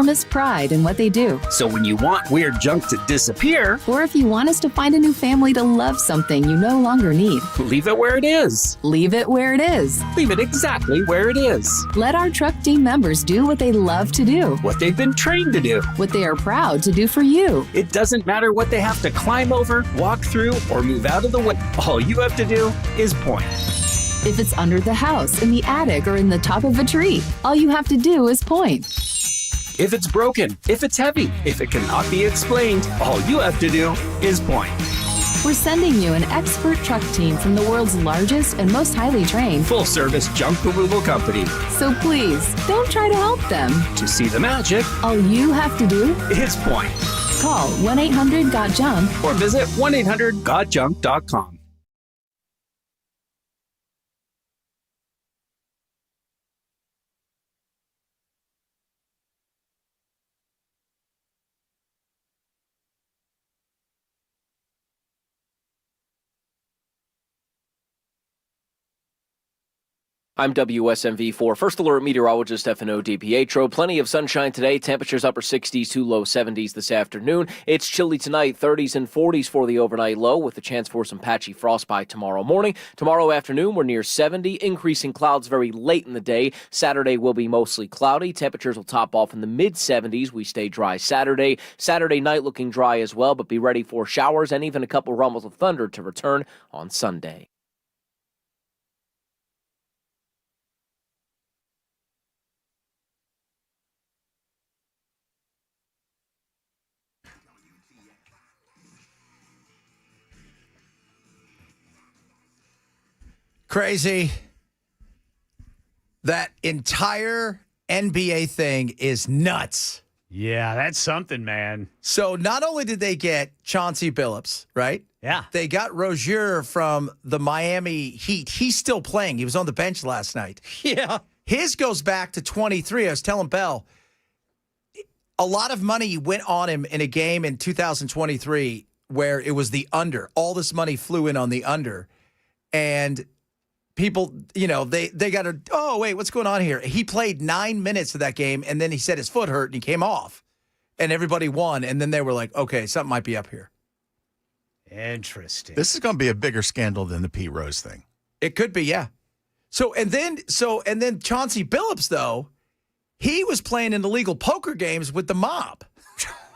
enormous pride in what they do. So when you want weird junk to disappear, Or if you want us to find a new family to love something you no longer need, leave it where it is. leave it where it is. Leave it exactly where it is. Let our truck team members do what they love to do, What they've been trained to do. what they are proud to do for you. It doesn't matter what they have to climb over, walk through, or move out of the way. All you have to do is point. If it's under the house, in the attic, or in the top of a tree, all you have to do is point. If it's broken, if it's heavy, if it cannot be explained, all you have to do is point. We're sending you an expert truck team from the world's largest and most highly trained. Full-service junk removal company. So please, don't try to help them. To see the magic, All you have to do, is point. call 1-800-GOT-JUNK. Or visit 1-800-GOTJUNK.com. I'm WSMV4 First Alert Meteorologist Stefano DiPietro. Plenty of sunshine today. Temperatures upper 60s to low 70s this afternoon. It's chilly tonight, 30s and 40s for the overnight low, with a chance for some patchy frost by tomorrow morning. Tomorrow afternoon, we're near 70, increasing clouds very late in the day. Saturday will be mostly cloudy. Temperatures will top off in the mid-70s. We stay dry Saturday. Saturday night looking dry as well, but be ready for showers and even a couple rumbles of thunder to return on Sunday. Crazy. That entire NBA thing is nuts. Yeah, that's something, man. So not only did they get Chauncey Billups, right? Yeah. They got Rozier from the Miami Heat. He's still playing. He was on the bench last night. Yeah. His goes back to 23. I was telling Bell, a lot of money went on him in a game in 2023 where it was the under. All this money flew in on the under. And people, they got to, oh, wait, what's going on here? He played 9 minutes of that game, and then he said his foot hurt, and he came off. And everybody won, and then they were like, okay, something might be up here. Interesting. This is going to be a bigger scandal than the Pete Rose thing. It could be, yeah. And then Chauncey Billups, though, he was playing in illegal poker games with the mob.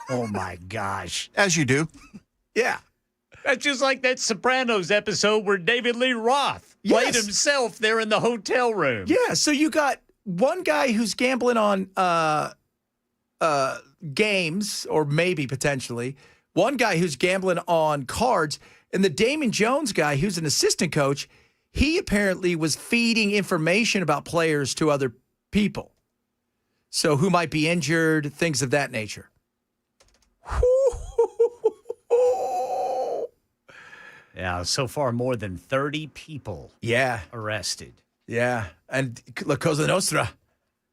Oh, my gosh. As you do. Yeah. That's just like that Sopranos episode where David Lee Roth played Yes. himself there in the hotel room. Yeah, so you got one guy who's gambling on games, or maybe potentially, one guy who's gambling on cards, and the Damon Jones guy who's an assistant coach, he apparently was feeding information about players to other people. So who might be injured, things of that nature. Yeah, so far more than 30 people arrested. Yeah. And La Cosa Nostra,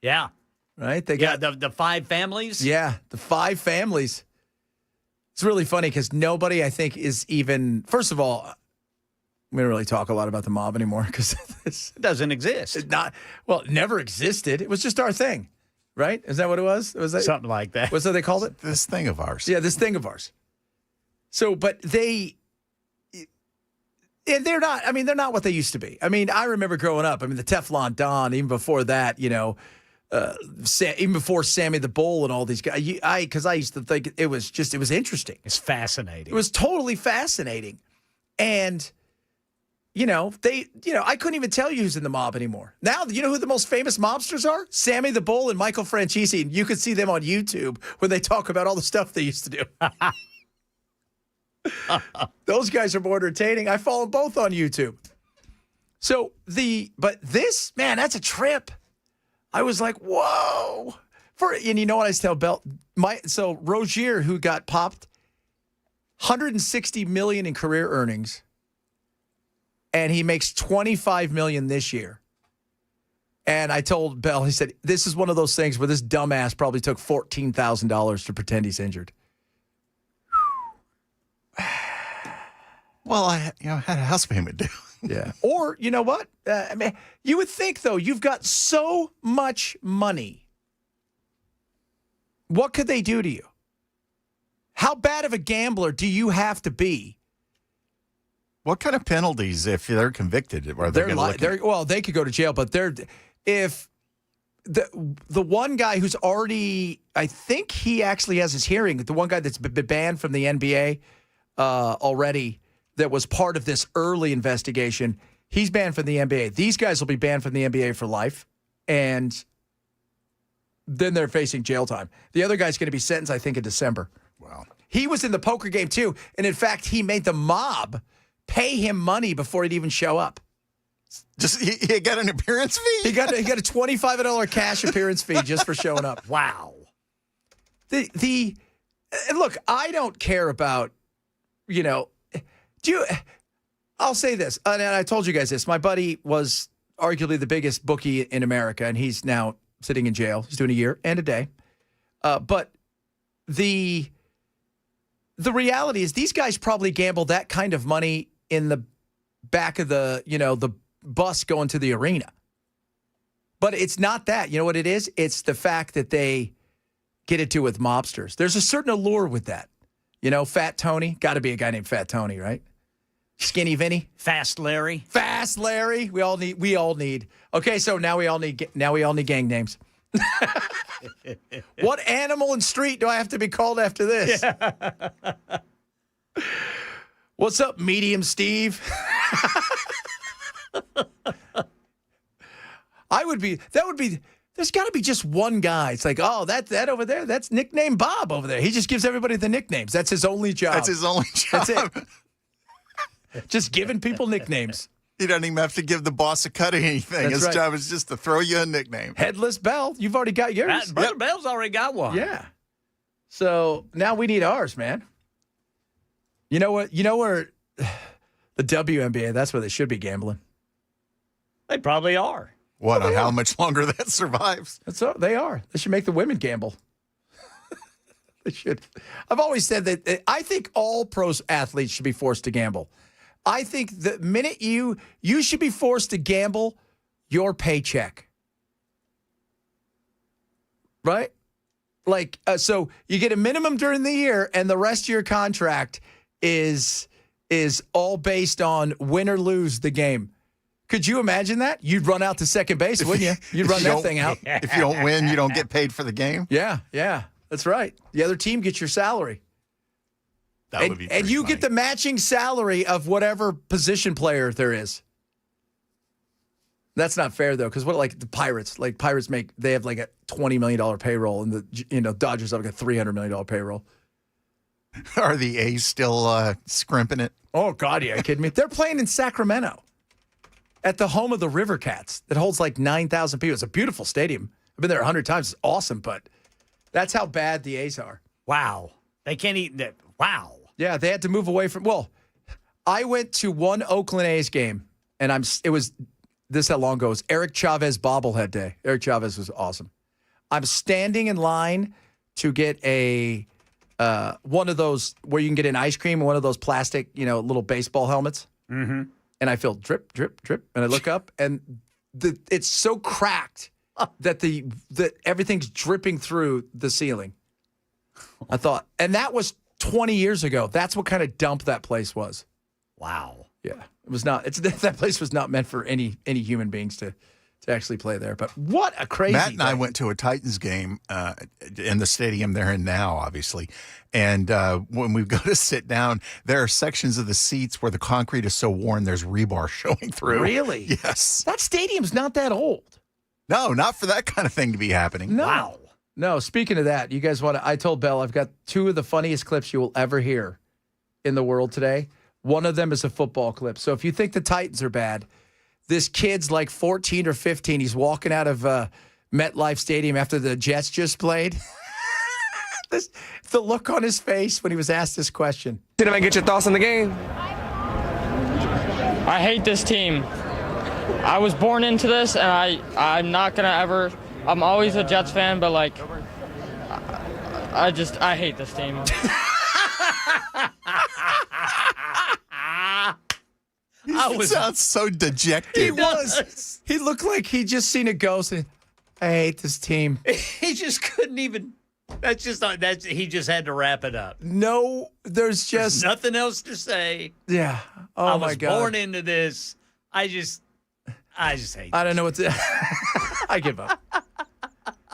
Yeah. right? They Yeah, got the five families. Yeah, the 5 families. It's really funny because nobody, I think, is even. First of all, we don't really talk a lot about the mob anymore because It doesn't exist. it never existed. It was just our thing, right? Is that what it was? Was that Something like that. What's that they called it? This thing of ours. Yeah, this thing of ours. So, but they're not. I mean, they're not what they used to be. I mean, I remember growing up. I mean, the Teflon Don. Even before that, even before Sammy the Bull and all these guys. Because I used to think it was interesting. It's fascinating. It was totally fascinating, and I couldn't even tell you who's in the mob anymore. Now, you know who the most famous mobsters are? Sammy the Bull and Michael Franchese. And you can see them on YouTube when they talk about all the stuff they used to do. Those guys are more entertaining. I follow both on YouTube. So but this, man, that's a trip. I was like, whoa. And you know what I tell Bell? So Rozier, who got popped, $160 million in career earnings, and he makes $25 million this year. And I told Bell, he said, this is one of those things where this dumbass probably took $14,000 to pretend he's injured. Well, I had a house payment due. Yeah. Or, you know what? I mean, you would think, though, you've got so much money. What could they do to you? How bad of a gambler do you have to be? What kind of penalties if they're convicted? Are they well, they could go to jail, but if the one guy who's already, I think he actually has his hearing, the one guy that's been banned from the NBA already, that was part of this early investigation, he's banned from the NBA. These guys will be banned from the NBA for life, and then they're facing jail time. The other guy's going to be sentenced, I think, in December. Wow. He was in the poker game too, and in fact, he made the mob pay him money before he'd even show up. Just he got an appearance fee? He got a $25 cash appearance fee just for showing up. Wow. And look, I don't care about, I'll say this, and I told you guys this. My buddy was arguably the biggest bookie in America, and he's now sitting in jail. He's doing a year and a day. But the reality is these guys probably gamble that kind of money in the back of the bus going to the arena. But it's not that. You know what it is? It's the fact that they get into with mobsters. There's a certain allure with that. Fat Tony. Got to be a guy named Fat Tony, right? Skinny Vinny. Fast Larry. Fast Larry. We all need. Okay, so now we all need gang names. What animal and street do I have to be called after this? Yeah. What's up, Medium Steve? There's got to be just one guy. It's like, oh, that over there, that's nickname Bob over there. He just gives everybody the nicknames. That's his only job. That's his only job. That's it. Just giving people nicknames. He doesn't even have to give the boss a cut or anything. That's His right. job is just to throw you a nickname. Headless Bell. You've already got yours. Brother Bell's already got one. Yeah. So now we need ours, man. You know what? You know where the WNBA, that's where they should be gambling. They probably are. What, on how much longer that survives? They are. They should make the women gamble. They should. I've always said that I think all pro athletes should be forced to gamble. I think the minute you should be forced to gamble your paycheck. Right? Like, so you get a minimum during the year and the rest of your contract is all based on win or lose the game. Could you imagine that? You'd run out to second base, wouldn't you? You'd run that thing out. If you don't win, you don't get paid for the game. Yeah. That's right. The other team gets your salary. That would be and you funny. get the matching salary of whatever position player there is. That's not fair, though, because the Pirates? Like, Pirates they have like a $20 million payroll, and the Dodgers have like a $300 million payroll. Are the A's still scrimping it? Oh, God, yeah. Are you kidding me? They're playing in Sacramento at the home of the River Cats that holds like 9,000 people. It's a beautiful stadium. I've been there 100 times. It's awesome, but that's how bad the A's are. Wow. They can't eat that. Wow. Yeah, they had to move away from. Well, I went to one Oakland A's game, and this how long ago it was Eric Chavez bobblehead day. Eric Chavez was awesome. I'm standing in line to get a one of those where you can get an ice cream, one of those plastic, little baseball helmets. Mm-hmm. And I feel drip, drip, drip, and I look up, and it's so cracked that everything's dripping through the ceiling. I thought, and that was 20 years ago. That's what kind of dump that place was. Wow. Yeah, it was not. That place was not meant for any human beings to actually play there. But what a crazy Matt and day. I went to a Titans game in the stadium they're in now, obviously. And when we go to sit down, there are sections of the seats where the concrete is so worn, there's rebar showing through. Really? Yes. That stadium's not that old. No, not for that kind of thing to be happening. No. Wow. No, speaking of that, you guys I told Belle I've got two of the funniest clips you will ever hear in the world today. One of them is a football clip. So if you think the Titans are bad, this kid's like 14 or 15. He's walking out of MetLife Stadium after the Jets just played. The look on his face when he was asked this question. Did I get your thoughts on the game? I hate this team. I was born into this, and I'm not going to ever – I'm always a Jets fan, but, like, I hate this team. He sounds so dejected. He was. He looked like he'd just seen a ghost. And, I hate this team. He just couldn't even That's just not. That's he just had to wrap it up. No, there's nothing else to say. Yeah. Oh I my was God. born into this. I just hate. I don't know what to. I give up.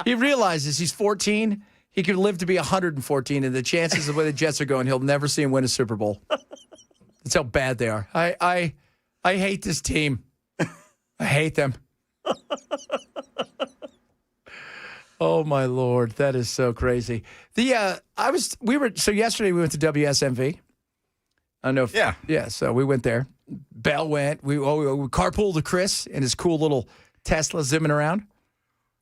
He realizes he's 14. He could live to be 114, and the chances of the way the Jets are going, he'll never see him win a Super Bowl. That's how bad they are. I hate this team. I hate them. Oh my Lord, that is so crazy. So yesterday we went to WSMV. I don't know if so we went there. Bell went. We carpooled to Chris in his cool little Tesla zimming around.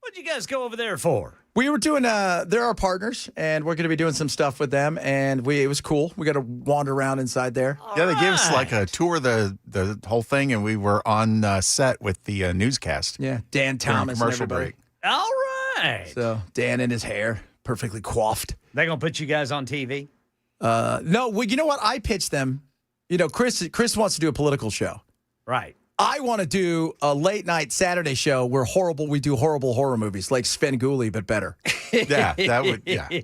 What'd you guys go over there for? We were doing, they're our partners, and we're going to be doing some stuff with them, and it was cool. We got to wander around inside there. Yeah, they gave us like a tour of the whole thing, and we were on set with the newscast. Yeah, Dan Thomas commercial and everybody. break. All right. So Dan and his hair, perfectly coiffed. They gonna put you guys on TV? No, well, you know what? I pitched them. You know, Chris wants to do a political show. Right. I want to do a late night Saturday show where we do horrible horror movies like Svengoolie, but better. Yeah, that would. Yeah. And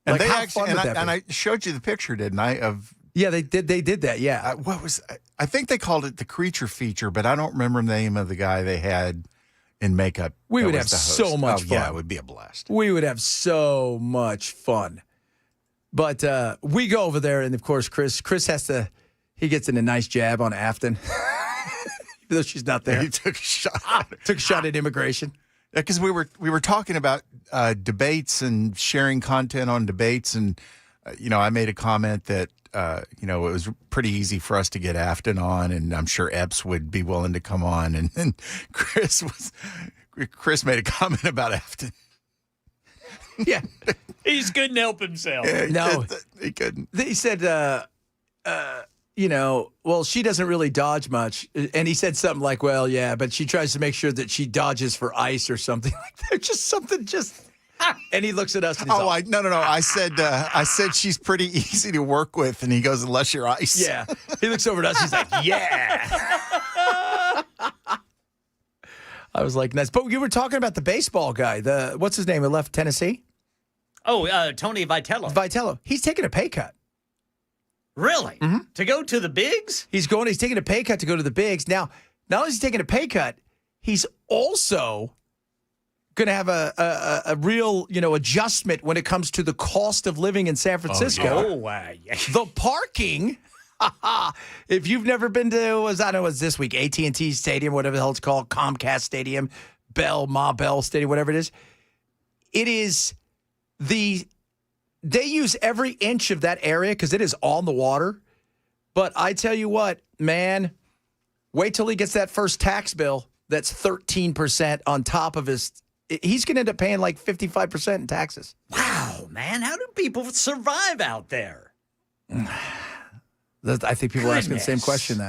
Like, they how actually, fun would that be? and I showed you the picture, didn't I? Of Yeah, they did that. Yeah. I think they called it the Creature Feature, but I don't remember the name of the guy they had in makeup. We that would was have the host. so much fun. Yeah, it would be a blast. We would have so much fun. But we go over there, and of course, Chris he gets in a nice jab on Afton, even though she's not there. He took a shot. Took a shot at immigration. Yeah, because we were talking about debates and sharing content on debates, and I made a comment that it was pretty easy for us to get Afton on, and I'm sure Epps would be willing to come on, and then Chris made a comment about Afton. Yeah, He couldn't help himself. No. He couldn't. he said, well, she doesn't really dodge much, and he said something like, "Well, yeah, but she tries to make sure that she dodges for ice or something like that." Just something, and he looks at us. And he's all, No. I said she's pretty easy to work with, and he goes, unless you're ice. yeah. He looks over at us. He's like, "Yeah." I was like, "Nice." But you were talking about the baseball guy. What's his name? Who left Tennessee? Oh, Tony Vitello. Vitello. He's taking a pay cut. Really? Mm-hmm. To go to the bigs? He's taking a pay cut to go to the bigs. Now, not only is he taking a pay cut, he's also going to have a real, adjustment when it comes to the cost of living in San Francisco. Yeah. The parking. If you've never been to, was this week, AT&T Stadium, whatever the hell it's called, Comcast Stadium, Ma Bell Stadium, whatever it is they use every inch of that area because it is on the water. But I tell you what, man, wait till he gets that first tax bill that's 13% on top of his. He's going to end up paying like 55% in taxes. Wow, man. How do people survive out there? I think people are asking the same question.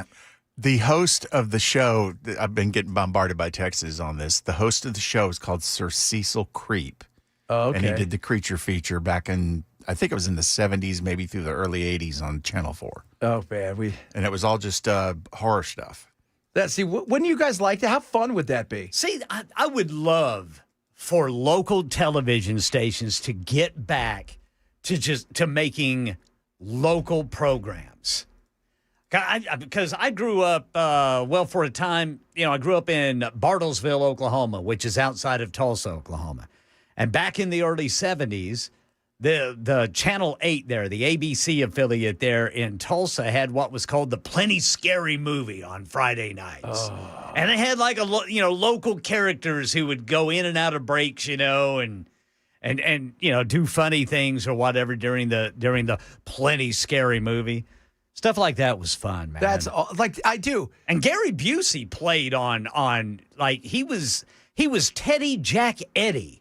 The host of the show, I've been getting bombarded by texts on this. The host of the show is called Sir Cecil Creep. Oh, okay. And he did the Creature Feature back in, I think it was in the 70s, maybe through the early 80s on Channel 4. Oh, man. And it was all just horror stuff. Wouldn't you guys like that? How fun would that be? See, I would love for local television stations to get back to making local programs. Because I grew up, for a time, I grew up in Bartlesville, Oklahoma, which is outside of Tulsa, Oklahoma. And back in the early 70s, the Channel 8 there, the ABC affiliate there in Tulsa, had what was called the Plenty Scary Movie on Friday nights. Oh. And it had like local characters who would go in and out of breaks, and do funny things or whatever during the Plenty Scary Movie. Stuff like that was fun, man. That's like I do. And Gary Busey played on like he was Teddy Jack Eddy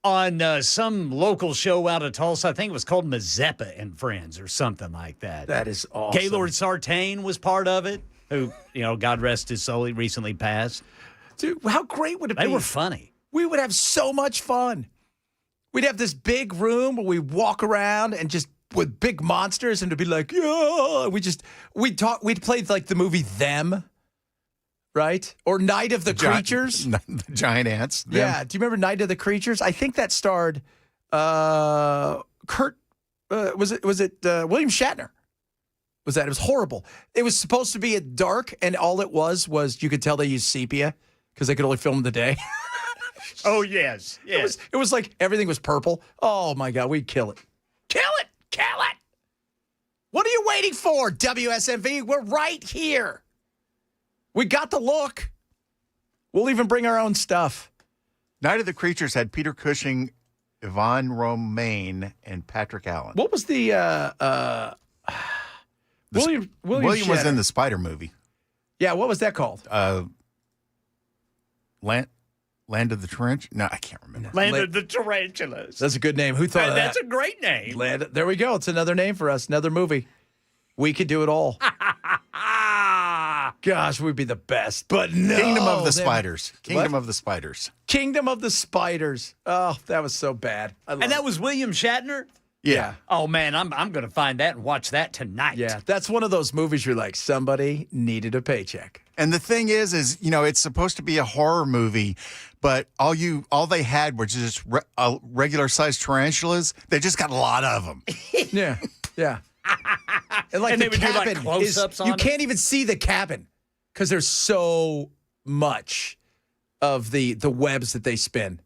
on some local show out of Tulsa. I think it was called Mazeppa and Friends or something like that. That is awesome. Gaylord Sartain was part of it, who, God rest his soul, he recently passed. Dude, how great would it be? They were funny. We would have so much fun. We'd have this big room where we walk around and just with big monsters and to be like, yeah, we'd play like the movie Them, right? Or Night of the Creatures. The giant ants. Them. Yeah. Do you remember Night of the Creatures? I think that starred Kurt, was it William Shatner? Was that? It was horrible. It was supposed to be a dark, and all it was you could tell they used sepia because they could only film in the day. Oh, yes. It was like everything was purple. Oh, my God. We'd kill it. Kill it. Kill it. What are you waiting for, WSMV? We're right here. We got the look. We'll even bring our own stuff. Night of the Creatures had Peter Cushing, Yvonne Romaine, and Patrick Allen. What was the William was Shatner. in the Spider movie. Yeah, what was that called? Land of the Trench? No, I can't remember. Land of the Tarantulas. That's a good name. Who thought of that? That's a great name. There we go. It's another name for us. Another movie. We could do it all. Gosh, we'd be the best. But no. Kingdom of the Spiders. Kingdom of the Spiders. Kingdom of the Spiders. Oh, that was so bad. And that was William Shatner? Yeah. Oh, man, I'm going to find that and watch that tonight. Yeah, that's one of those movies you're like, somebody needed a paycheck. And the thing is, it's supposed to be a horror movie, but all they had were just regular sized tarantulas. They just got a lot of them. Yeah. And like And the they would do, like, cabin close-ups on you it? can't even see the cabin because there's so much of the webs that they spin.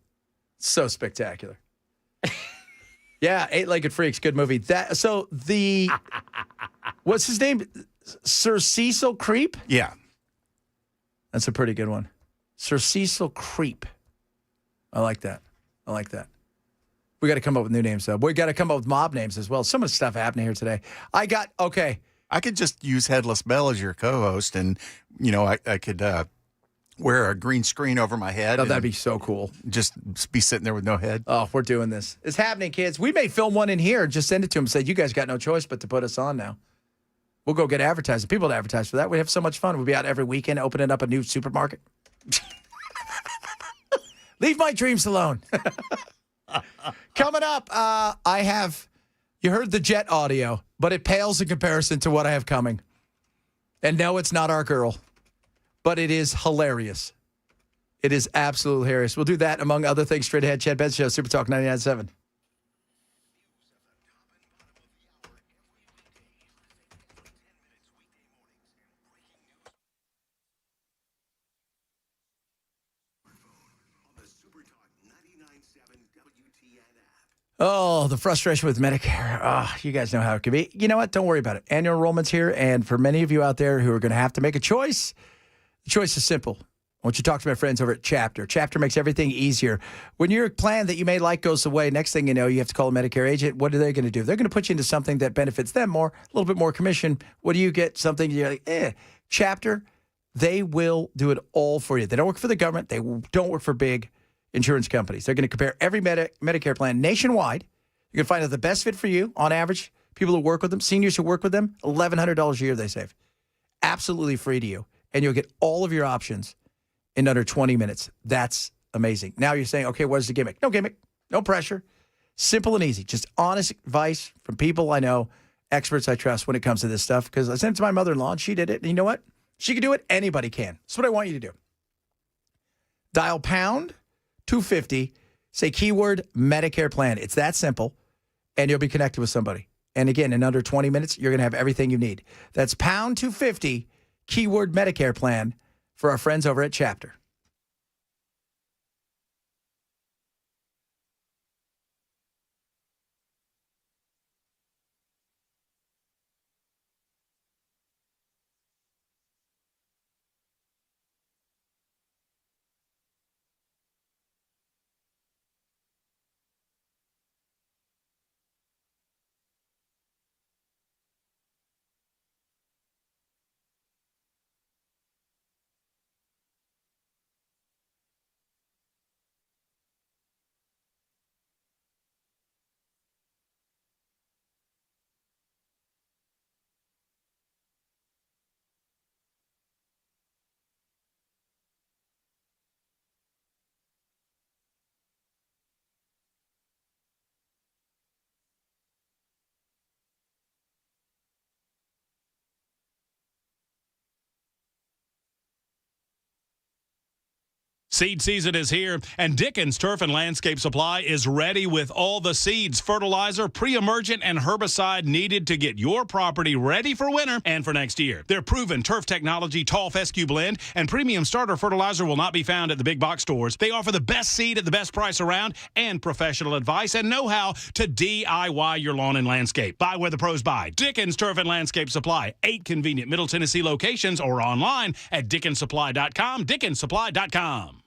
So spectacular. Yeah, Eight-Legged Freaks, good movie. What's his name? Sir Cecil Creep? Yeah. That's a pretty good one. Sir Cecil Creep. I like that. We got to come up with new names, though. We got to come up with mob names as well. So much stuff happening here today. Okay. I could just use Headless Bell as your co-host, and, I could wear a green screen over my head. Oh, that'd be so cool. Just be sitting there with no head. Oh, we're doing this. It's happening, kids. We may film one in here. Just send it to them. Say, you guys got no choice but to put us on now. We'll go get advertising. People to advertise for that. We have so much fun. We'll be out every weekend opening up a new supermarket. Leave my dreams alone. Coming up, you heard the Jet audio, but it pales in comparison to what I have coming. And no, it's not our girl, but it is hilarious. It is absolutely hilarious. We'll do that, among other things, straight ahead. Chad Benz Show, Super Talk 99.7. Oh, the frustration with Medicare. Oh, you guys know how it can be. You know what? Don't worry about it. Annual enrollment's here, and for many of you out there who are going to have to make a choice, the choice is simple. I want you to talk to my friends over at Chapter. Chapter makes everything easier. When your plan that you may like goes away, next thing you know, you have to call a Medicare agent. What are they going to do? They're going to put you into something that benefits them more, a little bit more commission. What do you get? Something you're like, Chapter, they will do it all for you. They don't work for the government. They don't work for big insurance companies. They're going to compare every Medicare plan nationwide. You're going to find out the best fit for you. On average, people who work with them, seniors who work with them, $1,100 a year they save. Absolutely free to you. And you'll get all of your options in under 20 minutes. That's amazing. Now you're saying, okay, what is the gimmick? No gimmick, no pressure. Simple and easy. Just honest advice from people I know, experts I trust when it comes to this stuff. Because I sent it to my mother-in-law and she did it. And you know what? She can do it. Anybody can. That's what I want you to do. Dial pound 250, say keyword Medicare plan. It's that simple, and you'll be connected with somebody. And again, in under 20 minutes, you're going to have everything you need. That's pound 250, keyword Medicare plan for our friends over at Chapter. Seed season is here, and Dickens Turf and Landscape Supply is ready with all the seeds, fertilizer, pre-emergent, and herbicide needed to get your property ready for winter and for next year. Their proven turf technology Tall Fescue blend and premium starter fertilizer will not be found at the big box stores. They offer the best seed at the best price around and professional advice and know-how to DIY your lawn and landscape. Buy where the pros buy. Dickens Turf and Landscape Supply. 8 convenient Middle Tennessee locations or online at dickenssupply.com, dickenssupply.com.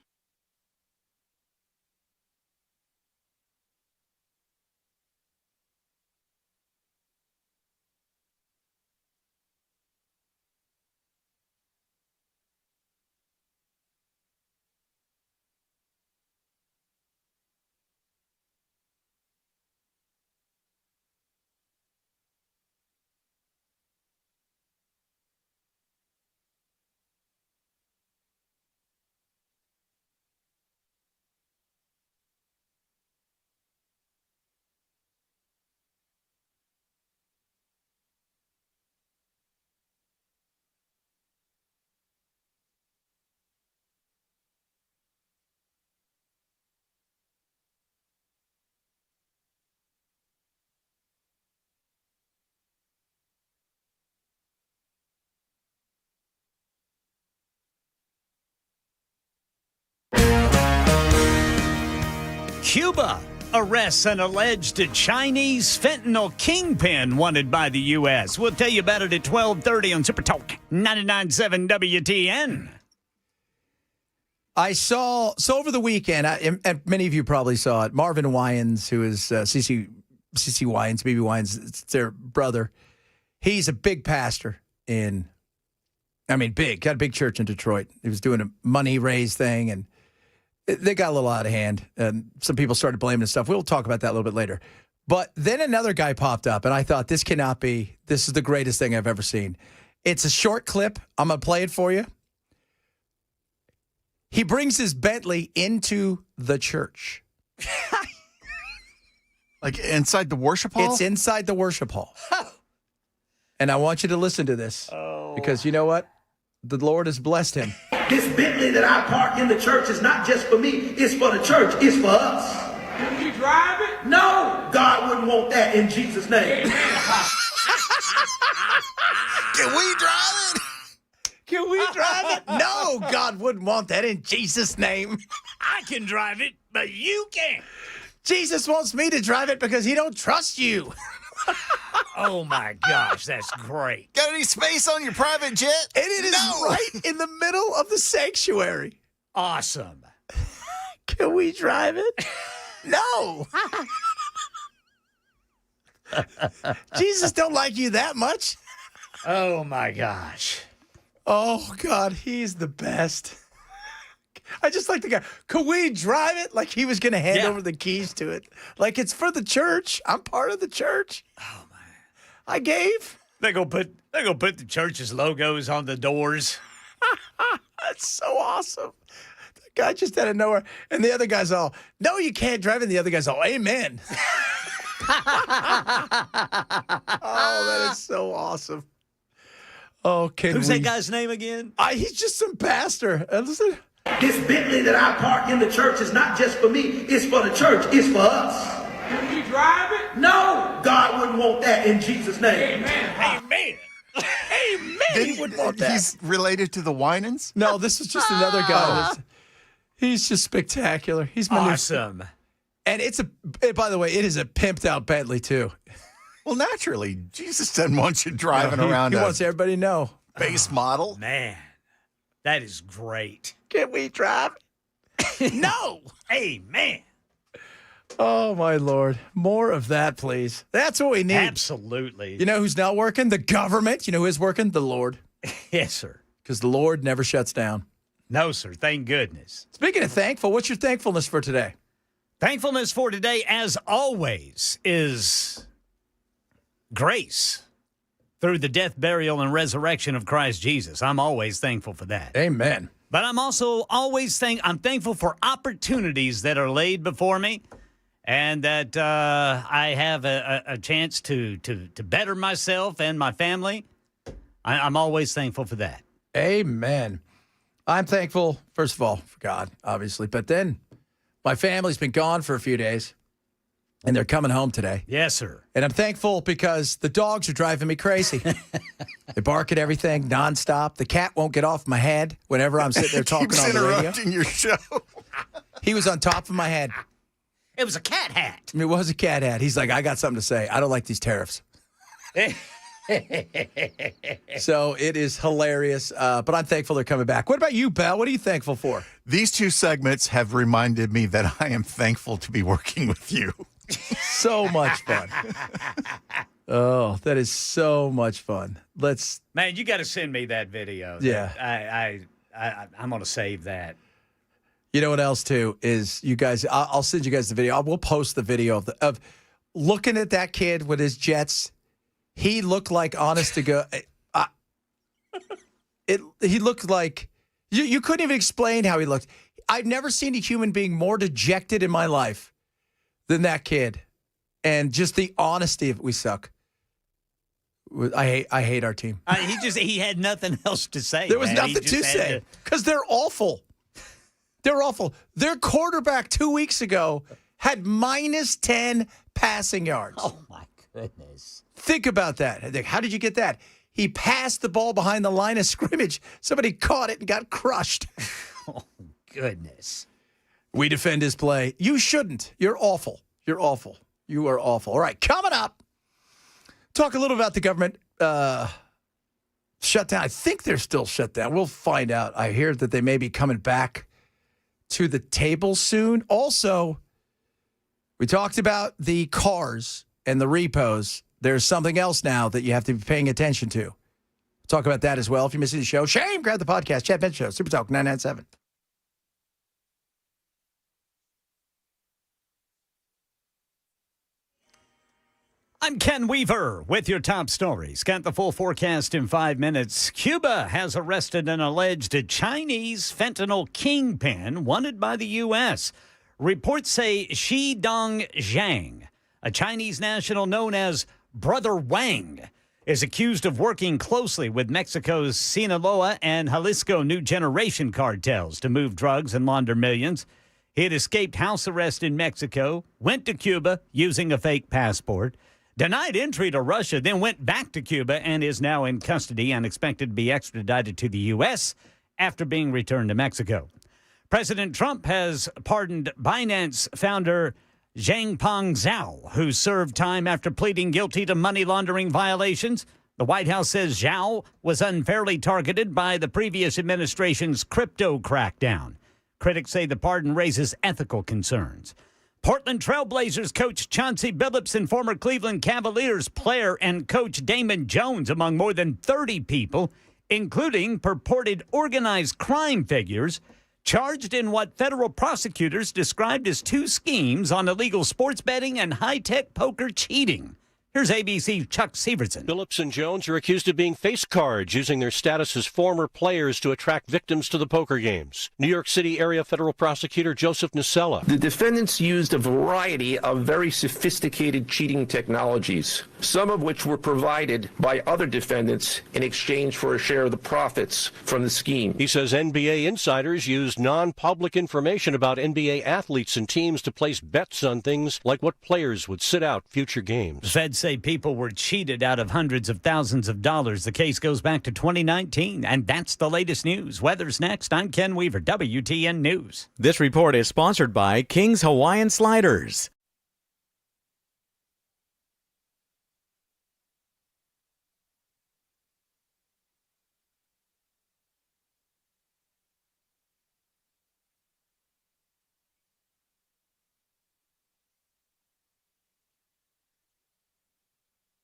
Cuba arrests an alleged Chinese fentanyl kingpin wanted by the U.S. We'll tell you about it at 12:30 on Super Talk 99.7 WTN. I saw, so over the weekend, and many of you probably saw it, Marvin Wayans, who is CC Wayans, BB Wayans, it's their brother. He's a big pastor got a big church in Detroit. He was doing a money raise thing, and they got a little out of hand, and some people started blaming and stuff. We'll talk about that a little bit later. But then another guy popped up, and I thought, this is the greatest thing I've ever seen. It's a short clip. I'm going to play it for you. He brings his Bentley into the church. Like inside the worship hall? It's inside the worship hall. And I want you to listen to this. Because you know what? The Lord has blessed him. This Bentley that I park in the church is not just for me. It's for the church. It's for us. Can you drive it? No, God wouldn't want that in Jesus' name. Can we drive it? Can we drive it? No, God wouldn't want that in Jesus' name. I can drive it, but you can't. Jesus wants me to drive it because he don't trust you. Oh, my gosh, that's great. Got any space on your private jet? And it is right in the middle of the sanctuary. Awesome. Can we drive it? No. Jesus don't like you that much. Oh, my gosh. Oh, God, he's the best. I just like the guy. Can we drive it? Like he was going to hand over the keys to it. Like it's for the church. I'm part of the church. Oh, man. I gave. They're gonna put the church's logos on the doors. That's so awesome. The guy just out of nowhere. And the other guy's all, no, you can't drive it. And the other guy's all, amen. Oh, that is so awesome. Oh, Who's that guy's name again? He's just some pastor. Listen. This Bentley that I park in the church is not just for me. It's for the church. It's for us. Can you drive it? No, God wouldn't want that in Jesus' name. Amen. Amen. He wouldn't want that. He's related to the Winans? No, this is just another guy. He's just spectacular. He's awesome. And by the way, it is a pimped out Bentley too. Well, naturally, Jesus doesn't want you driving around. He wants everybody to know. Base model. Man, that is great. Can we drive? No. Amen. Oh, my Lord. More of that, please. That's what we need. Absolutely. You know who's not working? The government. You know who is working? The Lord. Yes, sir. Because the Lord never shuts down. No, sir. Thank goodness. Speaking of thankful, what's your thankfulness for today? Thankfulness for today, as always, is grace through the death, burial, and resurrection of Christ Jesus. I'm always thankful for that. Amen. But I'm also always I'm thankful for opportunities that are laid before me, and that I have a chance to better myself and my family. I'm always thankful for that. Amen. I'm thankful, first of all, for God, obviously. But then my family's been gone for a few days, and they're coming home today. Yes, sir. And I'm thankful because the dogs are driving me crazy. They bark at everything nonstop. The cat won't get off my head whenever I'm sitting there talking on the radio. Interrupting your show. He was on top of my head. It was a cat hat. It was a cat hat. He's like, I got something to say. I don't like these tariffs. So it is hilarious, but I'm thankful they're coming back. What about you, Bell? What are you thankful for? These two segments have reminded me that I am thankful to be working with you. So much fun. Oh, that is so much fun. Man, you got to send me that video. Yeah. I'm going to save that. You know what else, too, is you guys, I'll send you guys the video. We'll post the video of looking at that kid with his Jets. He looked like, honest to God, he looked like, you couldn't even explain how he looked. I've never seen a human being more dejected in my life than that kid. And just the honesty of it, we suck. I hate our team. He had nothing else to say. There was nothing to say because they're awful. They're awful. Their quarterback 2 weeks ago had minus 10 passing yards. Oh, my goodness. Think about that. How did you get that? He passed the ball behind the line of scrimmage. Somebody caught it and got crushed. Oh, goodness. We defend his play. You shouldn't. You're awful. You're awful. You are awful. All right, coming up, talk a little about the government shutdown. I think they're still shut down. We'll find out. I hear that they may be coming back to the table soon. Also, we talked about the cars and the repos. There's something else now that you have to be paying attention to. We'll talk about that as well. If you're missing the show, shame, grab the podcast. Chad Bench Show, Super Talk 997. I'm Ken Weaver with your top stories. Got the full forecast in 5 minutes. Cuba has arrested an alleged Chinese fentanyl kingpin wanted by the U.S. Reports say Shi Dong Zhang, a Chinese national known as Brother Wang, is accused of working closely with Mexico's Sinaloa and Jalisco New Generation cartels to move drugs and launder millions. He had escaped house arrest in Mexico, went to Cuba using a fake passport, denied entry to Russia, then went back to Cuba and is now in custody and expected to be extradited to the U.S. after being returned to Mexico. President Trump has pardoned Binance founder Zhangpeng Zhao, who served time after pleading guilty to money laundering violations. The White House says Zhao was unfairly targeted by the previous administration's crypto crackdown. Critics say the pardon raises ethical concerns. Portland Trailblazers coach Chauncey Billups and former Cleveland Cavaliers player and coach Damon Jones, among more than 30 people, including purported organized crime figures, charged in what federal prosecutors described as two schemes on illegal sports betting and high-tech poker cheating. Here's ABC Chuck Severson. Billups and Jones are accused of being face cards, using their status as former players to attract victims to the poker games. New York City area federal prosecutor Joseph Nacella. The defendants used a variety of very sophisticated cheating technologies, some of which were provided by other defendants in exchange for a share of the profits from the scheme. He says NBA insiders used non-public information about NBA athletes and teams to place bets on things like what players would sit out future games. Feds say people were cheated out of hundreds of thousands of dollars. The case goes back to 2019, and that's the latest news. Weather's next. I'm Ken Weaver, WTN News. This report is sponsored by King's Hawaiian Sliders.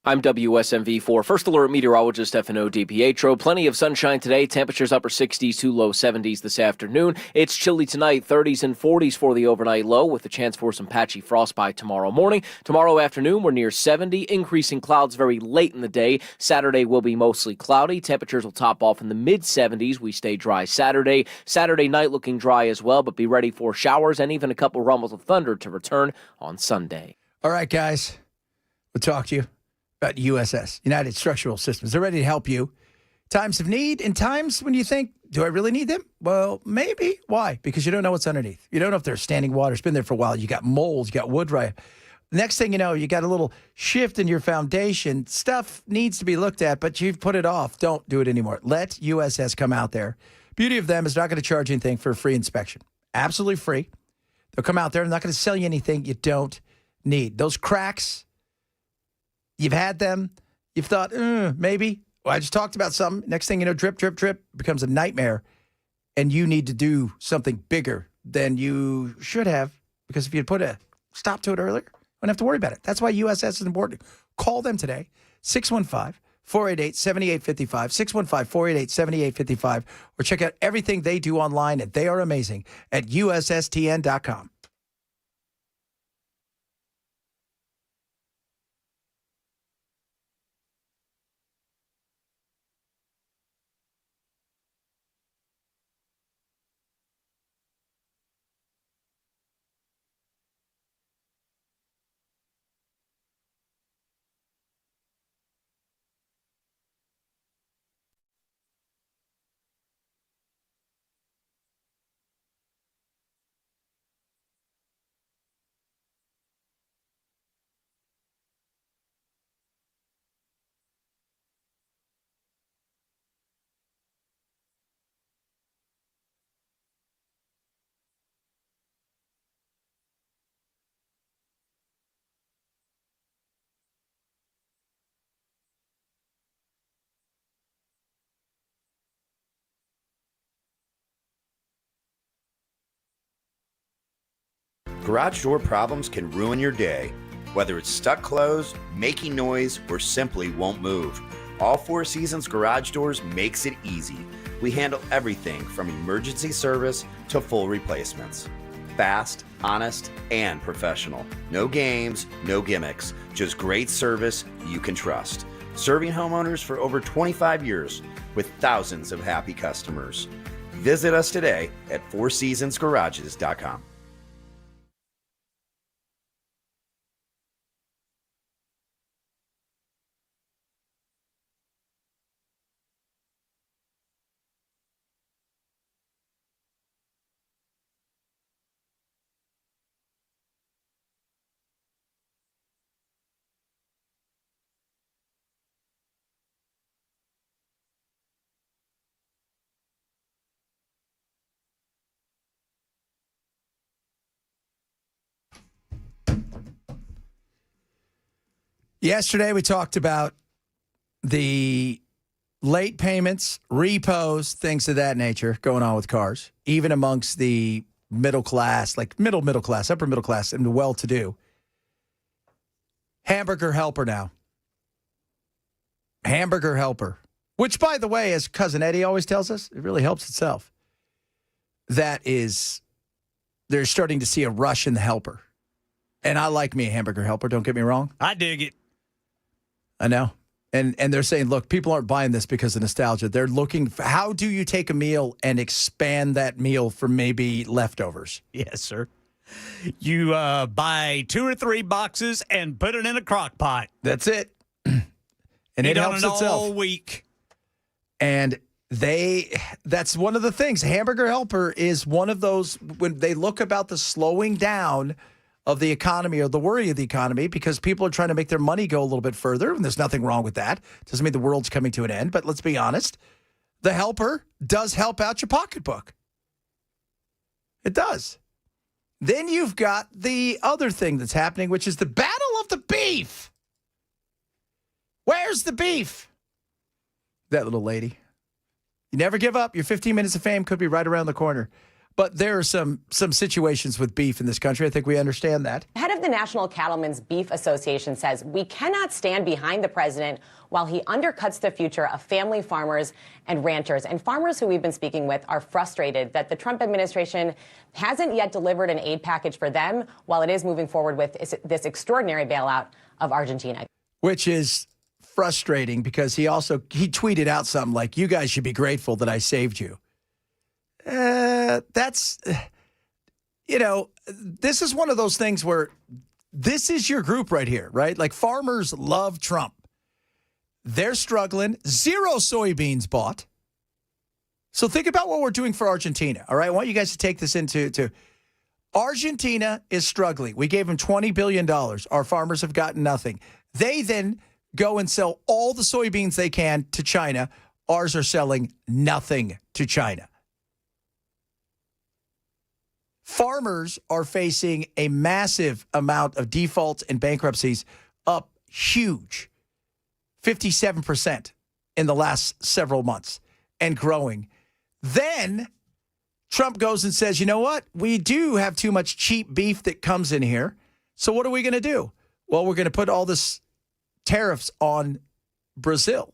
I'm WSMV4 First Alert Meteorologist Stefano DiPietro. Plenty of sunshine today. Temperatures upper 60s to low 70s this afternoon. It's chilly tonight, 30s and 40s for the overnight low, with a chance for some patchy frost by tomorrow morning. Tomorrow afternoon, we're near 70, increasing clouds very late in the day. Saturday will be mostly cloudy. Temperatures will top off in the mid-70s. We stay dry Saturday. Saturday night looking dry as well, but be ready for showers and even a couple rumbles of thunder to return on Sunday. All right, guys. We'll talk to you about USS, United Structural Systems. They're ready to help you Times of need and times when you think, do I really need them? Well, maybe. Why? Because you don't know what's underneath. You don't know if there's standing water. It's been there for a while. You got mold. You got wood rot. Next thing you know, you got a little shift in your foundation. Stuff needs to be looked at, but you've put it off. Don't do it anymore. Let USS come out there. Beauty of them is not going to charge anything for a free inspection. Absolutely free. They'll come out there. They're not going to sell you anything you don't need. Those cracks, you've had them. You've thought, maybe. Well, I just talked about something. Next thing you know, drip, drip, drip becomes a nightmare, and you need to do something bigger than you should have, because if you put a stop to it earlier, you wouldn't have to worry about it. That's why USS is important. Call them today, 615-488-7855, 615-488-7855, or check out everything they do online, and they are amazing, at USSTN.com. Garage door problems can ruin your day. Whether it's stuck closed, making noise, or simply won't move, All Four Seasons Garage Doors makes it easy. We handle everything from emergency service to full replacements. Fast, honest, and professional. No games, no gimmicks, just great service you can trust. Serving homeowners for over 25 years with thousands of happy customers. Visit us today at fourseasonsgarages.com. Yesterday, we talked about the late payments, repos, things of that nature going on with cars, even amongst the middle class, like middle class, upper middle class, and the well-to-do. Hamburger helper now. Hamburger helper. Which, by the way, as Cousin Eddie always tells us, it really helps itself. That is, they're starting to see a rush in the helper. And I like me a hamburger helper, don't get me wrong. I dig it. I know. And they're saying, look, people aren't buying this because of nostalgia. They're looking for, how do you take a meal and expand that meal for maybe leftovers? Yes, sir. You buy 2 or 3 boxes and put it in a crock pot. That's it. And it helps itself all week. And that's one of the things. Hamburger Helper is one of those, when they look about the slowing down of the economy or the worry of the economy, because people are trying to make their money go a little bit further, and there's nothing wrong with that. Doesn't mean the world's coming to an end, but let's be honest. The helper does help out your pocketbook. It does. Then you've got the other thing that's happening, which is the battle of the beef. Where's the beef? That little lady. You never give up. Your 15 minutes of fame could be right around the corner. But there are some situations with beef in this country. I think we understand that. Head of the National Cattlemen's Beef Association says we cannot stand behind the president while he undercuts the future of family farmers and ranchers. And farmers who we've been speaking with are frustrated that the Trump administration hasn't yet delivered an aid package for them while it is moving forward with this extraordinary bailout of Argentina. Which is frustrating because he tweeted out something like, you guys should be grateful that I saved you. This is one of those things where this is your group right here, right? Like farmers love Trump. They're struggling. 0 soybeans bought. So think about what we're doing for Argentina, all right? I want you guys to take this into Argentina is struggling. We gave them $20 billion. Our farmers have gotten nothing. They then go and sell all the soybeans they can to China. Ours are selling nothing to China. Farmers are facing a massive amount of defaults and bankruptcies, up huge, 57% in the last several months and growing. Then Trump goes and says, you know what? We do have too much cheap beef that comes in here. So what are we going to do? Well, we're going to put all this tariffs on Brazil.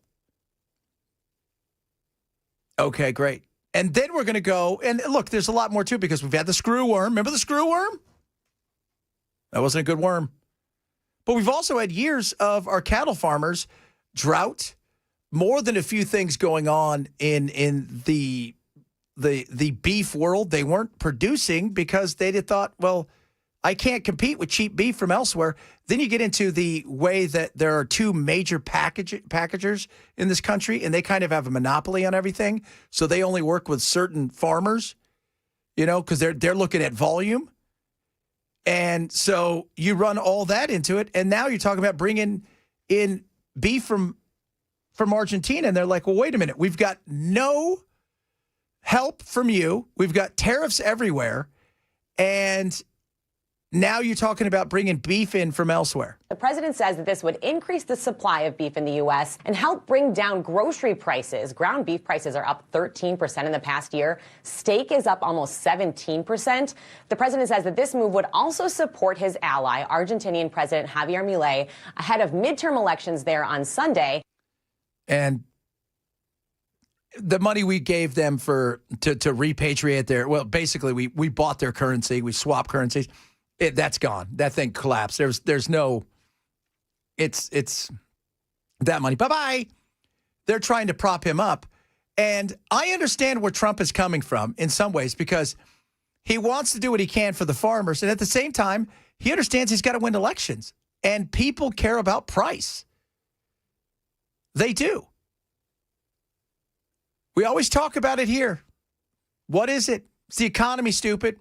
Okay, great. And then we're going to go, and look, there's a lot more too, because we've had the screw worm. Remember the screw worm? That wasn't a good worm. But we've also had years of our cattle farmers, drought, more than a few things going on in the beef world. They weren't producing because they thought, well, I can't compete with cheap beef from elsewhere. Then you get into the way that there are 2 major packagers in this country, and they kind of have a monopoly on everything. So they only work with certain farmers, because they're looking at volume. And so you run all that into it, and now you're talking about bringing in beef from Argentina, and they're like, well, wait a minute. We've got no help from you. We've got tariffs everywhere, and now you're talking about bringing beef in from elsewhere. The president says that this would increase the supply of beef in the U.S. and help bring down grocery prices. Ground beef prices are up 13% in the past year. Steak is up almost 17%. The president says that this move would also support his ally, Argentinian President Javier Milei, ahead of midterm elections there on Sunday. And the money we gave them to repatriate basically we bought their currency, we swapped currencies. That's gone. That thing collapsed. There's no, it's that money. Bye-bye. They're trying to prop him up. And I understand where Trump is coming from in some ways, because he wants to do what he can for the farmers. And at the same time, he understands he's got to win elections. And people care about price. They do. We always talk about it here. What is it? It's the economy, stupid.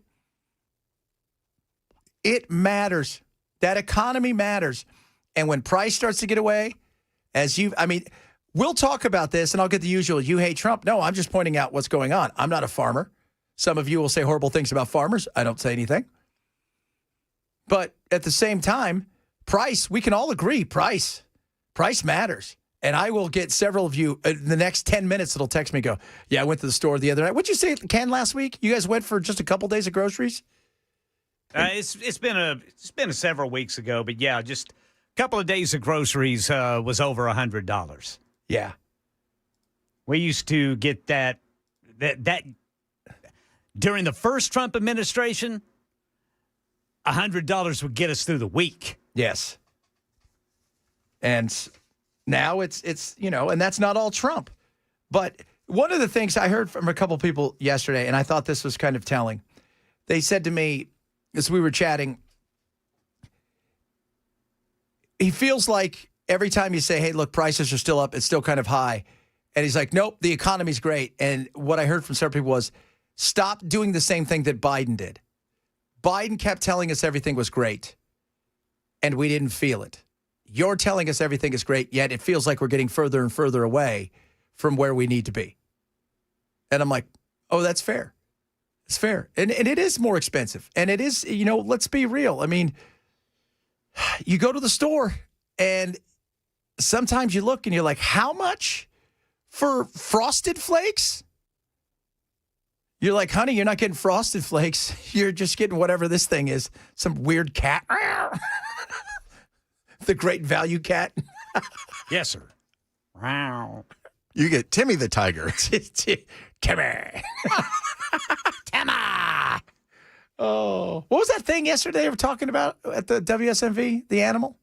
It matters. That economy matters. And when price starts to get away, we'll talk about this, and I'll get the usual, you hate Trump. No, I'm just pointing out what's going on. I'm not a farmer. Some of you will say horrible things about farmers. I don't say anything. But at the same time, price, we can all agree, price matters. And I will get several of you in the next 10 minutes that'll text me and go, yeah, I went to the store the other night. What'd you say, Ken, last week? You guys went for just a couple days of groceries? It's been several weeks ago, but yeah, just a couple of days of groceries was over $100. Yeah, we used to get that during the first Trump administration. $100 would get us through the week. Yes, and now it's and that's not all Trump, but one of the things I heard from a couple people yesterday, and I thought this was kind of telling. They said to me, as we were chatting, he feels like every time you say, hey, look, prices are still up, it's still kind of high. And he's like, nope, the economy's great. And what I heard from several people was, stop doing the same thing that Biden did. Biden kept telling us everything was great, and we didn't feel it. You're telling us everything is great, yet it feels like we're getting further and further away from where we need to be. And I'm like, oh, that's fair. It's fair. And it is more expensive. And it is, let's be real. I mean, you go to the store and sometimes you look and you're like, how much for Frosted Flakes? You're like, honey, you're not getting Frosted Flakes. You're just getting whatever this thing is. Some weird cat. The Great Value cat. Yes, sir. Wow. You get Timmy the Tiger. Timmy. Timmy. Oh. What was that thing yesterday they were talking about at the WSMV? The animal?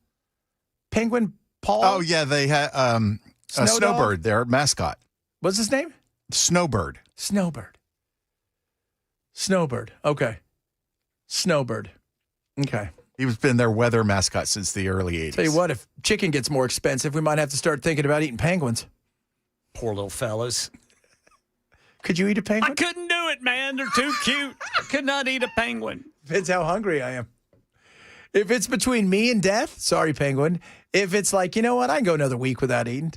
Penguin Paul? Oh, yeah. They had a Snowbird, their mascot. What's his name? Snowbird. Snowbird. Okay. Snowbird. Okay. He's been their weather mascot since the early 80s. Tell you what, if chicken gets more expensive, we might have to start thinking about eating penguins. Poor little fellas. Could you eat a penguin? I couldn't do it, man. They're too cute. I could not eat a penguin. Depends how hungry I am. If it's between me and death, sorry, penguin. If it's like, you know what, I can go another week without eating.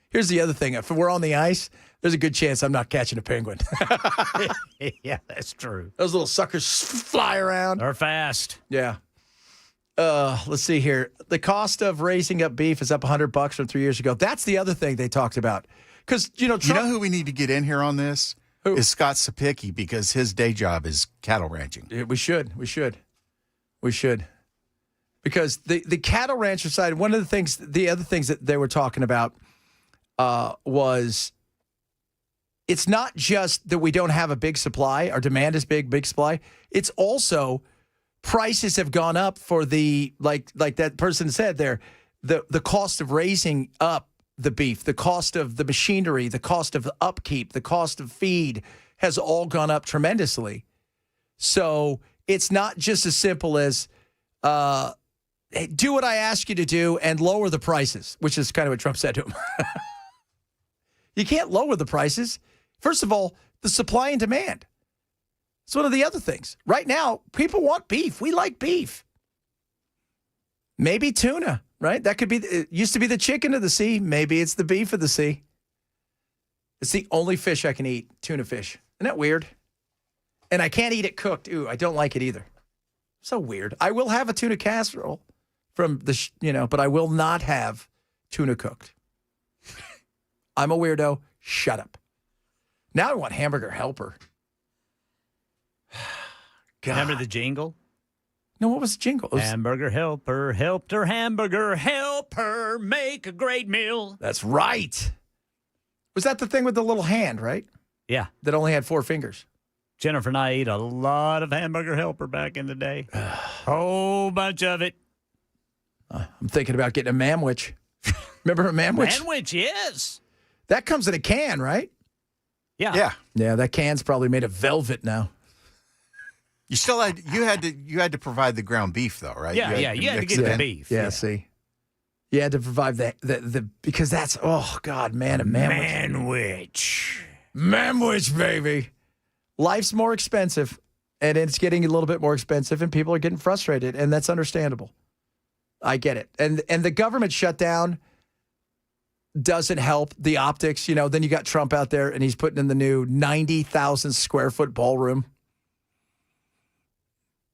Here's the other thing. If we're on the ice, there's a good chance I'm not catching a penguin. Yeah, that's true. Those little suckers fly around. They're fast. Yeah. Let's see here. The cost of raising up beef is up $100 from 3 years ago. That's the other thing they talked about. Because, Trump, you know who we need to get in here on this? Who? Is Scott Sapicki, because his day job is cattle ranching. Yeah, we should. Because the cattle rancher side, the other things that they were talking about was it's not just that we don't have a big supply, our demand is big supply. It's also prices have gone up for the, like that person said there, the cost of raising up the beef, the cost of the machinery, the cost of the upkeep, the cost of feed has all gone up tremendously. So it's not just as simple as hey, do what I ask you to do and lower the prices, which is kind of what Trump said to him. You can't lower the prices. First of all, the supply and demand. It's one of the other things. Right now, people want beef. We like beef. Maybe tuna, right? That could be, it used to be the chicken of the sea. Maybe it's the beef of the sea. It's the only fish I can eat, tuna fish. Isn't that weird? And I can't eat it cooked. Ooh, I don't like it either. So weird. I will have a tuna casserole from the, but I will not have tuna cooked. I'm a weirdo. Shut up. Now I want hamburger helper. God. Remember the jingle? No, what was the jingle? Was, hamburger helper helped her hamburger helper make a great meal. That's right. Was that the thing with the little hand, right? Yeah. That only had 4 fingers. Jennifer and I ate a lot of hamburger helper back in the day. Whole bunch of it. I'm thinking about getting a manwich. Remember a manwich? Manwich, yes. That comes in a can, right? Yeah. Yeah, that can's probably made of velvet now. You still had to provide the ground beef though, right? Yeah, you had to get the beef. Yeah, see. You had to provide the because that's a manwich. Manwich, baby. Life's more expensive, and it's getting a little bit more expensive, and people are getting frustrated, and that's understandable. I get it. And the government shutdown doesn't help the optics. Then you got Trump out there, and he's putting in the new 90,000 square foot ballroom.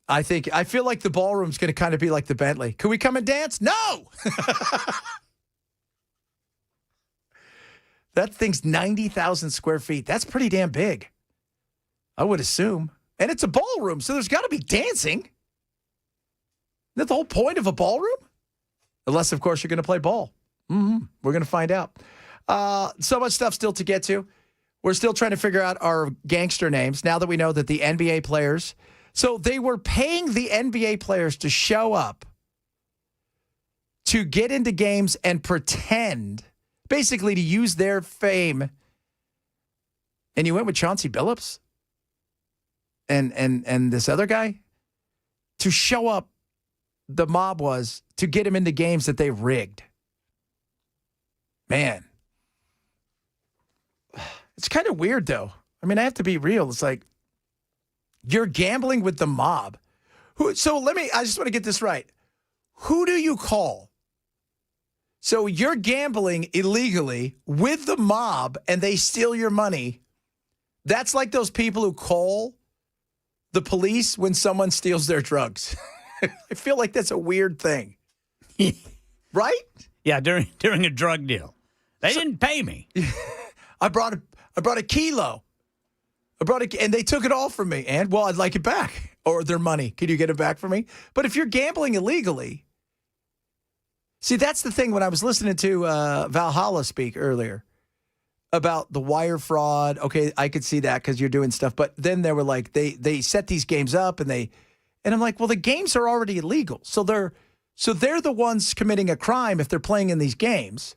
I feel like the ballroom's going to kind of be like the Bentley. Can we come and dance? No! That thing's 90,000 square feet. That's pretty damn big. I would assume. And it's a ballroom, so there's got to be dancing. Isn't that the whole point of a ballroom? Unless, of course, you're going to play ball. We're going to find out. So much stuff still to get to. We're still trying to figure out our gangster names now that we know that the NBA players... So they were paying the NBA players to show up to get into games and pretend, basically to use their fame. And you went with Chauncey Billups and this other guy to show up. The mob was to get him into games that they rigged. Man, it's kind of weird, though. I mean, I have to be real. It's like, you're gambling with the mob. I just want to get this right. Who do you call? So you're gambling illegally with the mob and they steal your money. That's like those people who call the police when someone steals their drugs. I feel like that's a weird thing. Right? Yeah, during a drug deal. They didn't pay me. I brought a kilo. And they took it all from me. And, well, I'd like it back. Or their money. Can you get it back for me? But if you're gambling illegally, see, that's the thing. When I was listening to Valhalla speak earlier about the wire fraud, okay, I could see that because you're doing stuff. But then they were like, they set these games up and I'm like, well, the games are already illegal. So they're the ones committing a crime if they're playing in these games.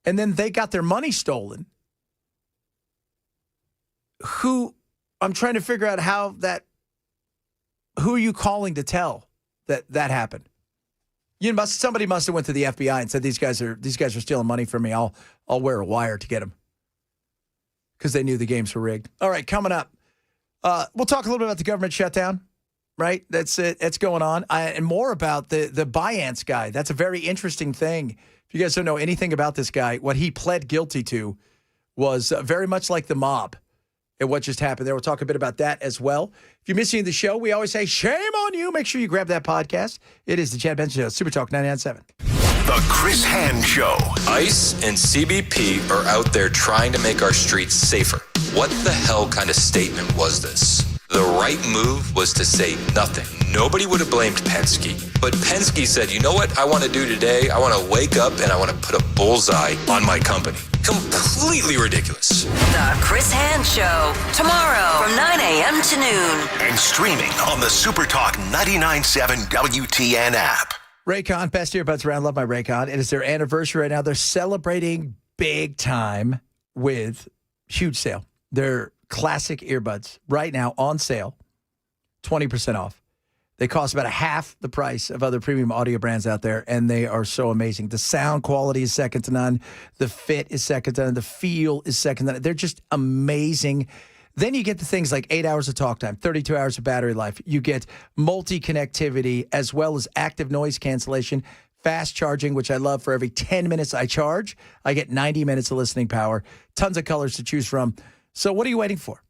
And then they got their money stolen. I'm trying to figure out how who are you calling to tell that happened? Somebody must have went to the FBI and said these guys are stealing money from me. I'll wear a wire to get them because they knew the games were rigged. All right, coming up, we'll talk a little bit about the government shutdown. Right, that's it. That's going on, and more about the Byance guy. That's a very interesting thing. If you guys don't know anything about this guy, what he pled guilty to was very much like the mob and what just happened there. We'll talk a bit about that as well. If you're missing the show, we always say, shame on you. Make sure you grab that podcast. It is the Chad Benson Show, Super Talk 99.7. The Chris Hand Show. ICE and CBP are out there trying to make our streets safer. What the hell kind of statement was this? The right move was to say nothing. Nobody would have blamed Penske. But Penske said, you know what I want to do today? I want to wake up and I want to put a bullseye on my company. Completely ridiculous. The Chris Hand Show, tomorrow from 9 a.m. to noon. And streaming on the Supertalk 99.7 WTN app. Raycon, best earbuds around. Love my Raycon. It is their anniversary right now. They're celebrating big time with huge sale. They're classic earbuds right now on sale, 20% off. They cost about a half the price of other premium audio brands out there, and they are so amazing. The sound quality is second to none. The fit is second to none. The feel is second to none. They're just amazing. Then you get the things like 8 hours of talk time, 32 hours of battery life. You get multi-connectivity as well as active noise cancellation, fast charging, which I love. For every 10 minutes I charge, I get 90 minutes of listening power, tons of colors to choose from. So what are you waiting for?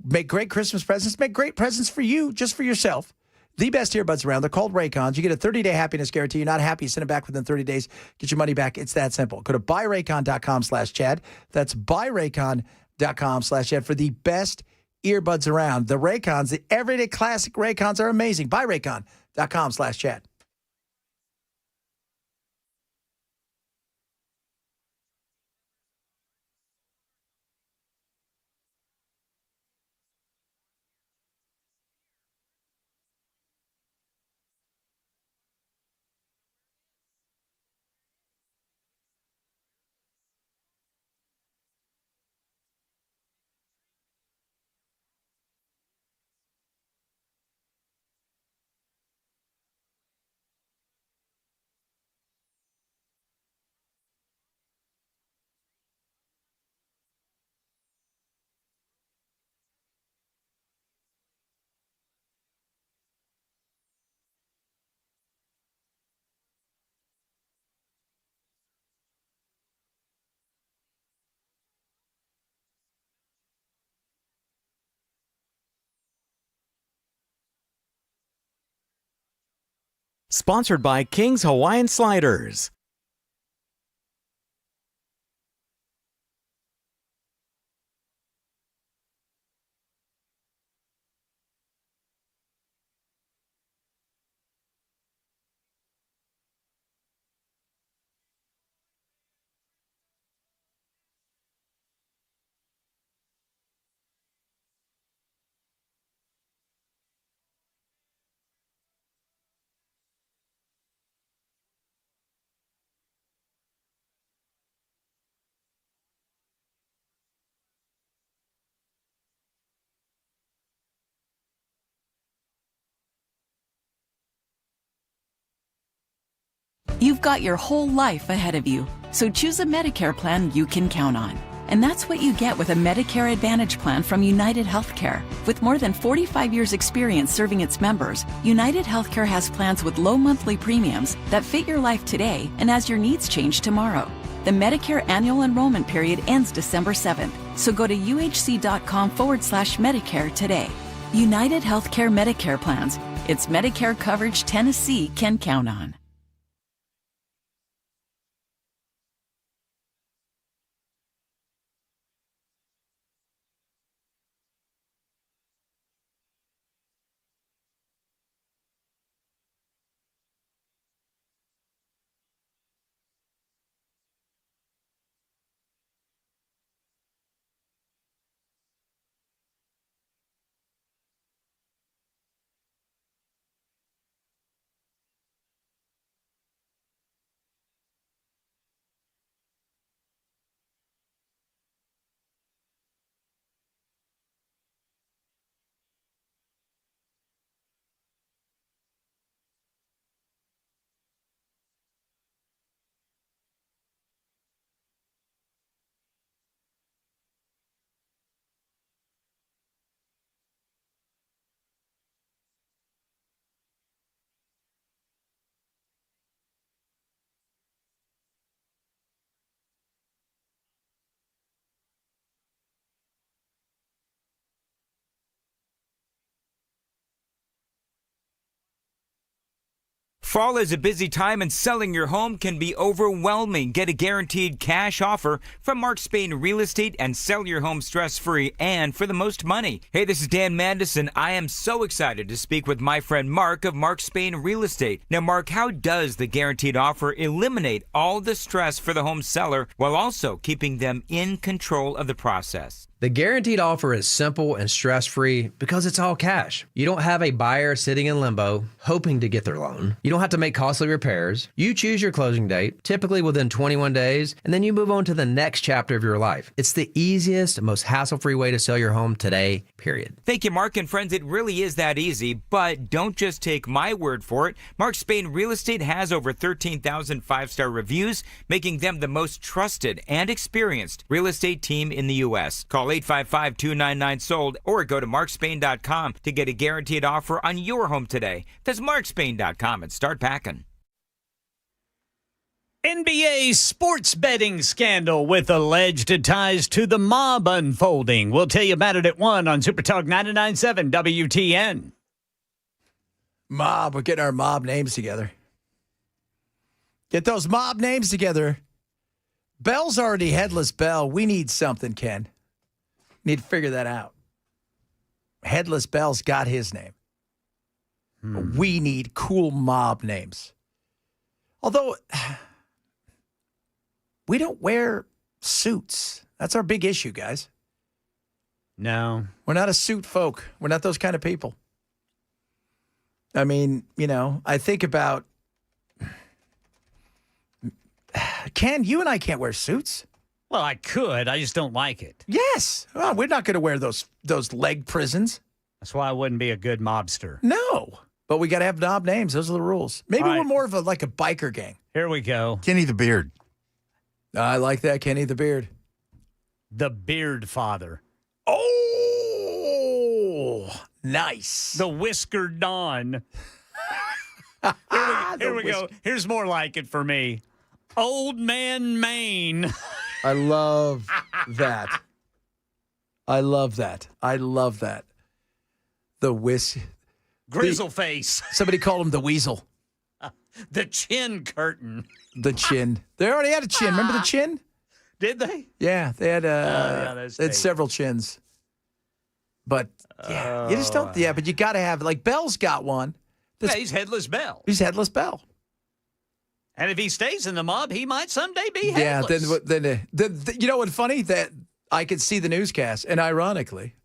Make great Christmas presents. Make great presents for you, just for yourself. The best earbuds around. They're called Raycons. You get a 30-day happiness guarantee. You're not happy, send it back within 30 days. Get your money back. It's that simple. Go to buyraycon.com/Chad. That's buyraycon.com/Chad for the best earbuds around. The Raycons, the everyday classic Raycons are amazing. Buyraycon.com/Chad. Sponsored by King's Hawaiian Sliders. You've got your whole life ahead of you, so choose a Medicare plan you can count on. And that's what you get with a Medicare Advantage plan from United Healthcare. With more than 45 years' experience serving its members, United Healthcare has plans with low monthly premiums that fit your life today and as your needs change tomorrow. The Medicare annual enrollment period ends December 7th, so go to uhc.com/Medicare today. United Healthcare Medicare plans. It's Medicare coverage Tennessee can count on. Fall is a busy time and selling your home can be overwhelming. Get a guaranteed cash offer from Mark Spain Real Estate and sell your home stress-free and for the most money. Hey, this is Dan Mandison. I am so excited to speak with my friend Mark of Mark Spain Real Estate. Now, Mark, how does the guaranteed offer eliminate all the stress for the home seller while also keeping them in control of the process? The guaranteed offer is simple and stress-free because it's all cash. You don't have a buyer sitting in limbo hoping to get their loan. You don't have to make costly repairs. You choose your closing date, typically within 21 days, and then you move on to the next chapter of your life. It's the easiest, most hassle-free way to sell your home today, period. Thank you, Mark. And friends, it really is that easy, but don't just take my word for it. Mark Spain Real Estate has over 13,000 five-star reviews, making them the most trusted and experienced real estate team in the U.S. Call 855-299-SOLD or go to markspain.com to get a guaranteed offer on your home today. That's markspain.com and start packing. NBA sports betting scandal with alleged ties to the mob unfolding. We'll tell you about it at 1 on Super Talk 99.7 WTN. Mob, we're getting our mob names together. Get those mob names together. Bell's already headless Bell. We need something, Ken. Need to figure that out. Headless Bell's got his name. We need cool mob names. Although, we don't wear suits. That's our big issue, guys. No. We're not a suit folk. We're not those kind of people. I mean, I think about, Ken, you and I can't wear suits. Well, I could. I just don't like it. Yes. Well, we're not going to wear those leg prisons. That's why I wouldn't be a good mobster. No. But we got to have knob names. Those are the rules. Maybe we're more of a biker gang. Here we go. Kenny the Beard. I like that, Kenny the Beard. The Beard Father. Oh, nice. The Whisker Don. Here we go. Here's more like it for me. Old Man Maine. I love that. I love that. I love that. The Grizzle face. Somebody called him the Weasel. The Chin Curtain. The Chin. They already had a chin. Remember the chin? Did they? Yeah, they had they had several chins. But yeah, you just don't. Yeah, but you got to have Bell's got one. Yeah, he's Headless Bell. He's Headless Bell. And if he stays in the mob, he might someday be headless. Yeah, then you know what's funny? That I could see the newscast, and ironically,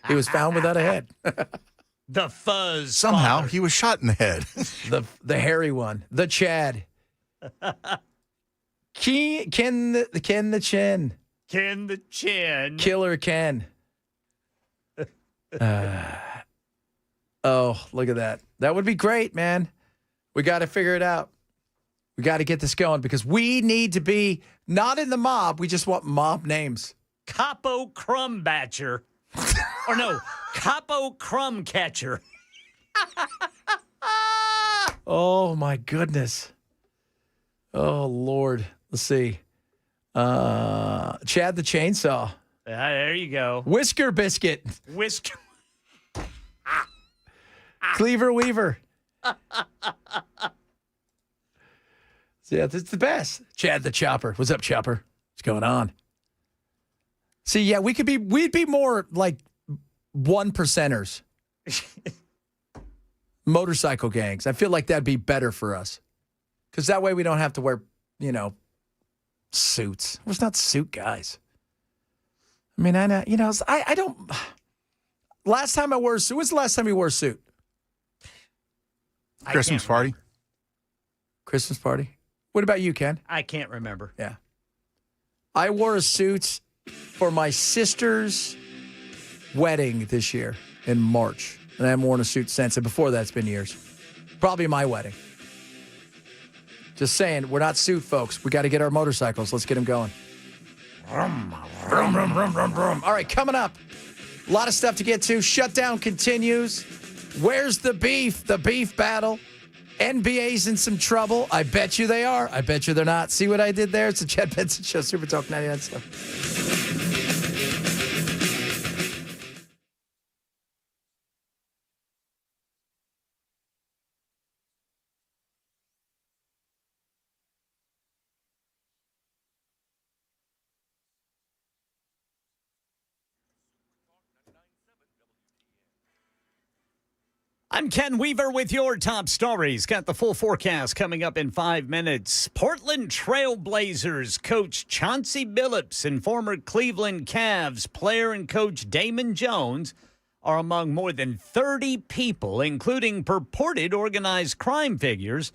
he was found without a head. The Fuzz. Somehow father. he was shot in the head. the hairy one, the Chad. Ken the Chin. Ken the Chin. Killer Ken. Oh, look at that. That would be great, man. We got to figure it out. We got to get this going because we need to be not in the mob. We just want mob names. Capo Crumbatcher. Or no, Capo Crumb Catcher. Oh, my goodness. Oh, Lord. Let's see. Chad the Chainsaw. There you go. Whisker Biscuit. Whisker. Cleaver Weaver. Yeah, that's the best. Chad the Chopper. What's up, Chopper? What's going on? See, yeah, we'd be more like 1%ers. Motorcycle gangs. I feel like that'd be better for us. Because that way we don't have to wear, suits. We're not suit guys. I mean, I don't. Last time I wore a suit. When's the last time you wore a suit? Christmas party. Christmas party. What about you, Ken? I can't remember. Yeah. I wore a suit for my sister's wedding this year in March. And I haven't worn a suit since. And before that, it's been years. Probably my wedding. Just saying, we're not suit folks. We got to get our motorcycles. Let's get them going. Vroom, vroom, vroom, vroom, vroom. All right, coming up. A lot of stuff to get to. Shutdown continues. Where's the beef? The beef battle. NBA's in some trouble. I bet you they are. I bet you they're not. See what I did there? It's the Chad Benson Show. Super Talk 99 stuff. I'm Ken Weaver with your top stories. Got the full forecast coming up in 5 minutes. Portland Trail Blazers coach Chauncey Billups and former Cleveland Cavs player and coach Damon Jones are among more than 30 people, including purported organized crime figures,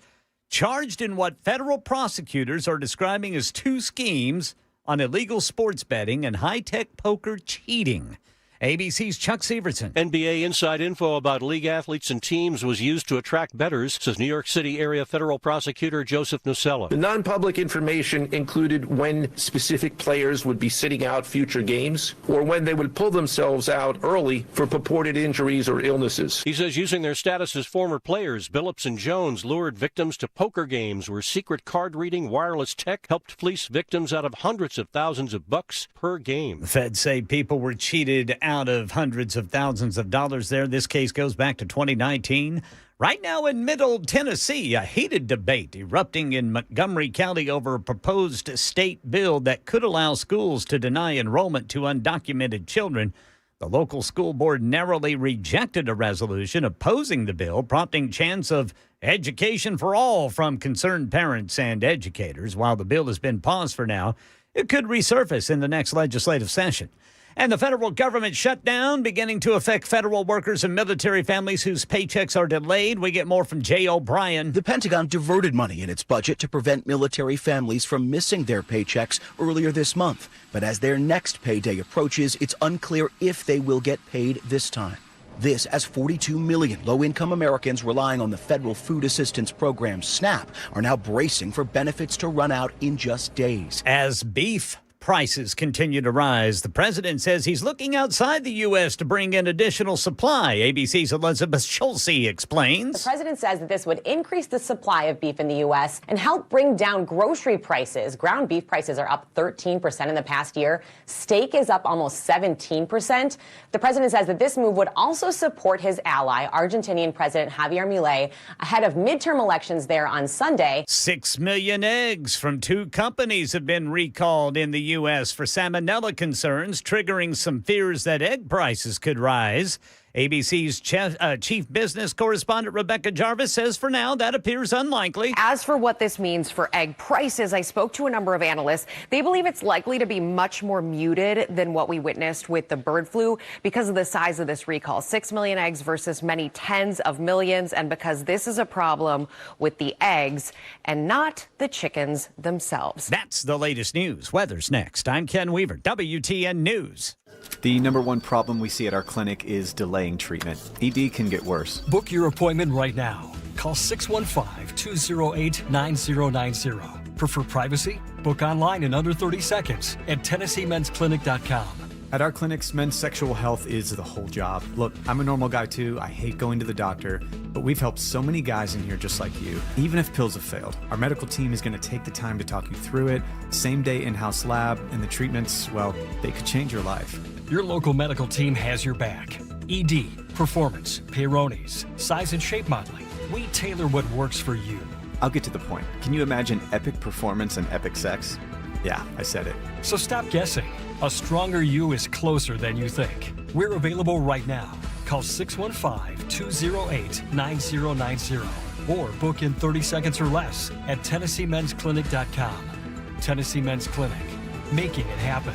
charged in what federal prosecutors are describing as 2 schemes on illegal sports betting and high-tech poker cheating. ABC's Chuck Severson. NBA inside info about league athletes and teams was used to attract bettors, says New York City area federal prosecutor Joseph Nocella. The non-public information included when specific players would be sitting out future games or when they would pull themselves out early for purported injuries or illnesses. He says using their status as former players, Billups and Jones lured victims to poker games where secret card reading wireless tech helped fleece victims out of hundreds of thousands of bucks per game. The feds say people were cheated out of hundreds of thousands of dollars there. This case goes back to 2019. Right now in Middle Tennessee, a heated debate erupting in Montgomery County over a proposed state bill that could allow schools to deny enrollment to undocumented children. The local school board narrowly rejected a resolution opposing the bill, prompting chants of education for all from concerned parents and educators. While the bill has been paused for now, it could resurface in the next legislative session. And the federal government shutdown beginning to affect federal workers and military families whose paychecks are delayed. We get more from Jay O'Brien. The Pentagon diverted money in its budget to prevent military families from missing their paychecks earlier this month. But as their next payday approaches, it's unclear if they will get paid this time. This as 42 million low-income Americans relying on the federal food assistance program, SNAP, are now bracing for benefits to run out in just days. As beef prices continue to rise, the president says he's looking outside the U.S. to bring in additional supply. ABC's Elizabeth Schulze explains. The president says that this would increase the supply of beef in the U.S. and help bring down grocery prices. Ground beef prices are up 13% in the past year. Steak is up almost 17%. The president says that this move would also support his ally, Argentinian President Javier Milei, ahead of midterm elections there on Sunday. 6 million eggs from 2 companies have been recalled in the U.S. for salmonella concerns, triggering some fears that egg prices could rise. ABC's chief business correspondent Rebecca Jarvis says for now that appears unlikely. As for what this means for egg prices, I spoke to a number of analysts. They believe it's likely to be much more muted than what we witnessed with the bird flu because of the size of this recall. 6 million eggs versus many tens of millions, and because this is a problem with the eggs and not the chickens themselves. That's the latest news. Weather's next. I'm Ken Weaver, WTN News. The number one problem we see at our clinic is delaying treatment. ED can get worse. Book your appointment right now. Call 615-208-9090. Prefer privacy? Book online in under 30 seconds at TennesseeMen'sClinic.com. At our clinics, men's sexual health is the whole job. Look, I'm a normal guy too. I hate going to the doctor, but we've helped so many guys in here just like you. Even if pills have failed, our medical team is going to take the time to talk you through it. Same day in-house lab, and the treatments, well, they could change your life. Your local medical team has your back. ED, performance, Peyronie's, size and shape modeling. We tailor what works for you. I'll get to the point. Can you imagine epic performance and epic sex? Yeah, I said it. So stop guessing. A stronger you is closer than you think. We're available right now. Call 615-208-9090 or book in 30 seconds or less at TennesseeMen'sClinic.com. Tennessee Men's Clinic, making it happen.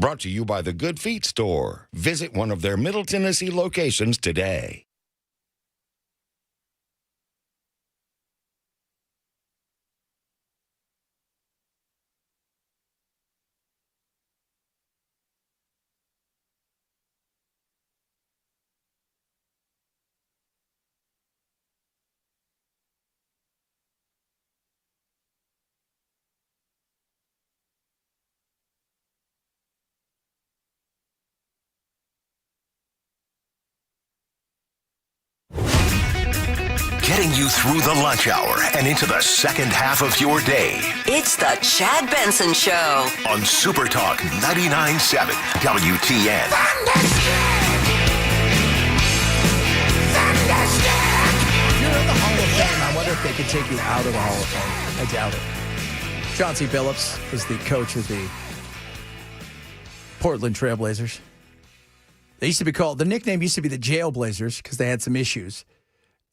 Brought to you by the Good Feet Store. Visit one of their Middle Tennessee locations today. getting you through the lunch hour and into the second half of your day. It's the Chad Benson Show On Super Talk 99.7 WTN. You're in the Hall of Fame. I wonder if they could take you out of the Hall of Fame. I doubt it. Chauncey Billups was the coach of the Portland Trailblazers. They used to be called, the nickname used to be the Jailblazers because they had some issues.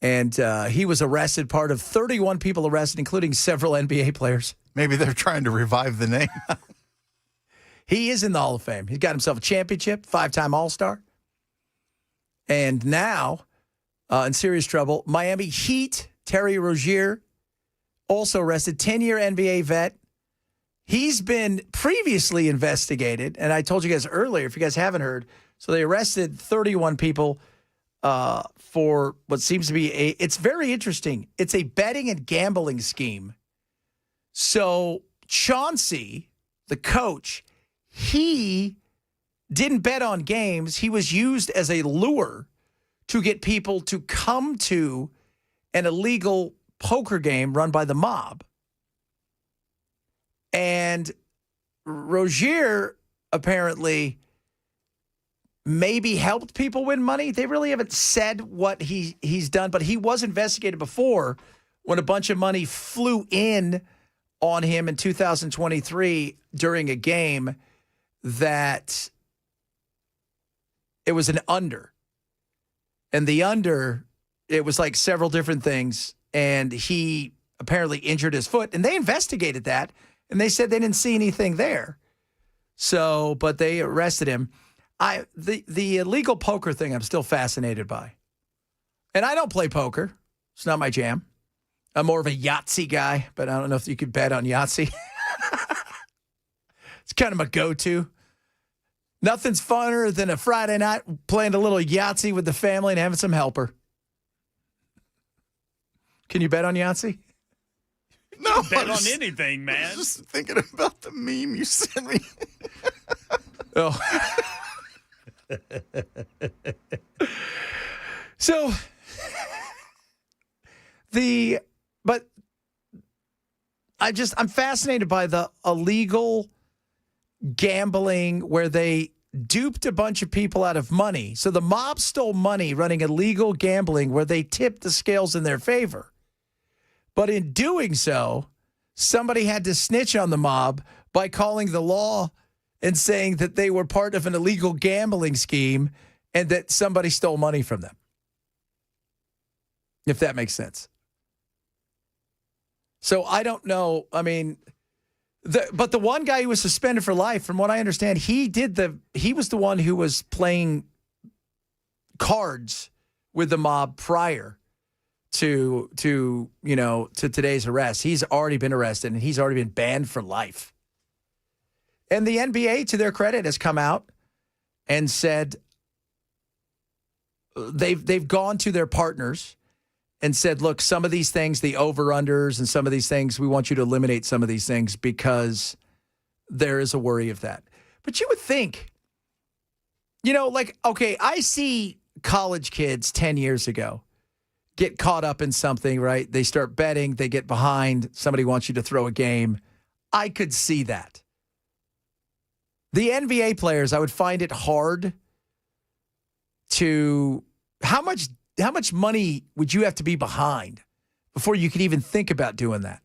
And he was arrested, part of 31 people arrested, including several NBA players. Maybe they're trying to revive the name. He is in the Hall of Fame. He's got himself a championship, 5-time All-Star. And now, in serious trouble, Miami Heat, Terry Rozier, also arrested, 10-year NBA vet. He's been previously investigated, and I told you guys earlier, if you guys haven't heard, so they arrested 31 people for what seems to be it's very interesting. It's a betting and gambling scheme. So Chauncey, the coach, he didn't bet on games. He was used as a lure to get people to come to an illegal poker game run by the mob. And Rozier apparently maybe helped people win money. They really haven't said what he's done, but he was investigated before when a bunch of money flew in on him in 2023 during a game that it was an under. And the under, it was like several different things, and he apparently injured his foot, and they investigated that, and they said they didn't see anything there. So, but they arrested him. The illegal poker thing I'm still fascinated by. And I don't play poker. It's not my jam. I'm more of a Yahtzee guy, but I don't know if you could bet on Yahtzee. It's kind of my go-to. Nothing's funner than a Friday night playing a little Yahtzee with the family and having some helper. Can you bet on Yahtzee? No, bet on anything, man. I was just thinking about the meme you sent me. Oh. So I'm fascinated by the illegal gambling where they duped a bunch of people out of money. So the mob stole money running illegal gambling where they tipped the scales in their favor. But in doing so, somebody had to snitch on the mob by calling the law and saying that they were part of an illegal gambling scheme and that somebody stole money from them. If that makes sense. So I don't know. I mean, but the one guy who was suspended for life, from what I understand, he was the one who was playing cards with the mob prior to today's arrest. He's already been arrested and he's already been banned for life. And the NBA, to their credit, has come out and said they've gone to their partners and said, look, some of these things, the over-unders and some of these things, we want you to eliminate some of these things because there is a worry of that. But you would think, okay, I see college kids 10 years ago get caught up in something, right? They start betting, they get behind, somebody wants you to throw a game. I could see that. The NBA players, I would find it hard to how much money would you have to be behind before you could even think about doing that?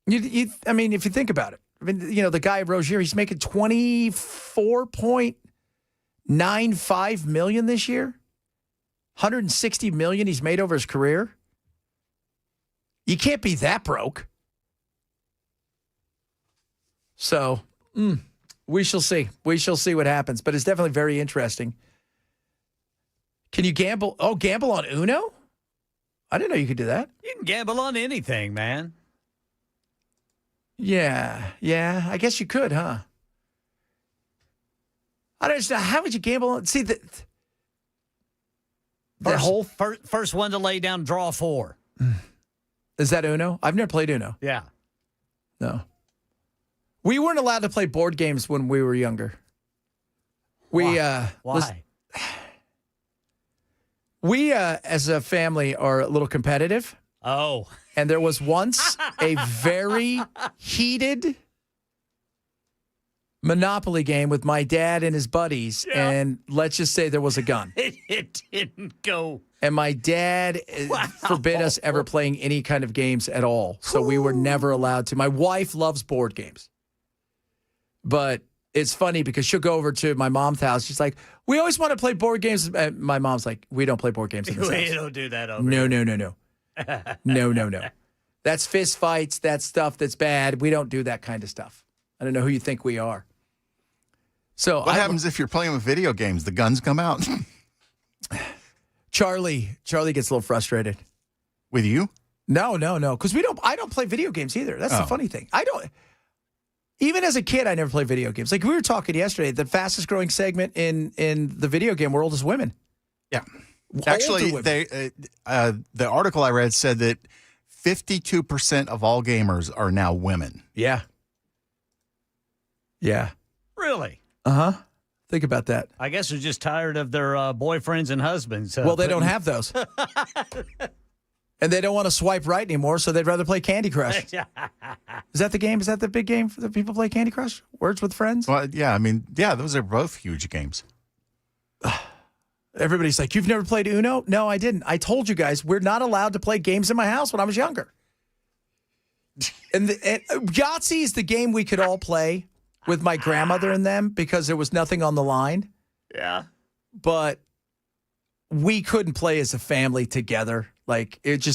I mean, if you think about it, the guy Rozier, he's making $24.95 million this year. $160 million he's made over his career. You can't be that broke. So, we shall see. We shall see what happens. But it's definitely very interesting. Can you gamble? Oh, gamble on Uno? I didn't know you could do that. You can gamble on anything, man. Yeah. I guess you could, huh? I don't understand. How would you gamble on? See, First one to lay down, draw 4. Is that Uno? I've never played Uno. Yeah. No. We weren't allowed to play board games when we were younger. Why? Well, We, as a family, are a little competitive. Oh. And there was once a very heated Monopoly game with my dad and his buddies. Yeah. And let's just say there was a gun. It didn't go. And my dad forbid us ever playing any kind of games at all. So we were never allowed to. My wife loves board games. But it's funny because she'll go over to my mom's house. She's like, we always want to play board games. My mom's like, we don't play board games in this house. We don't do that over No. here. No. That's fist fights. That's stuff that's bad. We don't do that kind of stuff. I don't know who you think we are. So what happens if you're playing with video games? The guns come out. Charlie gets a little frustrated. With you? No. Because I don't play video games either. That's the funny thing. Even as a kid, I never played video games. Like we were talking yesterday, the fastest growing segment in the video game world is women. Yeah. Actually, the article I read said that 52% of all gamers are now women. Yeah. Really? Uh-huh. Think about that. I guess they're just tired of their boyfriends and husbands. Well, they don't have those. And they don't want to swipe right anymore, so they'd rather play Candy Crush. Is that the game? Is that the big game for the people play Candy Crush? Words with Friends? Well, yeah. I mean, yeah, those are both huge games. Everybody's like, you've never played Uno? No, I didn't. I told you guys, we're not allowed to play games in my house when I was younger. And Yahtzee is the game we could all play with my grandmother and them because there was nothing on the line. Yeah. But we couldn't play as a family together. Like it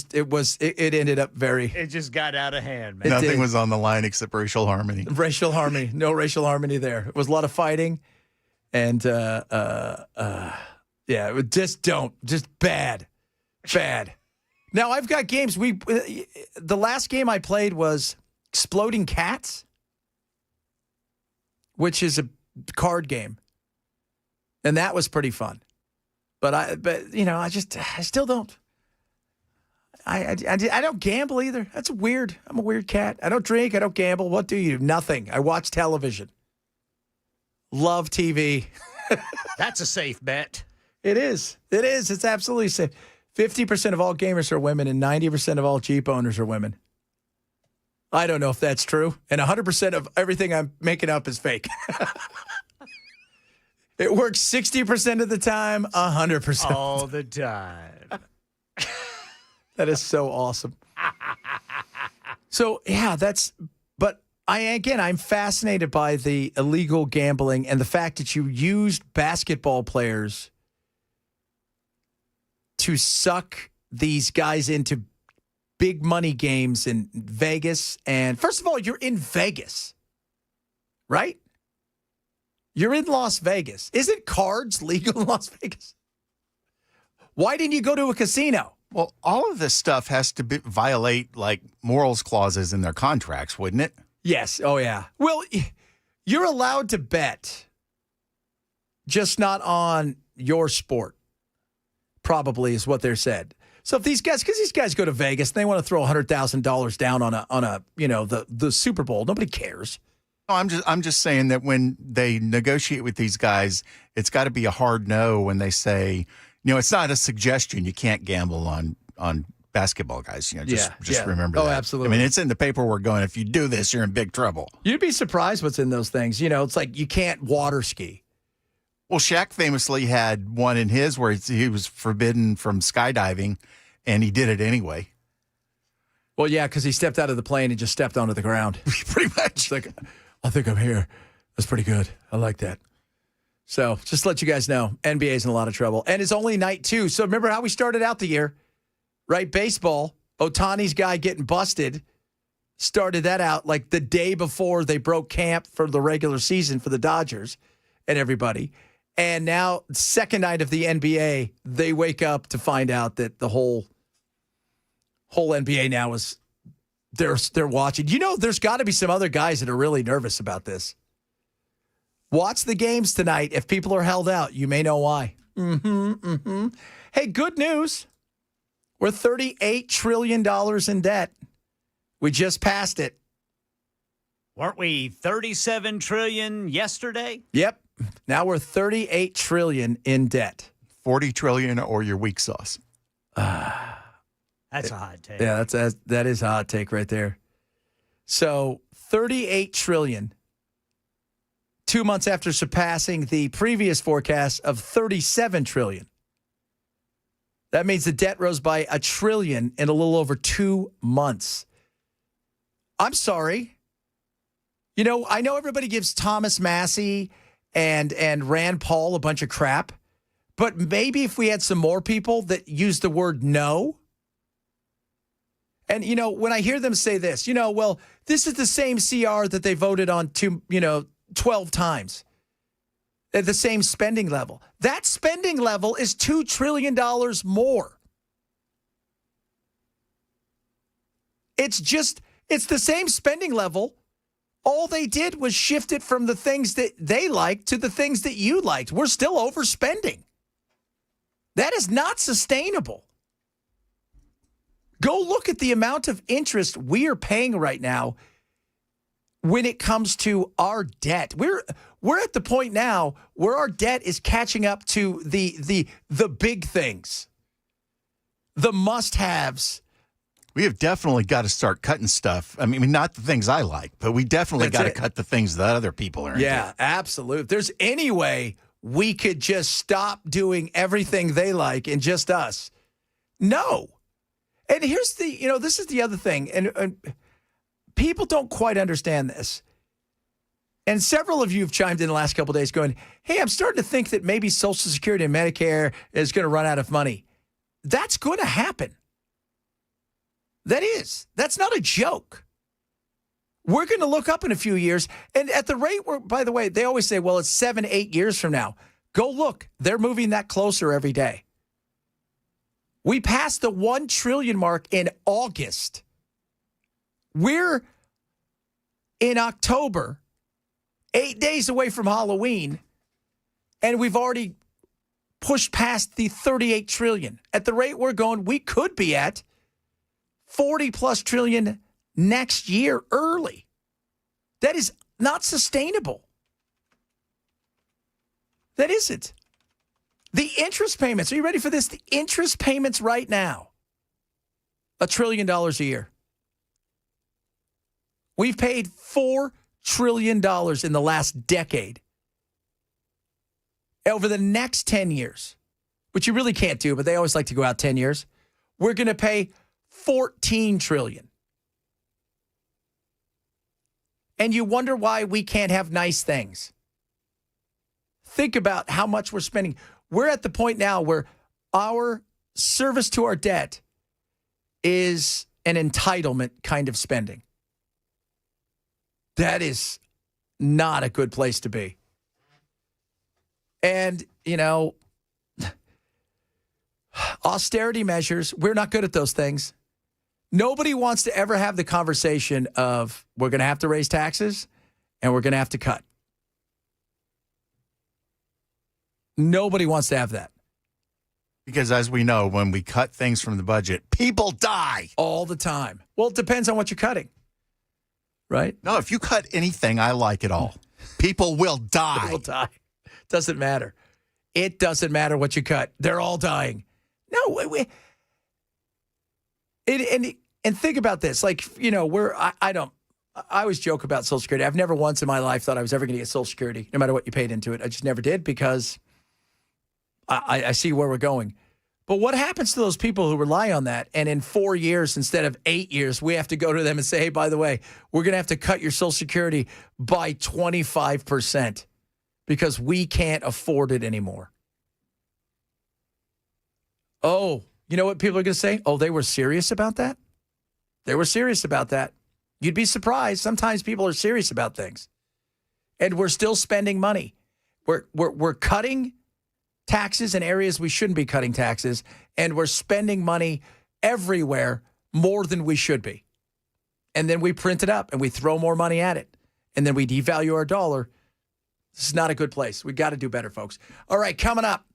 ended up It just got out of hand, man. Nothing was on the line except racial harmony. Racial harmony. No racial harmony there. It was a lot of fighting. And just bad. Now I've got games. The last game I played was Exploding Cats, which is a card game, and that was pretty fun. But I still don't. I don't gamble either. That's weird. I'm a weird cat. I don't drink. I don't gamble. What do you? Nothing. I watch television. Love TV. That's a safe bet. It is. It's absolutely safe. 50% of all gamers are women, and 90% of all Jeep owners are women. I don't know if that's true. And 100% of everything I'm making up is fake. It works 60% of the time, 100%. All the time. That is so awesome. So, yeah, but I'm fascinated by the illegal gambling and the fact that you used basketball players to suck these guys into big money games in Vegas. And first of all, you're in Vegas, right? You're in Las Vegas. Isn't cards legal in Las Vegas? Why didn't you go to a casino? Well, all of this stuff has to violate like morals clauses in their contracts, wouldn't it? Yes. Oh, yeah. Well, you're allowed to bet, just not on your sport, probably is what they're said. So if these guys go to Vegas and they want to throw $100,000 down on the Super Bowl, nobody cares. No, I'm just saying that when they negotiate with these guys, it's got to be a hard no when they say, it's not a suggestion. You can't gamble on basketball guys. Just remember that. Oh, absolutely. I mean, it's in the paperwork going, if you do this, you're in big trouble. You'd be surprised what's in those things. It's like you can't water ski. Well, Shaq famously had one in his where he was forbidden from skydiving, and he did it anyway. Well, yeah, because he stepped out of the plane and just stepped onto the ground. Pretty much. It's like, I think I'm here. That's pretty good. I like that. So just to let you guys know, NBA's in a lot of trouble. And it's only night 2. So remember how we started out the year, right? Baseball, Ohtani's guy getting busted, started that out like the day before they broke camp for the regular season for the Dodgers and everybody. And now, second night of the NBA, they wake up to find out that the whole NBA now is they're watching. There's got to be some other guys that are really nervous about this. Watch the games tonight. If people are held out, you may know why. Hey, good news. We're $38 trillion in debt. We just passed it. Weren't we $37 trillion yesterday? Yep. Now we're $38 trillion in debt. $40 trillion or your weak sauce. That's a hot take. Yeah, that is a hot take right there. So $38 trillion, 2 months after surpassing the previous forecast of $37 trillion. That means the debt rose by $1 trillion in a little over 2 months. I'm sorry. You know, I know everybody gives Thomas Massey and Rand Paul a bunch of crap, but maybe if we had some more people that use the word no. And, you know, when I hear them say this, you know, well, this is the same CR that they voted on 12 times at the same spending level. That spending level is $2 trillion more. It's the same spending level. All they did was shift it from the things that they liked to the things that you liked. We're still overspending. That is not sustainable. Go look at the amount of interest we are paying right now when it comes to our debt. We're at the point now where our debt is catching up to the big things, the must-haves. We have definitely got to start cutting stuff. I mean, not the things I like, but we definitely got to cut the things that other people are into. Yeah, absolutely. If there's any way we could just stop doing everything they like and just us. No. And here's this is the other thing. And people don't quite understand this. And several of you have chimed in the last couple of days going, hey, I'm starting to think that maybe Social Security and Medicare is going to run out of money. That's going to happen. That's not a joke. We're going to look up in a few years. And at the rate by the way, they always say, well, it's 7-8 years from now. Go look. They're moving that closer every day. We passed the 1 trillion mark in August. We're in October, 8 days away from Halloween, and we've already pushed past the 38 trillion. At the rate we're going, we could be at 40 plus trillion next year early. That is not sustainable. That isn't. The interest payments, are you ready for this? The interest payments right now, $1 trillion a year. We've paid $4 trillion in the last decade. Over the next 10 years, which you really can't do, but they always like to go out 10 years, we're going to pay $14 trillion. And you wonder why we can't have nice things. Think about how much we're spending. We're at the point now where our service to our debt is an entitlement kind of spending. That is not a good place to be. And, austerity measures, we're not good at those things. Nobody wants to ever have the conversation of we're going to have to raise taxes and we're going to have to cut. Nobody wants to have that. Because as we know, when we cut things from the budget, people die. All the time. Well, it depends on what you're cutting. Right? No, if you cut anything I like at all, people will die. People die. Doesn't matter. It doesn't matter what you cut. They're all dying. No, and think about this. Like, I always joke about Social Security. I've never once in my life thought I was ever going to get Social Security, no matter what you paid into it. I just never did because I see where we're going. But what happens to those people who rely on that? And in 4 years, instead of 8 years, we have to go to them and say, hey, by the way, we're going to have to cut your Social Security by 25% because we can't afford it anymore. Oh, you know what people are going to say? Oh, they were serious about that? They were serious about that. You'd be surprised. Sometimes people are serious about things. And we're still spending money. We're cutting taxes in areas we shouldn't be cutting taxes, and we're spending money everywhere more than we should be. And then we print it up and we throw more money at it. And then we devalue our dollar. This is not a good place. We got to do better, folks. All right, coming up.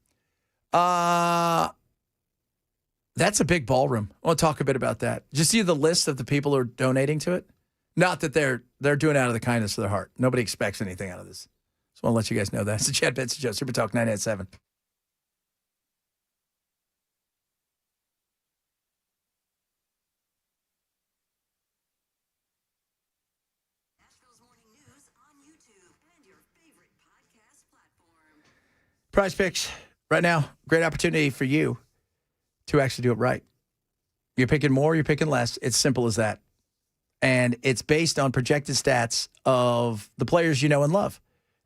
That's a big ballroom. I want to talk a bit about that. Did you see the list of the people who are donating to it? Not that they're doing it out of the kindness of their heart. Nobody expects anything out of this. Just want to let you guys know that. It's the Chad Benson Show, Super Talk 987. Prize Picks right now, great opportunity for you to actually do it right. You're picking more, you're picking less. It's simple as that. And it's based on projected stats of the players you know and love.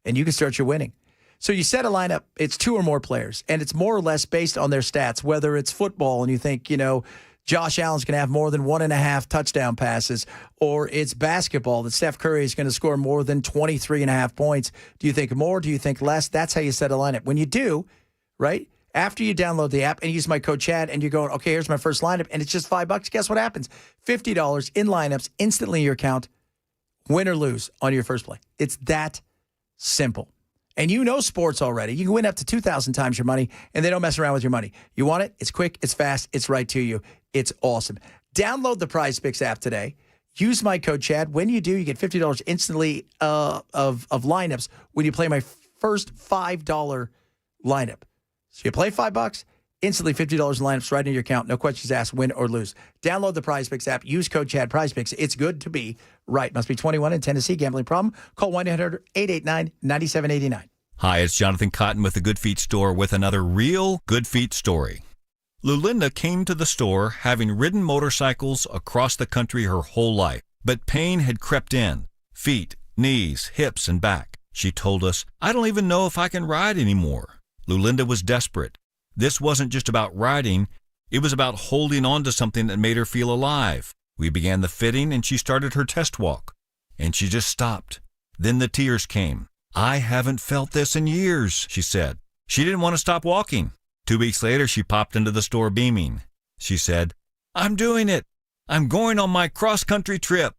And you can start your winning. So you set a lineup, it's 2 or more players, and it's more or less based on their stats, whether it's football and you think, Josh Allen's going to have more than 1.5 touchdown passes, or it's basketball that Steph Curry is going to score more than 23.5 points. Do you think more? Do you think less? That's how you set a lineup. When you do, right, after you download the app and use my code Chad and you're going, okay, here's my first lineup, and it's just $5, guess what happens? $50 in lineups instantly in your account, win or lose on your first play. It's that simple. And you know sports already. You can win up to 2,000 times your money, and they don't mess around with your money. You want it? It's quick, it's fast, it's right to you. It's awesome. Download the Prize Picks app today. Use my code Chad. When you do, you get $50 instantly of lineups when you play my first $5 lineup. So you play $5, instantly $50 in lineups right in your account. No questions asked, win or lose. Download the Prize Picks app. Use code Chad. Prize Picks. It's good to be right. Must be 21 in Tennessee. Gambling problem? Call 1-800-889-9789. Hi, it's Jonathan Cotton with the Good Feet store with another real Good Feet story. Lulinda came to the store having ridden motorcycles across the country her whole life, but pain had crept in. Feet, knees, hips, and back. She told us, I don't even know if I can ride anymore. Lulinda was desperate. This wasn't just about riding, it was about holding on to something that made her feel alive. We began the fitting and she started her test walk. And she just stopped. Then the tears came. I haven't felt this in years, she said. She didn't want to stop walking. 2 weeks later, she popped into the store beaming. She said, I'm doing it. I'm going on my cross-country trip.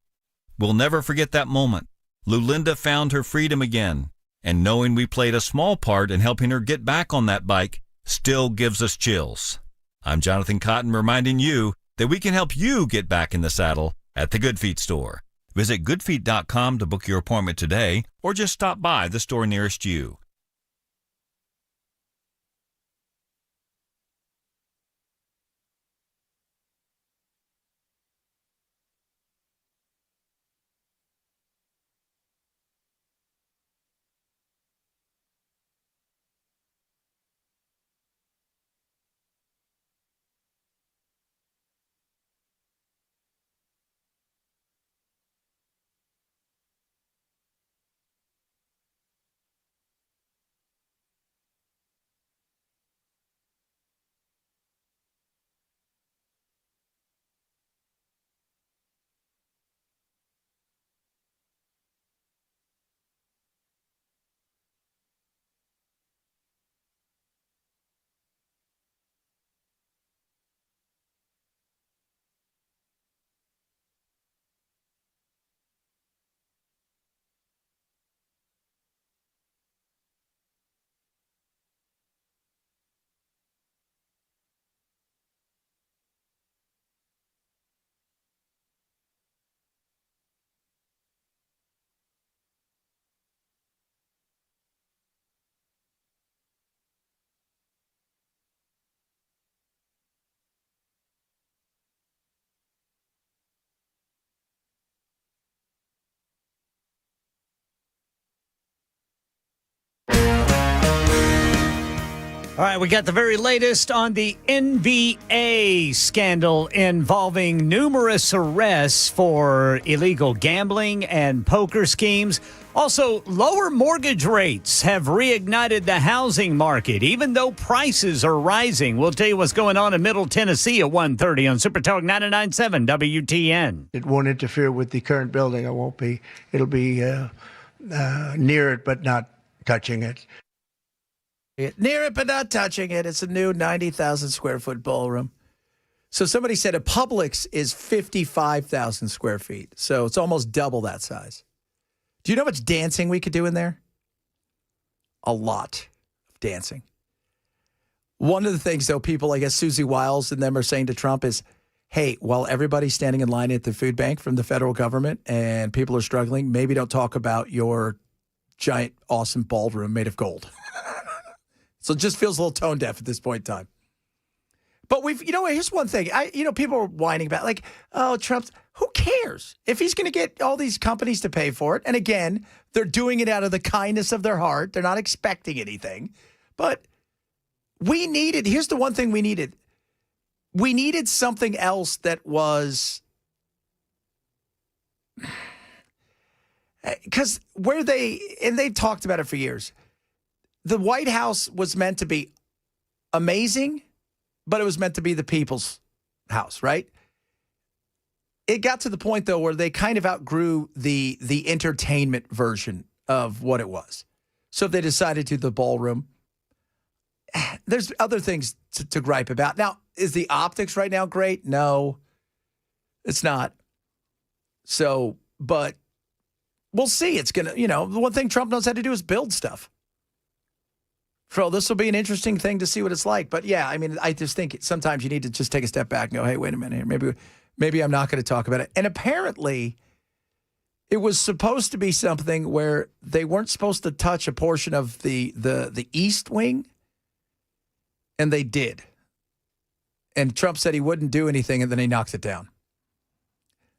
We'll never forget that moment. Lulinda found her freedom again. And knowing we played a small part in helping her get back on that bike still gives us chills. I'm Jonathan Cotton reminding you that we can help you get back in the saddle at the Good Feet store. Visit goodfeet.com to book your appointment today or just stop by the store nearest you. All right, we got the very latest on the NBA scandal involving numerous arrests for illegal gambling and poker schemes. Also, lower mortgage rates have reignited the housing market, even though prices are rising. We'll tell you what's going on in Middle Tennessee at 1:30 on Super Talk 99.7 WTN. It won't interfere with the current building. It'll be near it, but not touching it. Near it, but not touching it. It's a new 90,000 square foot ballroom. So somebody said a Publix is 55,000 square feet. So it's almost double that size. Do you know how much dancing we could do in there? A lot of dancing. One of the things, though, people, I guess Susie Wiles and them are saying to Trump is, hey, while everybody's standing in line at the food bank from the federal government and people are struggling, maybe don't talk about your giant, awesome ballroom made of gold. So it just feels a little tone deaf at this point in time. But here's one thing. People are whining about Trump's, who cares if he's going to get all these companies to pay for it? And again, they're doing it out of the kindness of their heart. They're not expecting anything. But here's the one thing we needed. We needed something else that was, because they've talked about it for years. The White House was meant to be amazing, but it was meant to be the people's house, right? It got to the point, though, where they kind of outgrew the entertainment version of what it was. So they decided to do the ballroom. There's other things to gripe about. Now, is the optics right now great? No, it's not. So, but we'll see. It's going to, the one thing Trump knows how to do is build stuff. So this will be an interesting thing to see what it's like. But yeah, I mean, I just think sometimes you need to just take a step back and go, hey, wait a minute here. Maybe I'm not going to talk about it. And apparently it was supposed to be something where they weren't supposed to touch a portion of the East Wing. And they did. And Trump said he wouldn't do anything, and then he knocked it down.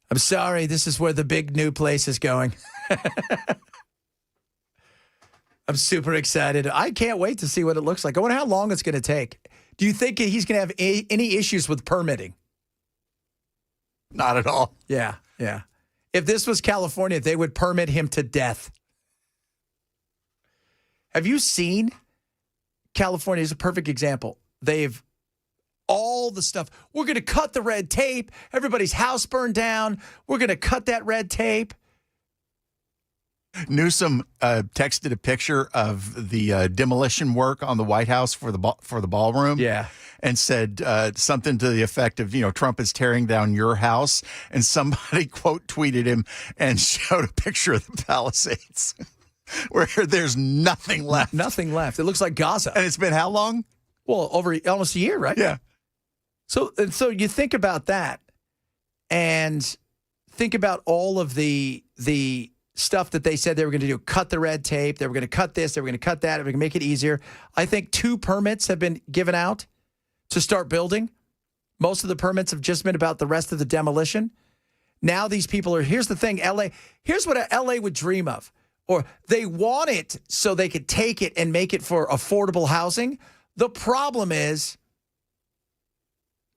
I'm sorry, this is where the big new place is going. I'm super excited. I can't wait to see what it looks like. I wonder how long it's going to take. Do you think he's going to have any issues with permitting? Not at all. Yeah. If this was California, they would permit him to death. Have you seen? California is a perfect example. They've all the stuff. We're going to cut the red tape. Everybody's house burned down. We're going to cut that red tape. Newsom texted a picture of the demolition work on the White House for the ballroom. Yeah. And said something to the effect of, Trump is tearing down your house. And somebody quote tweeted him and showed a picture of the Palisades. Where there's nothing left. Nothing left. It looks like Gaza. And it's been how long? Well, over almost a year, right? Yeah. So you think about that and think about all of the stuff that they said they were going to do. Cut the red tape. They were going to cut this. They were going to cut that. They were going to make it easier. I think 2 permits have been given out to start building. Most of the permits have just been about the rest of the demolition. Now these people are, here's the thing, LA. Here's what LA would dream of. Or they want it so they could take it and make it for affordable housing. The problem is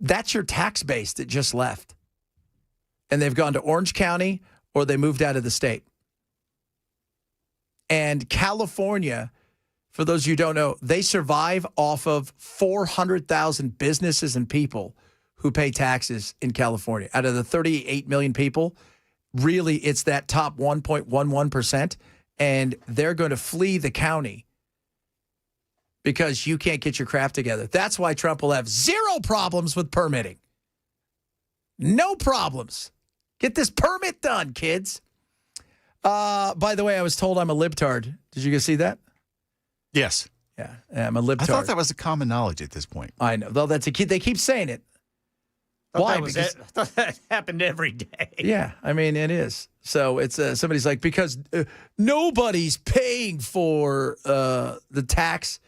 that's your tax base that just left. And they've gone to Orange County or they moved out of the state. And California, for those of you who don't know, they survive off of 400,000 businesses and people who pay taxes in California. Out of the 38 million people, really it's that top 1.11%. And they're going to flee the county because you can't get your crap together. That's why Trump will have 0 problems with permitting. No problems. Get this permit done, kids. By the way, I was told I'm a libtard. Did you guys see that? Yes. Yeah, I'm a libtard. I thought that was a common knowledge at this point. I know. Though that's they keep saying it. Why? Because that happened every day. Yeah, I mean, it is. So it's somebody's like, because nobody's paying for the tax,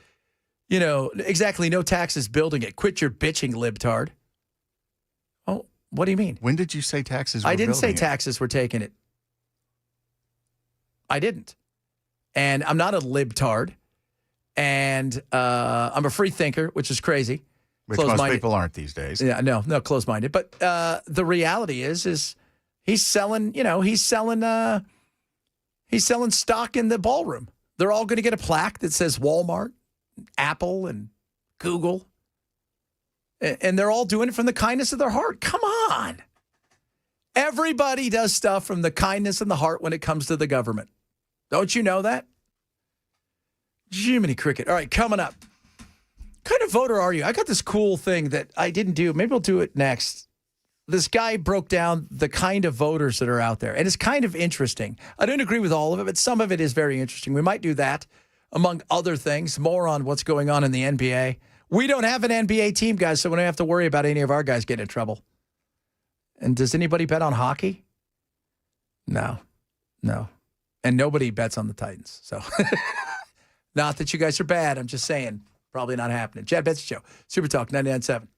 exactly, no taxes building it. Quit your bitching, libtard. Oh, what do you mean? When did you say taxes were I didn't say building it? taxes were taking it. I didn't. And I'm not a libtard. And I'm a free thinker, which is crazy. Which most people aren't these days. Yeah, no, close-minded. But the reality is he's selling, he's selling stock in the ballroom. They're all going to get a plaque that says Walmart, Apple, and Google. And they're all doing it from the kindness of their heart. Come on. Everybody does stuff from the kindness and the heart when it comes to the government. Don't you know that? Jiminy Cricket. All right, coming up. What kind of voter are you? I got this cool thing that I didn't do. Maybe we'll do it next. This guy broke down the kind of voters that are out there, and it's kind of interesting. I don't agree with all of it, but some of it is very interesting. We might do that, among other things, more on what's going on in the NBA. We don't have an NBA team, guys, so we don't have to worry about any of our guys getting in trouble. And does anybody bet on hockey? No. And nobody bets on the Titans. So, not that you guys are bad. I'm just saying. Probably not happening. Chad Betsy Show, Super Talk 99.7.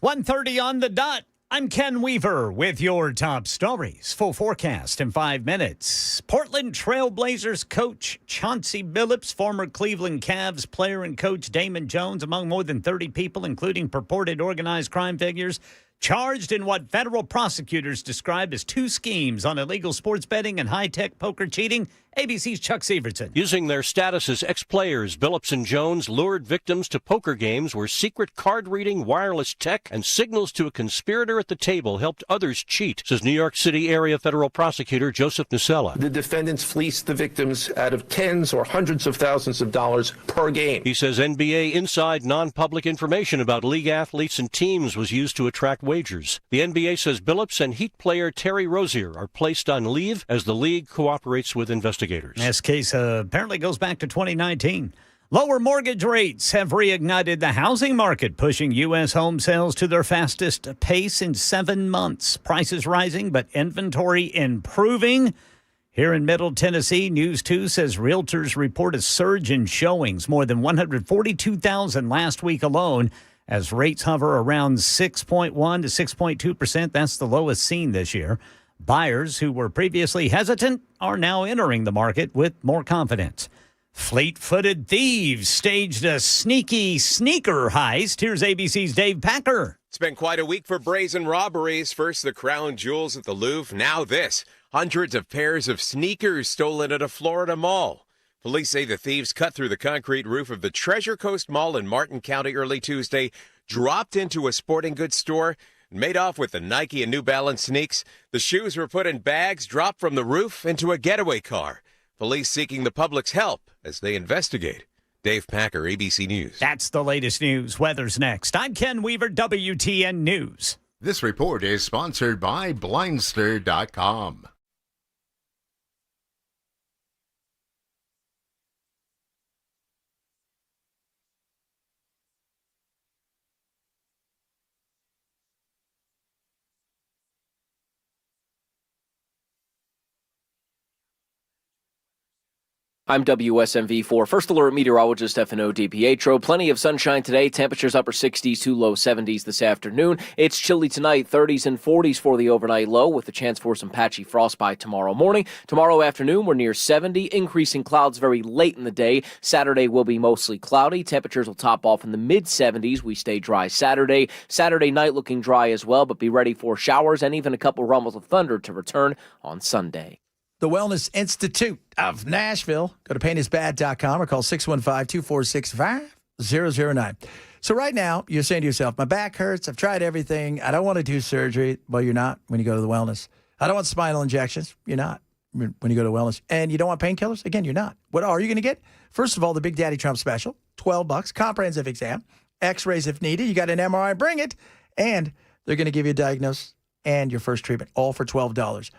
$1:30 on the dot. I'm Ken Weaver with your top stories. Full forecast in 5 minutes. Portland Trail Blazers coach Chauncey Billups, former Cleveland Cavs player and coach Damon Jones, among more than 30 people, including purported organized crime figures, charged in what federal prosecutors described as 2 schemes on illegal sports betting and high-tech poker cheating. ABC's Chuck Severson. Using their status as ex-players, Billups and Jones lured victims to poker games where secret card-reading, wireless tech, and signals to a conspirator at the table helped others cheat, says New York City area federal prosecutor Joseph Nacella. The defendants fleeced the victims out of tens or hundreds of thousands of dollars per game. He says NBA inside non-public information about league athletes and teams was used to attract wagers. The NBA says Billups and Heat player Terry Rozier are placed on leave as the league cooperates with investigators. This case apparently goes back to 2019. Lower mortgage rates have reignited the housing market, pushing U.S. home sales to their fastest pace in 7 months. Prices rising, but inventory improving. Here in Middle Tennessee, News 2 says realtors report a surge in showings, more than 142,000 last week alone, as rates hover around 6.1 to 6.2%. That's the lowest seen this year. Buyers who were previously hesitant are now entering the market with more confidence. Fleet-footed thieves staged a sneaky sneaker heist. Here's ABC's Dave Packer. It's been quite a week for brazen robberies. First, the crown jewels at the Louvre. Now this. Hundreds of pairs of sneakers stolen at a Florida mall. Police say the thieves cut through the concrete roof of the Treasure Coast Mall in Martin County early Tuesday, dropped into a sporting goods store, and made off with the Nike and New Balance sneaks. The shoes were put in bags, dropped from the roof into a getaway car. Police seeking the public's help as they investigate. Dave Packer, ABC News. That's the latest news. Weather's next. I'm Ken Weaver, WTN News. This report is sponsored by Blindster.com. I'm WSMV4 First Alert meteorologist Stefano DiPietro. Plenty of sunshine today. Temperatures upper 60s to low 70s this afternoon. It's chilly tonight, 30s and 40s for the overnight low, with a chance for some patchy frost by tomorrow morning. Tomorrow afternoon, we're near 70, increasing clouds very late in the day. Saturday will be mostly cloudy. Temperatures will top off in the mid-70s. We stay dry Saturday. Saturday night looking dry as well, but be ready for showers and even a couple rumbles of thunder to return on Sunday. The Wellness Institute of Nashville. Go to painisbad.com or call 615-246-5009. So right now, you're saying to yourself, my back hurts. I've tried everything. I don't want to do surgery. Well, you're not when you go to the Wellness. I don't want spinal injections. You're not when you go to Wellness. And you don't want painkillers? Again, you're not. What are you going to get? First of all, the Big Daddy Trump special, $12, comprehensive exam, x-rays if needed. You got an MRI, bring it. And they're going to give you a diagnosis and your first treatment, all for $12.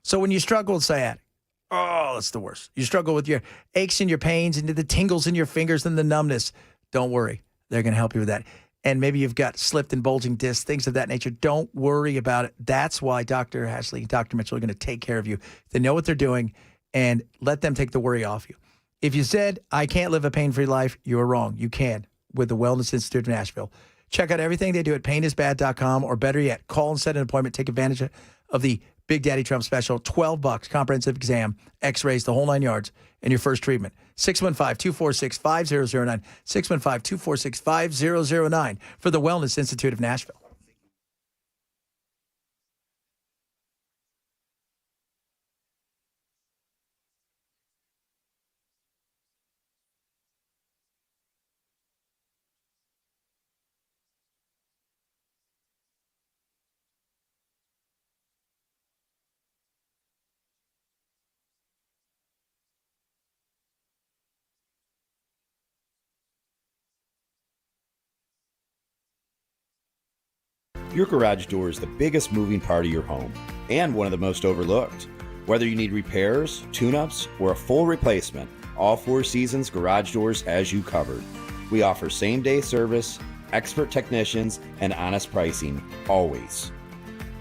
So when you struggle with sciatica, oh, that's the worst. You struggle with your aches and your pains and the tingles in your fingers and the numbness. Don't worry. They're going to help you with that. And maybe you've got slipped and bulging discs, things of that nature. Don't worry about it. That's why Dr. Hashley and Dr. Mitchell are going to take care of you. They know what they're doing, and let them take the worry off you. If you said, I can't live a pain-free life, you're wrong. You can with the Wellness Institute of Nashville. Check out everything they do at painisbad.com, or better yet, call and set an appointment. Take advantage of the Big Daddy Trump special, $12, comprehensive exam, x-rays, the whole 9 yards, and your first treatment. 615-246-5009, 615-246-5009 for the Wellness Institute of Nashville. Your garage door is the biggest moving part of your home and one of the most overlooked. Whether you need repairs, tune-ups, or a full replacement, all Four Seasons Garage Doors has you covered. We offer same-day service, expert technicians, and honest pricing, always.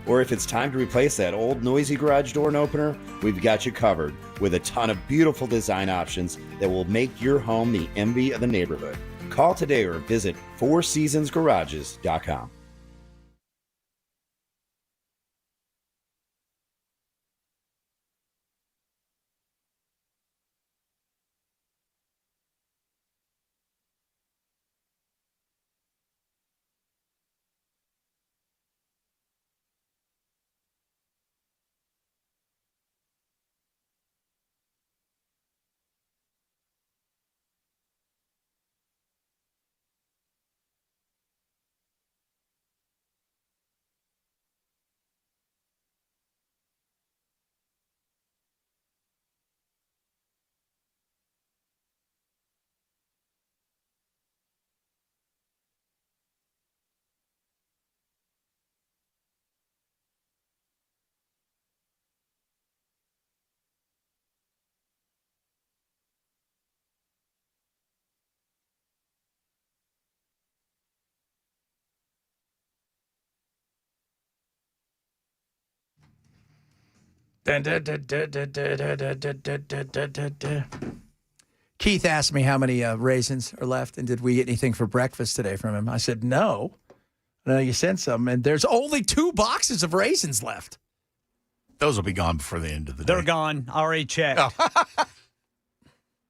Or if it's time to replace that old noisy garage door opener, we've got you covered with a ton of beautiful design options that will make your home the envy of the neighborhood. Call today or visit fourseasonsgarages.com. Keith asked me how many raisins are left and did we get anything for breakfast today from him. I said, no. No, you sent some, and there's only 2 boxes of raisins left. Those will be gone before the end of the day. They're gone. I already checked. Oh.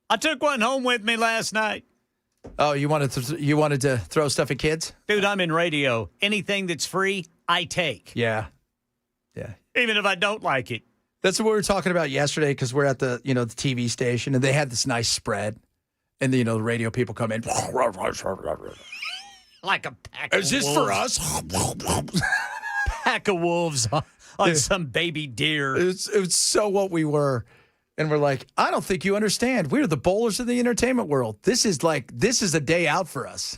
I took one home with me last night. Oh, you wanted to throw stuff at kids? Dude, I'm in radio. Anything that's free, I take. Yeah. Even if I don't like it. That's what we were talking about yesterday because we're at the the TV station and they had this nice spread, and the radio people come in. Like a pack of wolves. Is this for us? Pack of wolves on some baby deer. It's so what we were. And we're like, I don't think you understand. We're the bowlers of the entertainment world. This is a day out for us.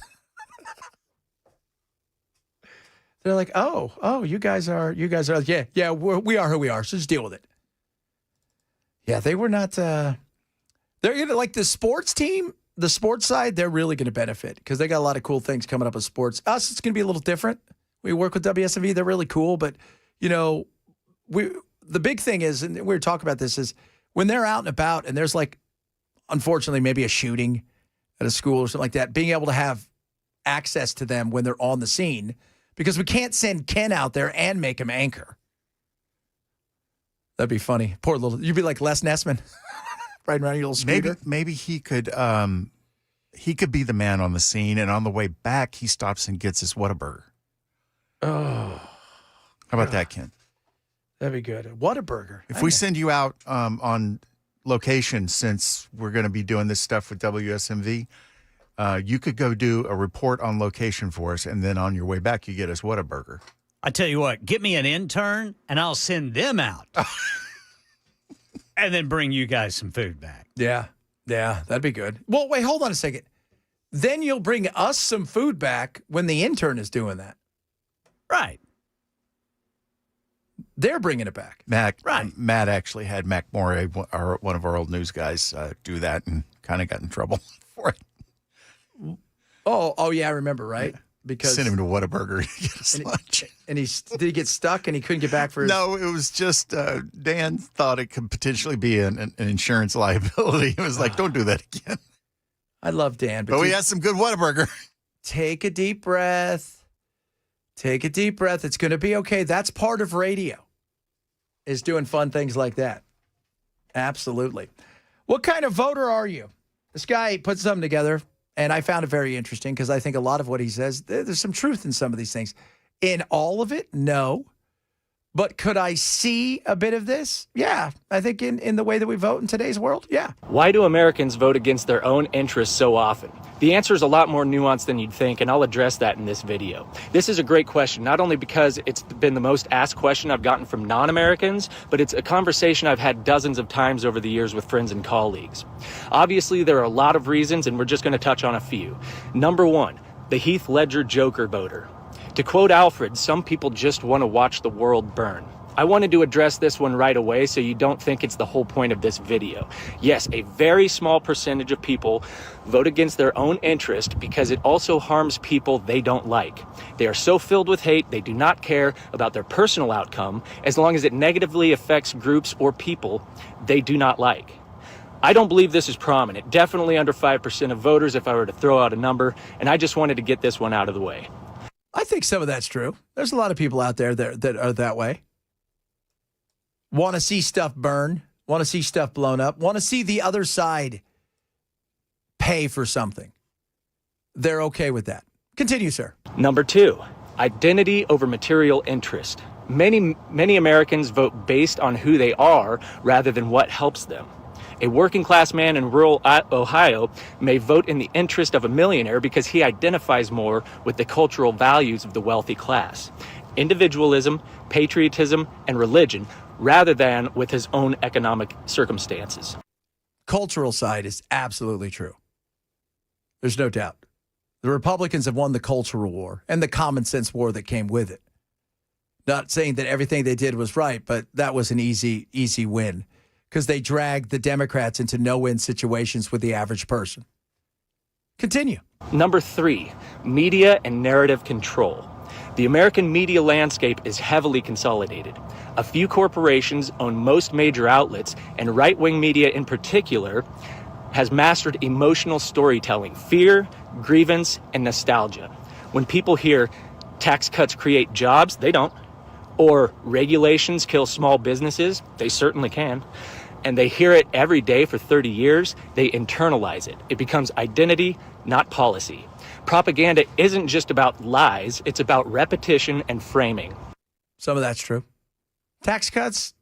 They're like, oh, you guys are, yeah, we are who we are. So just deal with it. Yeah, they were not, they're going to, like the sports team, the sports side, they're really going to benefit because they got a lot of cool things coming up with sports. Us, it's going to be a little different. We work with WSMV. They're really cool. But, the big thing is, and we were talking about this, is when they're out and about and there's like, unfortunately, maybe a shooting at a school or something like that, being able to have access to them when they're on the scene because we can't send Ken out there and make him anchor. That'd be funny. Poor little, you'd be like Les Nessman riding around your little scooter. Maybe he could be the man on the scene, and on the way back, he stops and gets his Whataburger. Oh. How about that, Ken? That'd be good. Whataburger. If we send you out on location, since we're going to be doing this stuff with WSMV, you could go do a report on location for us, and then on your way back, you get us Whataburger. I tell you what, get me an intern, and I'll send them out. And then bring you guys some food back. Yeah, that'd be good. Well, wait, hold on a second. Then you'll bring us some food back when the intern is doing that. Right. They're bringing it back. Matt actually had Mac Morey, one of our old news guys, do that and kind of got in trouble for it. Oh, yeah, I remember, right? Yeah. Because sent him to Whataburger to get his lunch. And did he get stuck and he couldn't get back for his... No, it was just Dan thought it could potentially be an insurance liability. He was like, don't do that again. I love Dan. But we had some good Whataburger. Take a deep breath. Take a deep breath. It's going to be okay. That's part of radio, is doing fun things like that. Absolutely. What kind of voter are you? This guy put something together, and I found it very interesting because I think a lot of what he says, there's some truth in some of these things. In all of it, no. But could I see a bit of this? Yeah. I think in the way that we vote in today's world, yeah. Why do Americans vote against their own interests so often? The answer is a lot more nuanced than you'd think, and I'll address that in this video. This is a great question, not only because it's been the most asked question I've gotten from non-Americans, but it's a conversation I've had dozens of times over the years with friends and colleagues. Obviously, there are a lot of reasons, and we're just going to touch on a few. Number one, the Heath Ledger Joker voter. To quote Alfred, some people just want to watch the world burn. I wanted to address this one right away so you don't think it's the whole point of this video. Yes, a very small percentage of people vote against their own interest because it also harms people they don't like. They are so filled with hate, they do not care about their personal outcome as long as it negatively affects groups or people they do not like. I don't believe this is prominent, definitely under 5% of voters if I were to throw out a number, and I just wanted to get this one out of the way. I think some of that's true. There's a lot of people out there that are that way. Want to see stuff burn, want to see stuff blown up, want to see the other side pay for something. They're okay with that. Continue, sir. Number two, identity over material interest. Many Americans vote based on who they are rather than what helps them. A working-class man in rural Ohio may vote in the interest of a millionaire because he identifies more with the cultural values of the wealthy class. Individualism, patriotism, and religion, rather than with his own economic circumstances. Cultural side is absolutely true. There's no doubt. The Republicans have won the cultural war and the common sense war that came with it. Not saying that everything they did was right, but that was an easy win. Because they dragged the Democrats into no-win situations with the average person. Continue. Number three, media and narrative control. The American media landscape is heavily consolidated. A few corporations own most major outlets, and right-wing media in particular has mastered emotional storytelling, fear, grievance, and nostalgia. When people hear tax cuts create jobs, they don't. Or regulations kill small businesses, they certainly can. And they hear it every day for 30 years, they internalize it. It becomes identity, not policy. Propaganda isn't just about lies, it's about repetition and framing. Some of that's true. Tax cuts,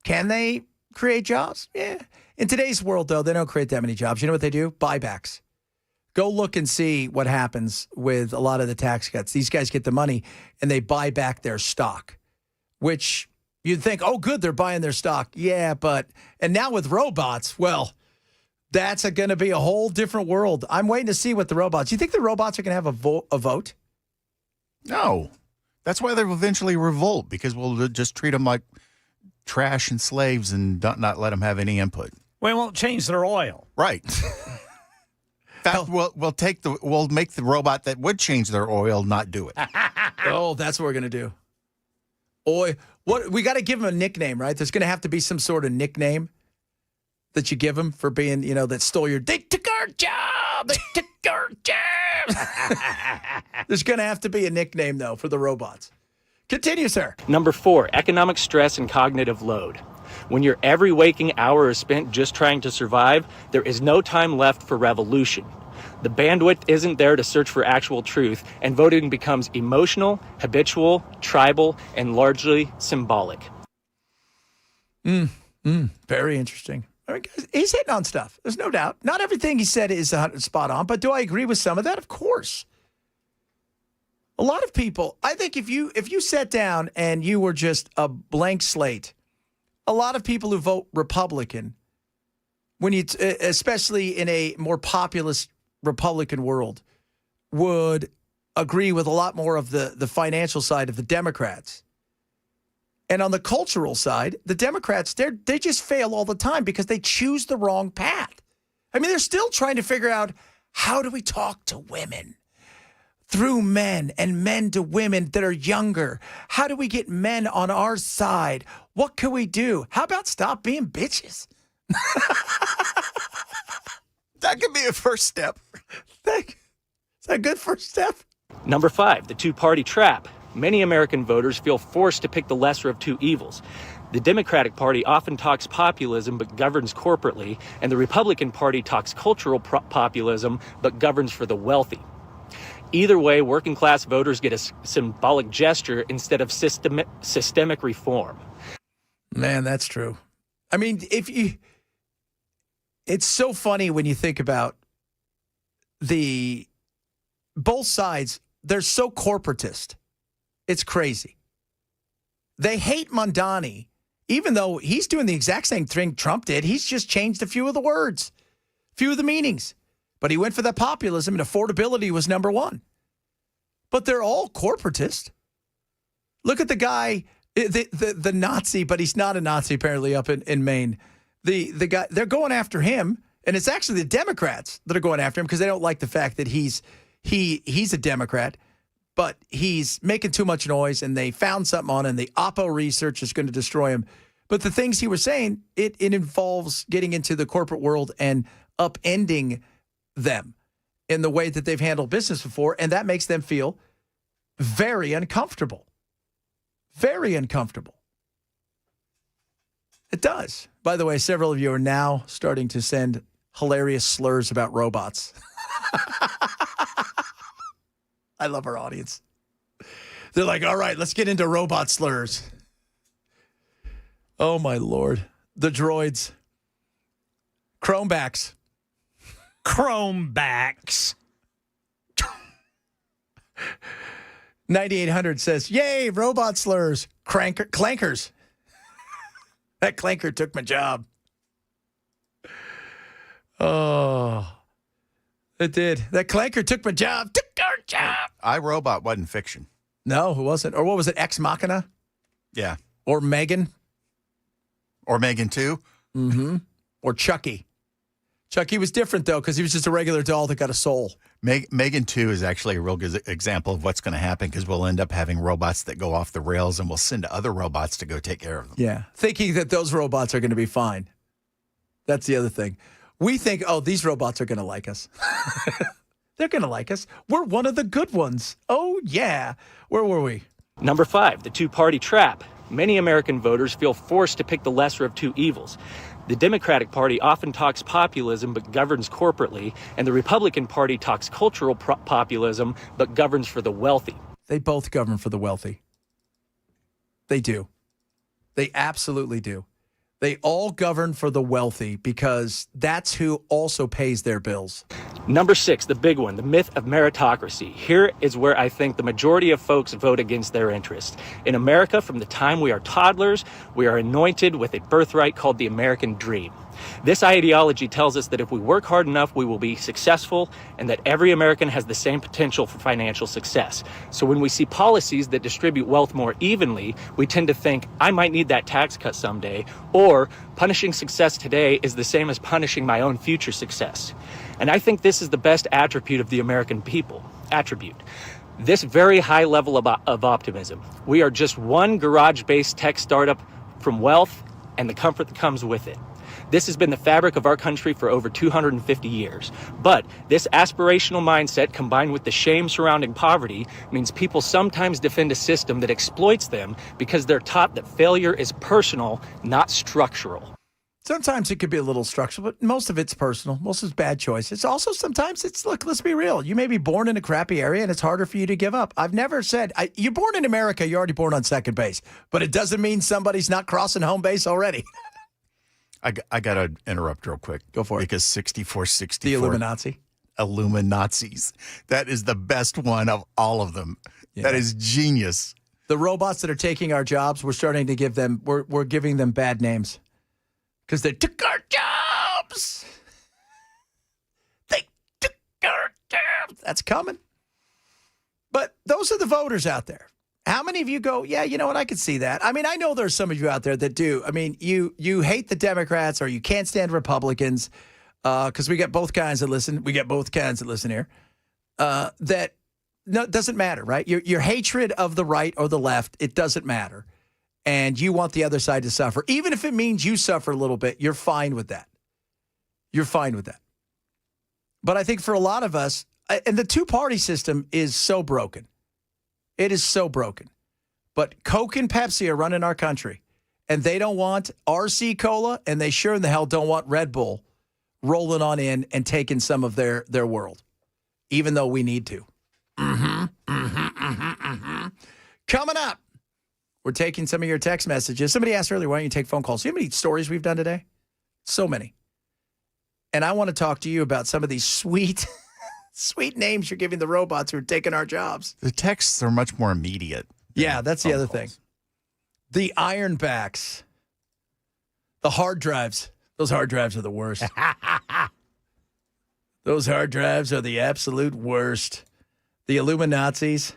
can they create jobs? Yeah. In today's world, though, they don't create that many jobs. You know what they do? Buybacks. Go look and see what happens with a lot of the tax cuts. These guys get the money and they buy back their stock, which you'd think, oh, good, they're buying their stock. Yeah, and now with robots, well, that's going to be a whole different world. I'm waiting to see what the robots. You think the robots are going to have a vote? No. That's why they'll eventually revolt, because we'll just treat them like trash and slaves and not let them have any input. We won't change their oil. Right. In fact, we'll make the robot that would change their oil not do it. Oh, that's what we're going to do. Oy, what we got to give them a nickname, right? There's going to have to be some sort of nickname that you give them for being, that stole your. They took our job. They took our job. There's going to have to be a nickname though for the robots. Continue, sir. Number 4, economic stress and cognitive load. When your every waking hour is spent just trying to survive, there is no time left for revolution. The bandwidth isn't there to search for actual truth, and voting becomes emotional, habitual, tribal, and largely symbolic. Very interesting. I mean, he's hitting on stuff. There's no doubt. Not everything he said is spot on, but do I agree with some of that? Of course. A lot of people, I think if you sat down and you were just a blank slate, a lot of people who vote Republican, especially in a more populist Republican world, would agree with a lot more of the financial side of the Democrats. And on the cultural side, the Democrats, they just fail all the time because they choose the wrong path. I mean, they're still trying to figure out, how do we talk to women? Through men and men to women that are younger. How do we get men on our side? What can we do? How about stop being bitches? That could be a first step. Is that a good first step? Number 5, the two-party trap. Many American voters feel forced to pick the lesser of two evils. The Democratic Party often talks populism but governs corporately, and the Republican Party talks cultural populism but governs for the wealthy. Either way, working class voters get a symbolic gesture instead of systemic reform. Man, that's true. I mean, it's so funny when you think about both sides. They're so corporatist. It's crazy. They hate Mondani, even though he's doing the exact same thing Trump did. He's just changed a few of the words, a few of the meanings. But he went for that populism, and affordability was number one. But they're all corporatist. Look at the guy, the Nazi, but he's not a Nazi apparently up in Maine. The guy, they're going after him, and it's actually the Democrats that are going after him because they don't like the fact that he's a Democrat, but he's making too much noise, and they found something on him. The Oppo research is going to destroy him. But the things he was saying, it involves getting into the corporate world and upending them in the way that they've handled business before, and that makes them feel very uncomfortable. Very uncomfortable. It does. By the way, several of you are now starting to send hilarious slurs about robots. I love our audience. They're like, all right, let's get into robot slurs. Oh, my Lord. The droids. Chromebacks. 9800 says, yay, robot slurs. Clankers. That clanker took my job. Oh, it did. That clanker took my job. Took our job. iRobot wasn't fiction. No, it wasn't. Or what was it? Ex Machina? Yeah. Or Megan? Or Megan 2? Mm-hmm. Or Chucky. Chucky was different, though, because he was just a regular doll that got a soul. Megan 2 is actually a real good example of what's going to happen because we'll end up having robots that go off the rails and we'll send other robots to go take care of them. Yeah. Thinking that those robots are going to be fine. That's the other thing. We think, oh, these robots are going to like us. They're going to like us. We're one of the good ones. Oh, yeah. Where were we? Number 5, the two-party trap. Many American voters feel forced to pick the lesser of two evils. The Democratic Party often talks populism but governs corporately, and the Republican Party talks cultural populism but governs for the wealthy. They both govern for the wealthy. They do. They absolutely do. They all govern for the wealthy because that's who also pays their bills. Number 6, the big one, the myth of meritocracy. Here is where I think the majority of folks vote against their interests. In America, from the time we are toddlers, we are anointed with a birthright called the American dream. This ideology tells us that if we work hard enough, we will be successful and that every American has the same potential for financial success. So when we see policies that distribute wealth more evenly, we tend to think, I might need that tax cut someday, or punishing success today is the same as punishing my own future success. And I think this is the best attribute of the American people. This very high level of optimism. We are just one garage-based tech startup from wealth and the comfort that comes with it. This has been the fabric of our country for over 250 years. But this aspirational mindset combined with the shame surrounding poverty means people sometimes defend a system that exploits them because they're taught that failure is personal, not structural. Sometimes it could be a little structural, but most of it's personal. Most of it's bad choices. Also, sometimes it's, look, let's be real. You may be born in a crappy area and it's harder for you to give up. I've never said, you're born in America, you're already born on second base. But it doesn't mean somebody's not crossing home base already. I got to interrupt real quick. Go for it. Because 6464. The Illuminati. Illuminazis. That is the best one of all of them. Yeah. That is genius. The robots that are taking our jobs, we're starting to give them, we're giving them bad names. Because they took our jobs. They took our jobs. That's coming. But those are the voters out there. How many of you go, yeah, you know what, I could see that. I mean, I know there's some of you out there that do. I mean, you hate the Democrats or you can't stand Republicans because we get both kinds that listen. We get both kinds that listen here. That no, it doesn't matter, right? Your hatred of the right or the left, it doesn't matter. And you want the other side to suffer. Even if it means you suffer a little bit, you're fine with that. You're fine with that. But I think for a lot of us, and the two-party system is so broken. It is so broken. But Coke and Pepsi are running our country, and they don't want RC Cola, and they sure in the hell don't want Red Bull rolling on in and taking some of their world, even though we need to. Coming up, we're taking some of your text messages. Somebody asked earlier, why don't you take phone calls? See how many stories we've done today? So many. And I want to talk to you about some of these sweet names you're giving the robots who are taking our jobs. The texts are much more immediate. Yeah, that's the other thing. The ironbacks. The hard drives. Those hard drives are the worst. Those hard drives are the absolute worst. The Illuminazis.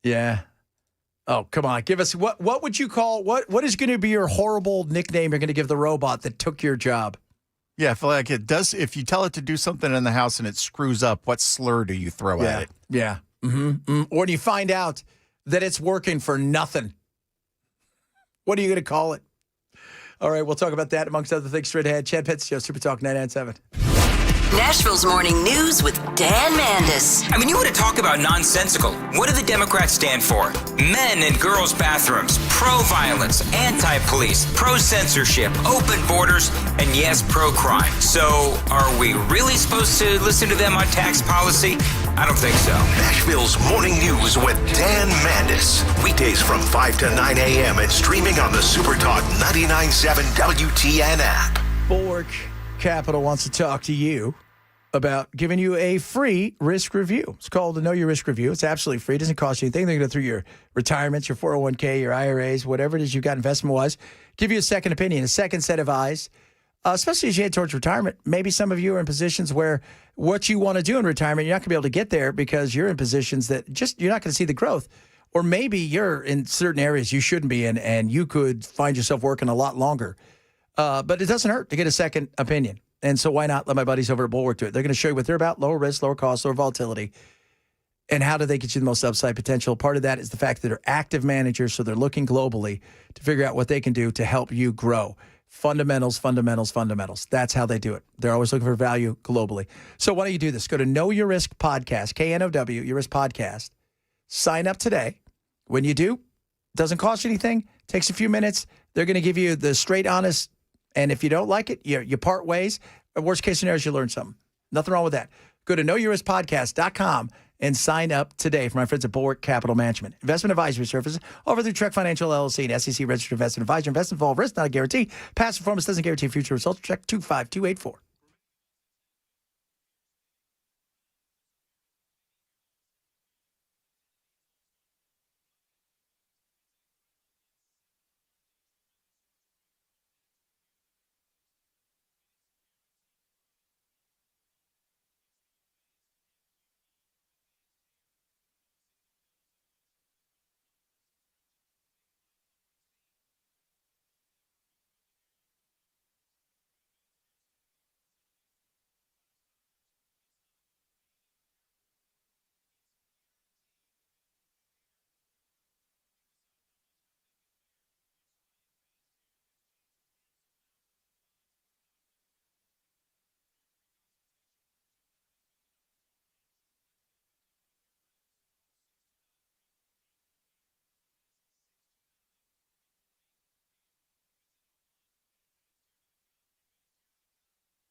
Yeah. Oh, come on. Give us, what would you call, what is going to be your horrible nickname you're going to give the robot that took your job? Yeah, I feel like it does. If you tell it to do something in the house and it screws up, what slur do you throw at it? Yeah. Or do you find out that it's working for nothing? What are you going to call it? All right, we'll talk about that amongst other things straight ahead. Chad Pitts Show, Super Talk 997. Nashville's Morning News with Dan Mandis. I mean, you want to talk about nonsensical. What do the Democrats stand for? Men and girls' bathrooms, pro-violence, anti-police, pro-censorship, open borders, and yes, pro-crime. So, are we really supposed to listen to them on tax policy? I don't think so. Nashville's Morning News with Dan Mandis. Weekdays from 5 to 9 a.m. and streaming on the Super Talk 99.7 WTN app. Bulwark Capital wants to talk to you about giving you a free risk review. It's called the Know Your Risk Review. It's absolutely free. It doesn't cost you anything. They're going to go through your retirements, your 401k, your IRAs, whatever it is you've got investment-wise. Give you a second opinion, a second set of eyes, especially as you head towards retirement. Maybe some of you are in positions where what you want to do in retirement, you're not going to be able to get there because you're in positions that just you're not going to see the growth. Or maybe you're in certain areas you shouldn't be in, and you could find yourself working a lot longer. But it doesn't hurt to get a second opinion. And so why not let my buddies over at Bulwark do it? They're going to show you what they're about, lower risk, lower cost, lower volatility. And how do they get you the most upside potential? Part of that is the fact that they're active managers, so they're looking globally to figure out what they can do to help you grow. Fundamentals, fundamentals, fundamentals. That's how they do it. They're always looking for value globally. So why don't you do this? Go to Know Your Risk Podcast, KNOW, Your Risk Podcast. Sign up today. When you do, doesn't cost you anything, takes a few minutes. They're going to give you the straight, honest, and if you don't like it, you part ways. Worst case scenario is you learn something. Nothing wrong with that. Go to knowyourriskpodcast.com and sign up today for my friends at Bulwark Capital Management. Investment advisory services offered through Trek Financial LLC, an SEC registered investment advisor. Investment involved risk, not a guarantee. Past performance doesn't guarantee future results. Check 25284.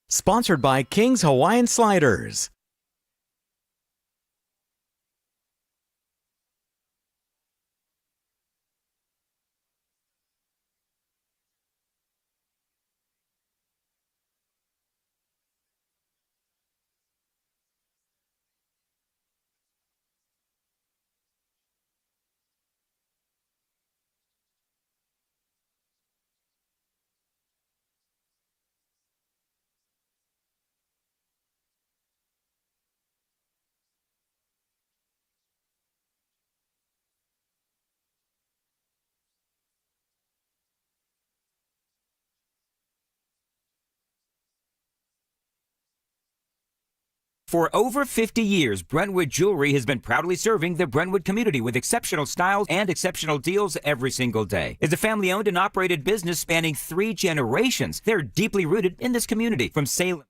Sponsored by King's Hawaiian Sliders. For over 50 years, Brentwood Jewelry has been proudly serving the Brentwood community with exceptional styles and exceptional deals every single day. It's a family-owned and operated business spanning 3 generations. They're deeply rooted in this community. From Salem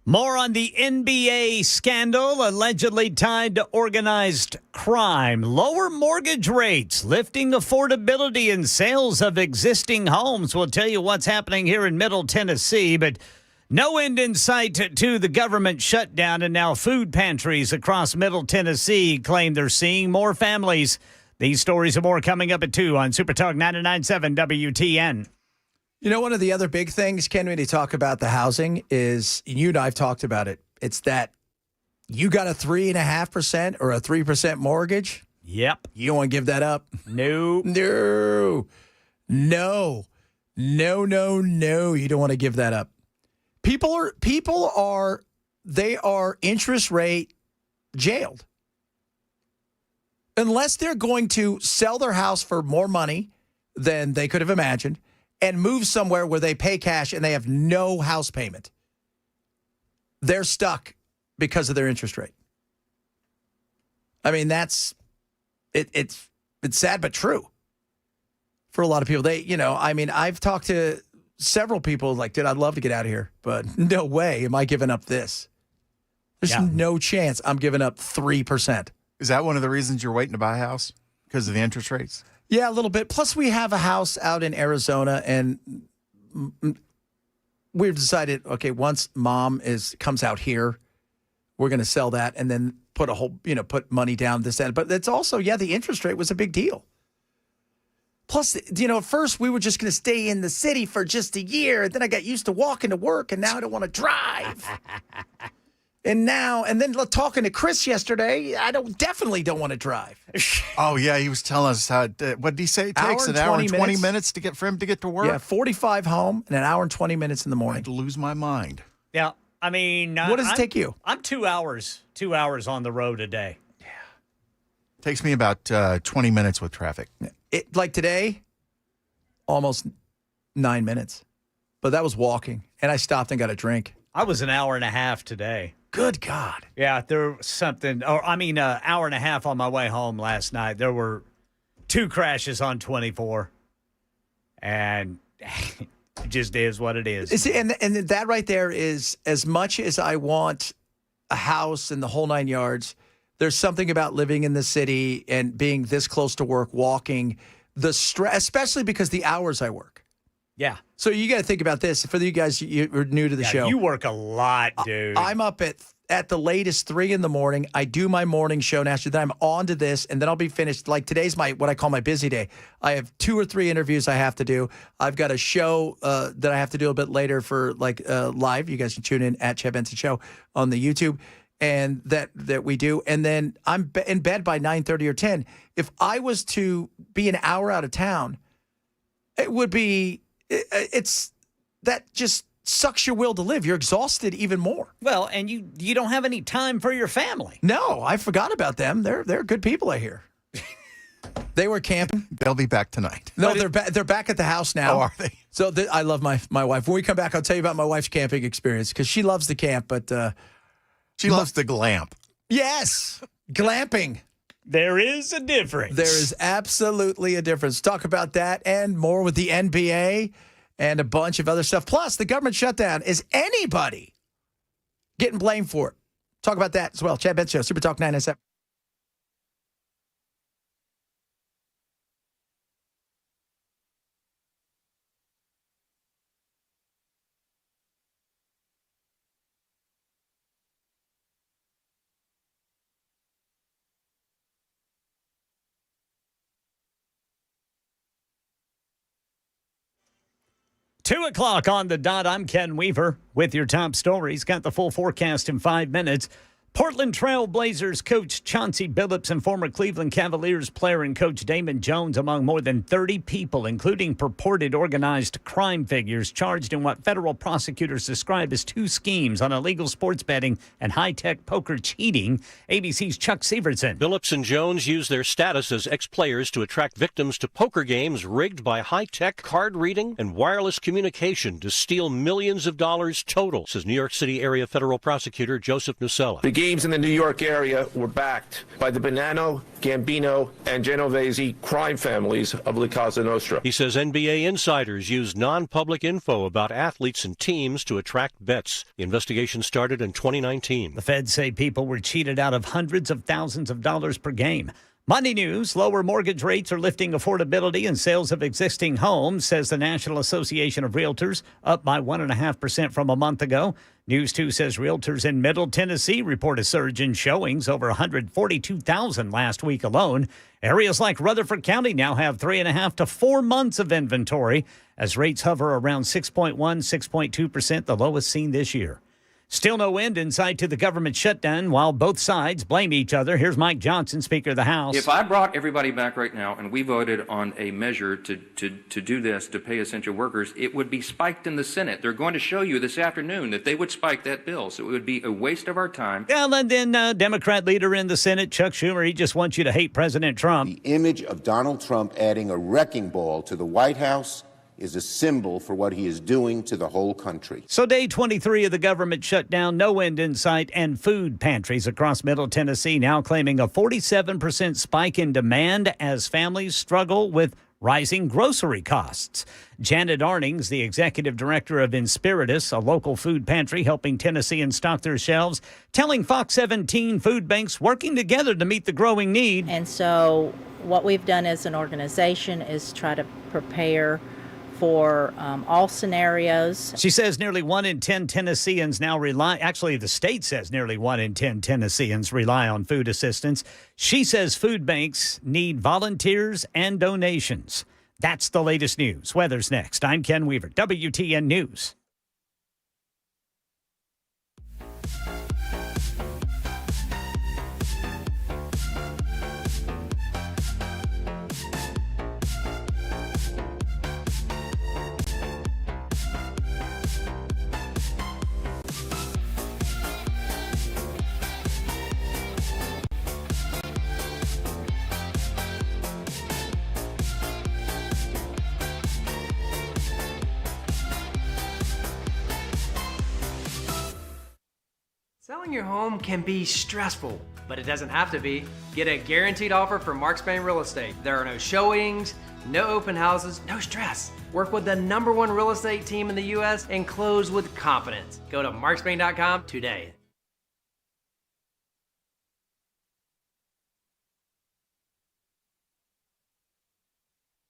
More on the NBA scandal allegedly tied to organized crime. Lower mortgage rates, lifting affordability and sales of existing homes. We'll tell you what's happening here in Middle Tennessee, but no end in sight to the government shutdown, and now food pantries across Middle Tennessee claim they're seeing more families. These stories and more coming up at 2 on Super Talk 99.7 WTN. You know, one of the other big things, Ken, when you talk about the housing is, you and I have talked about it, it's that you got a 3.5% or a 3% mortgage. Yep. You don't want to give that up. No. No. No. No, no, no. You don't want to give that up. People are interest rate jailed. Unless they're going to sell their house for more money than they could have imagined and move somewhere where they pay cash and they have no house payment, they're stuck because of their interest rate. I mean, it's sad but true for a lot of people. I've talked to several people like, dude, I'd love to get out of here, but no way am I giving up this. There's no chance I'm giving up 3%. Is that one of the reasons you're waiting to buy a house? Because of the interest rates? Yeah, a little bit. Plus, we have a house out in Arizona, and we've decided, okay, once mom comes out here, we're going to sell that and then put put money down this end. But it's also, the interest rate was a big deal. Plus, at first we were just going to stay in the city for just a year, and then I got used to walking to work, and now I don't want to drive. And then talking to Chris yesterday, I definitely don't want to drive. Oh, yeah, he was telling us how, what did he say? It takes an hour and 20 minutes for him to get to work? Yeah, 45 home and an hour and 20 minutes in the morning. I'd lose my mind. Yeah, I mean... what does it take you? I'm 2 hours on the road a day. Yeah. Takes me about 20 minutes with traffic. Like today, almost 9 minutes. But that was walking, and I stopped and got a drink. I was an hour and a half today. Good God. Yeah, there was something, an hour and a half on my way home last night. There were 2 crashes on 24, and it just is what it is. And that right there is, as much as I want a house and the whole 9 yards, there's something about living in the city and being this close to work, walking, the stress, especially because the hours I work. Yeah. So you got to think about this. For you guys, you're new to the show. You work a lot, dude. I'm up at the latest 3 a.m. I do my morning show, and after that, I'm on to this, and then I'll be finished. Like today's what I call my busy day. I have 2 or 3 interviews I have to do. I've got a show that I have to do a bit later for live. You guys can tune in at Chad Benson Show on the YouTube, and that we do. And then I'm in bed by 9:30 or 10. If I was to be an hour out of town, it would be. It's that just sucks your will to live. You're exhausted even more. Well, and you don't have any time for your family. No, I forgot about them. They're good people, I hear. They were camping. They'll be back tonight. No, they're back at the house now. Oh, are they? So I love my wife. When we come back, I'll tell you about my wife's camping experience because she loves to camp, but she loves to glamp. Yes, glamping. There is a difference. There is absolutely a difference. Talk about that and more with the NBA and a bunch of other stuff. Plus, the government shutdown. Is anybody getting blamed for it? Talk about that as well. Chad Benson Show, Super Talk 997. Two o'clock on the dot. I'm Ken Weaver with your top stories. Got the full forecast in 5 minutes. Portland Trail Blazers coach Chauncey Billups and former Cleveland Cavaliers player and coach Damon Jones among more than 30 people, including purported organized crime figures, charged in what federal prosecutors describe as 2 schemes on illegal sports betting and high-tech poker cheating. ABC's Chuck Severson. Billups and Jones used their status as ex-players to attract victims to poker games rigged by high-tech card reading and wireless communication to steal millions of dollars total, says New York City area federal prosecutor Joseph Nusella. The teams in the New York area were backed by the Bonanno, Gambino, and Genovese crime families of La Cosa Nostra. He says NBA insiders used non-public info about athletes and teams to attract bets. The investigation started in 2019. The feds say people were cheated out of hundreds of thousands of dollars per game. Money news, lower mortgage rates are lifting affordability and sales of existing homes, says the National Association of Realtors, up by 1.5% from a month ago. News 2 says realtors in Middle Tennessee report a surge in showings, over 142,000 last week alone. Areas like Rutherford County now have 3.5 to 4 months of inventory as rates hover around 6.1, 6.2%, the lowest seen this year. Still no end in sight to the government shutdown while both sides blame each other. Here's Mike Johnson, Speaker of the House. If I brought everybody back right now and we voted on a measure to do this, to pay essential workers, it would be spiked in the Senate. They're going to show you this afternoon that they would spike that bill. So it would be a waste of our time. Well, and then Democrat leader in the Senate, Chuck Schumer, he just wants you to hate President Trump. The image of Donald Trump adding a wrecking ball to the White House is a symbol for what he is doing to the whole country. So day 23 of the government shutdown, no end in sight, and food pantries across Middle Tennessee now claiming a 47% spike in demand as families struggle with rising grocery costs. Janet Arnings, the executive director of Inspiritus, a local food pantry helping Tennesseans stock their shelves, telling Fox 17 food banks working together to meet the growing need. And so what we've done as an organization is try to prepare for all scenarios. She says nearly 1 in 10 Tennesseans now rely, actually the state says nearly 1 in 10 Tennesseans rely on food assistance. She says food banks need volunteers and donations. That's the latest news. Weather's next. I'm Ken Weaver, WTN News. Selling your home can be stressful, but it doesn't have to be. Get a guaranteed offer from Mark Spain Real Estate. There are no showings, no open houses, no stress. Work with the #1 real estate team in the U.S. and close with confidence. Go to markspain.com today.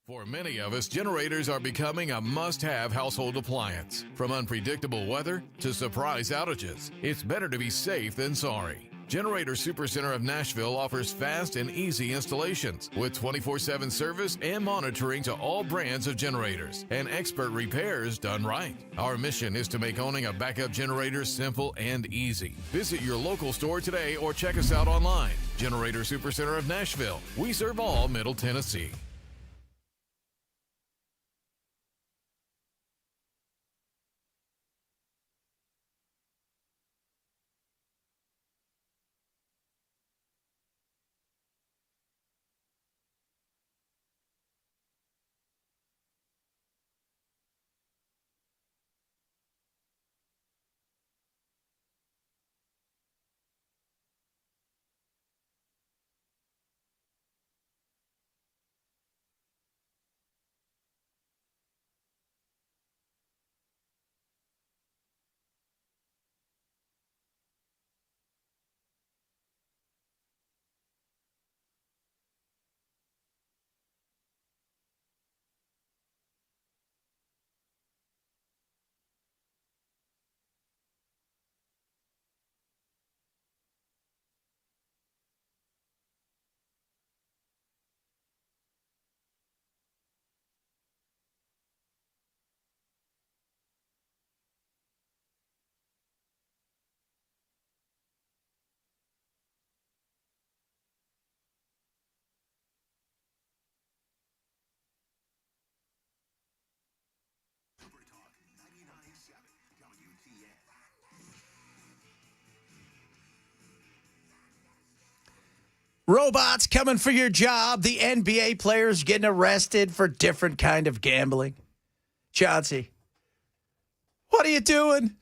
For many of us, generators are becoming a must-have household appliance. From unpredictable weather to surprise outages, it's better to be safe than sorry. Generator Supercenter of Nashville offers fast and easy installations with 24/7 service and monitoring to all brands of generators and expert repairs done right. Our mission is to make owning a backup generator simple and easy. Visit your local store today or check us out online. Generator Supercenter of Nashville. We serve all Middle Tennessee. Robots coming for your job. The NBA players getting arrested for different kind of gambling. Chauncey, what are you doing?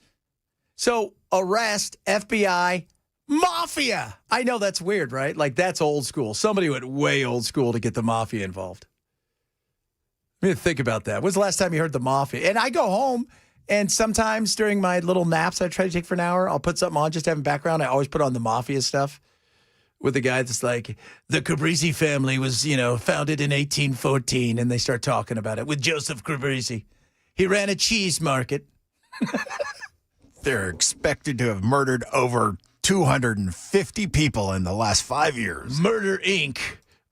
So arrest FBI Mafia. I know that's weird, right? Like, that's old school. Somebody went way old school to get the mafia involved. I mean, think about that. When's the last time you heard the mafia? And I go home, and sometimes during my little naps I try to take for an hour, I'll put something on just to have in background. I always put on the mafia stuff with the guy that's like, the Cabrisi family was, founded in 1814, and they start talking about it with Joseph Cabrisi. He ran a cheese market. They're expected to have murdered over 250 people in the last 5 years. Murder Inc.,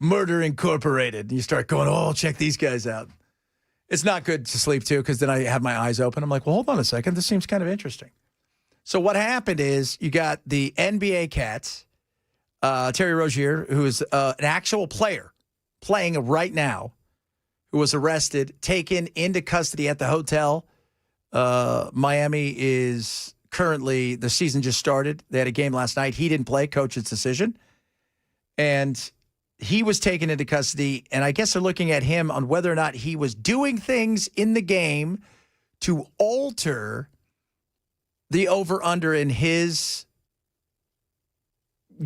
Murder Incorporated. And you start going, oh, check these guys out. It's not good to sleep, too, because then I have my eyes open. I'm like, well, hold on a second. This seems kind of interesting. So what happened is you got the NBA Cats, Terry Rozier, who is an actual player playing right now, who was arrested, taken into custody at the hotel. Miami is currently, the season just started. They had a game last night. He didn't play, coach's decision. And he was taken into custody, and I guess they're looking at him on whether or not he was doing things in the game to alter the over-under in his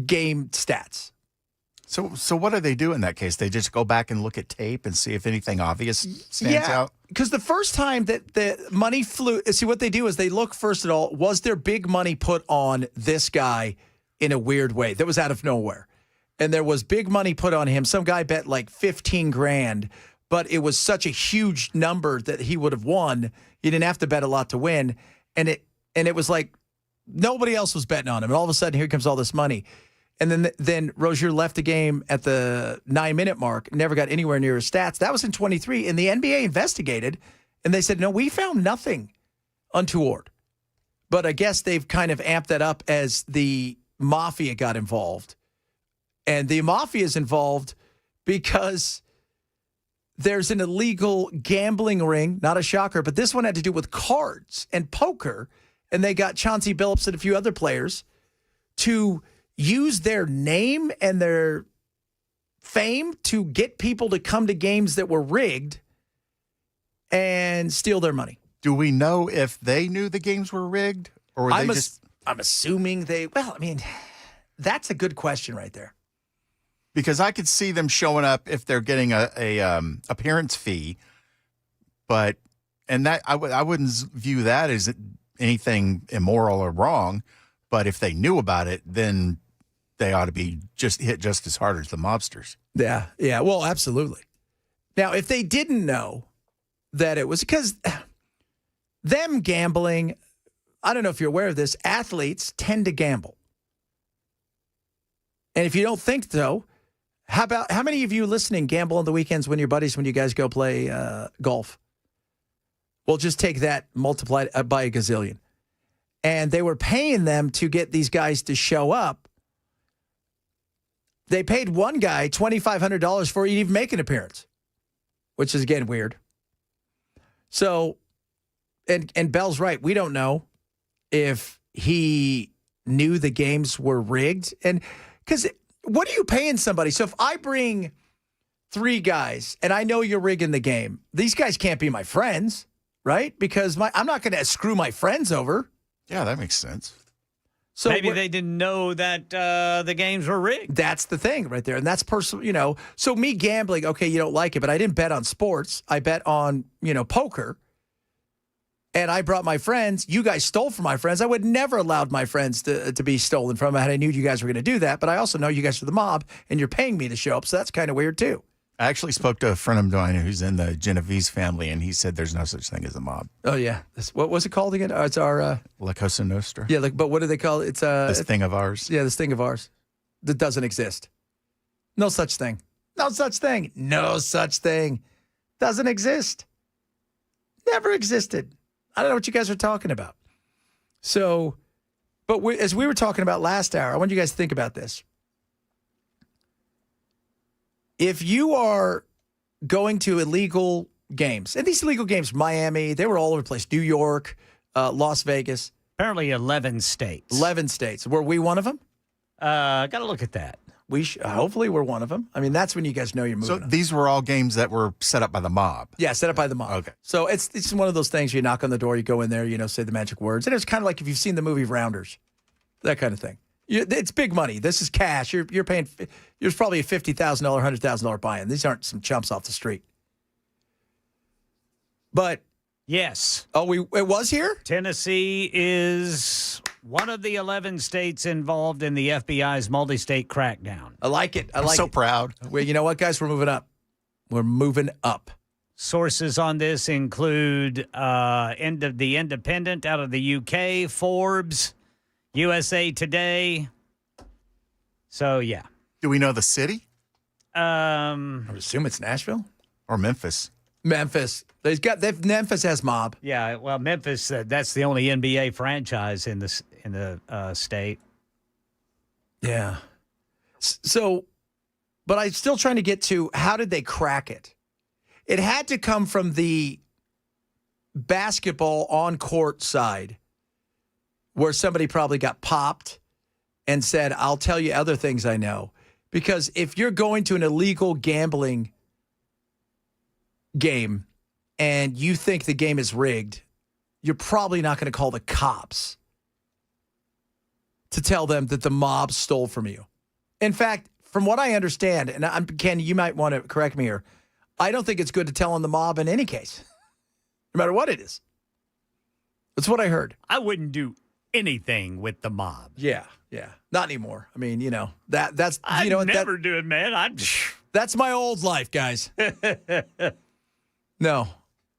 game stats. So what do they do in that case? They just go back and look at tape and see if anything obvious stands out? Because the first time that the money flew, see, what they do is they look, first of all, was there big money put on this guy in a weird way that was out of nowhere? And there was big money put on him. Some guy bet like 15 grand, but it was such a huge number that he would have won. He didn't have to bet a lot to win. And it was like nobody else was betting on him. And all of a sudden, here comes all this money. And then Rozier left the game at the 9-minute mark, never got anywhere near his stats. That was in 23. And the NBA investigated, and they said, no, we found nothing untoward. But I guess they've kind of amped that up as the mafia got involved. And the mafia is involved because there's an illegal gambling ring, not a shocker, but this one had to do with cards and poker. And they got Chauncey Billups and a few other players to use their name and their fame to get people to come to games that were rigged and steal their money. Do we know if they knew the games were rigged? Or were I'm assuming that's a good question right there. Because I could see them showing up if they're getting a appearance fee, but that I wouldn't view that as anything immoral or wrong. But if they knew about it, then they ought to be hit just as hard as the mobsters. Yeah, well, absolutely. Now, if they didn't know that it was because them gambling, I don't know if you're aware of this, athletes tend to gamble. And if you don't think so, how many of you listening gamble on the weekends when you guys go play golf? Well, just take that multiplied by a gazillion. And they were paying them to get these guys to show up. They paid one guy $2,500 before he'd even make an appearance, which is, again, weird. So, and Bell's right. We don't know if he knew the games were rigged. And because what are you paying somebody? So if I bring 3 guys and I know you're rigging the game, these guys can't be my friends, right? Because I'm not going to screw my friends over. Yeah, that makes sense. So maybe they didn't know that the games were rigged. That's the thing right there. And that's personal, So me gambling, okay, you don't like it, but I didn't bet on sports. I bet on, poker. And I brought my friends. You guys stole from my friends. I would never allowed my friends to be stolen from. I knew you guys were going to do that. But I also know you guys are the mob, and you're paying me to show up. So that's kind of weird, too. I actually spoke to a friend of mine who's in the Genovese family, and he said there's no such thing as a mob. Oh, yeah. What was it called again? It's our... La Cosa Nostra. Yeah, but what do they call it? It's this thing of ours. Yeah, this thing of ours. That doesn't exist. No such thing. No such thing. No such thing. Doesn't exist. Never existed. I don't know what you guys are talking about. So, but as we were talking about last hour, I want you guys to think about this. If you are going to illegal games, and these illegal games, Miami, they were all over the place, New York, Las Vegas. Apparently 11 states. 11 states. Were we one of them? Got to look at that. Hopefully we're one of them. I mean, that's when you guys know you're moving. So these were all games that were set up by the mob. Yeah, set up by the mob. Okay. So it's one of those things. You knock on the door, you go in there, say the magic words, and it's kind of like if you've seen the movie Rounders, that kind of thing. It's big money. This is cash. You're paying. There's probably a $50,000, $100,000 buy-in. These aren't some chumps off the street. But yes. Oh, it was here? Tennessee is one of the 11 states involved in the FBI's multi-state crackdown. I like it. I'm so proud. Well, you know what, guys? We're moving up. We're moving up. Sources on this include The Independent out of the UK, Forbes, USA Today. So, yeah. Do we know the city? I would assume it's Nashville or Memphis. Memphis. Memphis has mob. Yeah, well, Memphis. That's the only NBA franchise in the state. Yeah. So, but I'm still trying to get to how did they crack it? It had to come from the basketball on court side, where somebody probably got popped and said, "I'll tell you other things I know." Because if you're going to an illegal gambling game and you think the game is rigged, you're probably not going to call the cops to tell them that the mob stole from you. In fact, from what I understand, and Ken, you might want to correct me here, I don't think it's good to tell on the mob in any case, no matter what it is. That's what I heard. I wouldn't do anything with the mob. Yeah. Not anymore. I mean, that's I'd never do it, man. That's my old life, guys. No.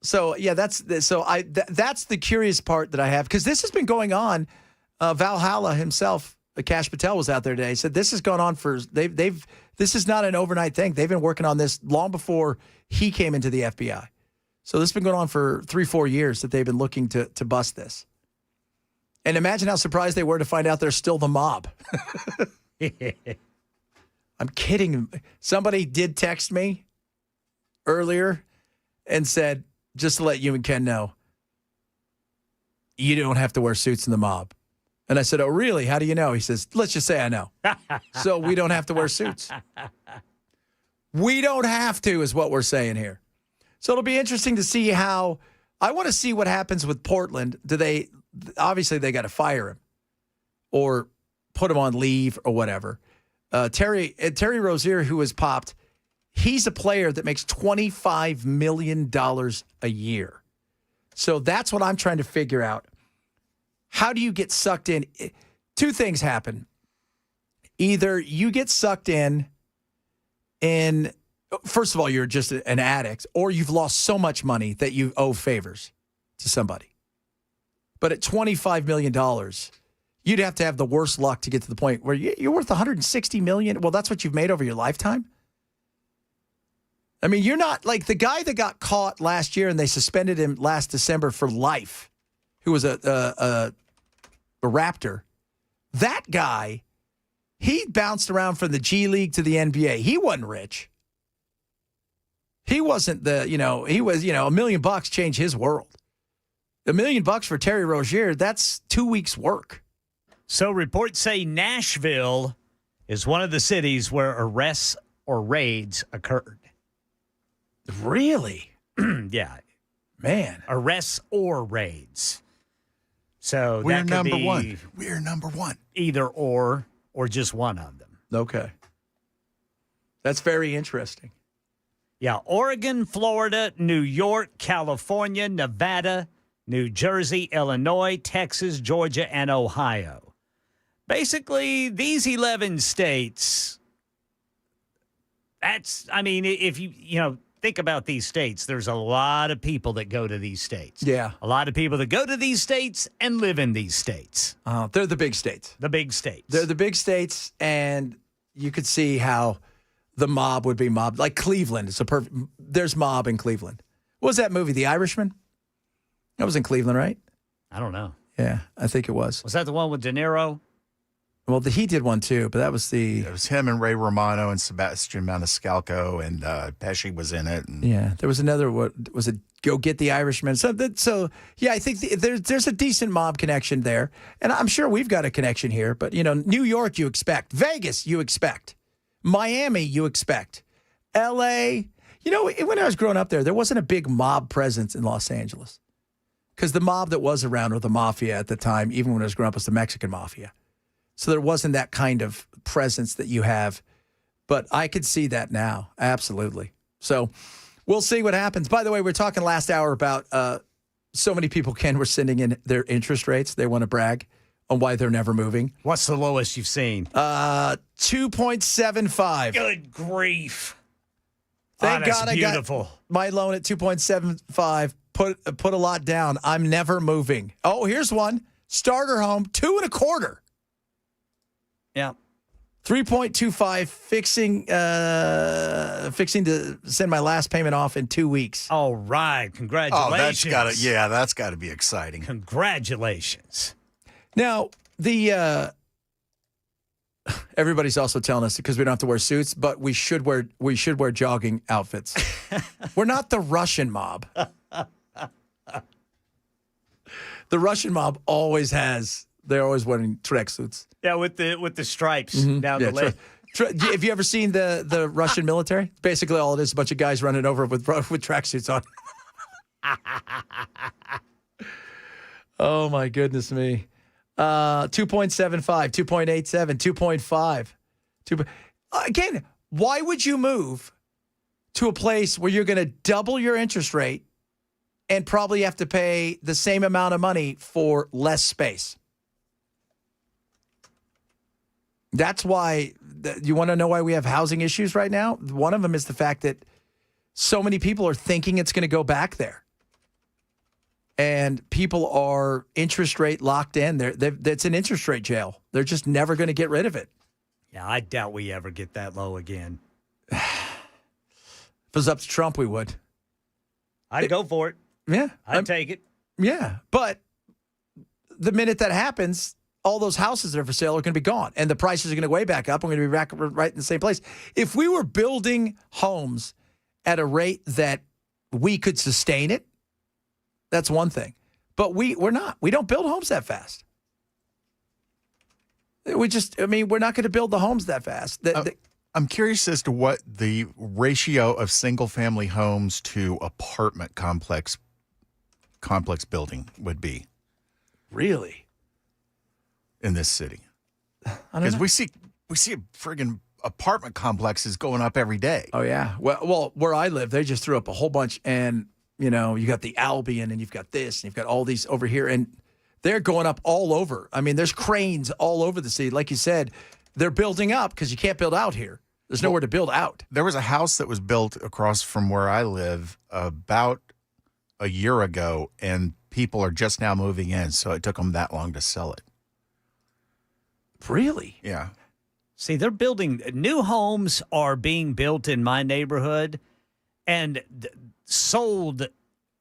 So yeah, that's the curious part that I have, because this has been going on. Valhalla himself, Kash Patel, was out there today. He said this has gone on for this is not an overnight thing. They've been working on this long before he came into the FBI. So this has been going on for 3-4 years that they've been looking to bust this. And imagine how surprised they were to find out they're still the mob. I'm kidding. Somebody did text me earlier and said, just to let you and Ken know, you don't have to wear suits in the mob. And I said, oh, really? How do you know? He says, let's just say I know. So we don't have to wear suits. We don't have to is what we're saying here. So it'll be interesting to see how – I want to see what happens with Portland. Obviously, they got to fire him or put him on leave or whatever. Terry Rozier, who was popped, he's a player that makes $25 million a year. So that's what I'm trying to figure out. How do you get sucked in? Two things happen. Either you get sucked in, first of all, you're just an addict, or you've lost so much money that you owe favors to somebody. But at $25 million, you'd have to have the worst luck to get to the point where you're worth $160 million. Well, that's what you've made over your lifetime. I mean, you're not like the guy that got caught last year and they suspended him last December for life, who was a Raptor. That guy, he bounced around from the G League to the NBA. He wasn't rich. He wasn't he was, $1 million changed his world. $1 million for Terry Rozier, that's 2 weeks' work. So reports say Nashville is one of the cities where arrests or raids occurred. Really? Yeah. Man. Arrests or raids. So we're that could number be one. We're number one. Either or just one of them. Okay. That's very interesting. Yeah. Oregon, Florida, New York, California, Nevada, New Jersey, Illinois, Texas, Georgia, and Ohio. Basically, these 11 states, if you think about these states, there's a lot of people that go to these states. Yeah. A lot of people that go to these states and live in these states. They're the big states. The big states. They're the big states, and you could see how the mob would be mobbed. Like Cleveland. There's mob in Cleveland. What was that movie, The Irishman? That was in Cleveland, right? I don't know. Yeah, I think it was. Was that the one with De Niro? Well, he did one too, but that was It was him and Ray Romano and Sebastian Maniscalco, and Pesci was in it. And yeah, there was another. What was it? Go Get the Irishman. So yeah, I think there's a decent mob connection there, and I'm sure we've got a connection here. But New York, you expect. Vegas, you expect. Miami, you expect. L.A. When I was growing up there wasn't a big mob presence in Los Angeles. Because the mob that was around, or the mafia at the time, even when I was growing up, was the Mexican mafia. So there wasn't that kind of presence that you have. But I could see that now. Absolutely. So we'll see what happens. By the way, we were talking last hour about so many people, Ken, were sending in their interest rates. They want to brag on why they're never moving. What's the lowest you've seen? 2.75. Good grief. Thank God beautiful. I got my loan at 2.75. Put a lot down. I'm never moving. Oh, here's one. Starter home, 2.25. Yeah. 3.25, fixing to send my last payment off in 2 weeks. All right. Congratulations. Oh, that's got to be exciting. Congratulations. Now, everybody's also telling us, because we don't have to wear suits, but we should wear jogging outfits. We're not the Russian mob. The Russian mob they're always wearing tracksuits. Yeah, with the stripes down the leg. Have you ever seen the Russian military? Basically, all it is a bunch of guys running over with tracksuits on. Oh my goodness me! 2.75, 2.87, 2.5. Again, why would you move to a place where you're going to double your interest rate and probably have to pay the same amount of money for less space? That's why you want to know why we have housing issues right now? One of them is the fact that so many people are thinking it's going to go back there. And people are interest rate locked in. That's an interest rate jail. They're just never going to get rid of it. Yeah, I doubt we ever get that low again. If it was up to Trump, we would. I'd go for it. Yeah. I'd take it. Yeah. But the minute that happens, all those houses that are for sale are going to be gone, and the prices are going to go way back up. We're going to be back right in the same place. If we were building homes at a rate that we could sustain it, that's one thing. But we're not. We don't build homes that fast. We're not going to build the homes that fast. I'm curious as to what the ratio of single-family homes to apartment complex building would be. Really? In this city, because we see friggin' apartment complexes going up every day. Oh yeah, well, where I live, they just threw up a whole bunch, and you got the Albion, and you've got this, and you've got all these over here, and they're going up all over. I mean, there's cranes all over the city. Like you said, they're building up because you can't build out here. There's nowhere to build out. There was a house that was built across from where I live about a year ago, and people are just now moving in, so it took them that long to sell it. Really? Yeah. See, they're building new homes are being built in my neighborhood, and sold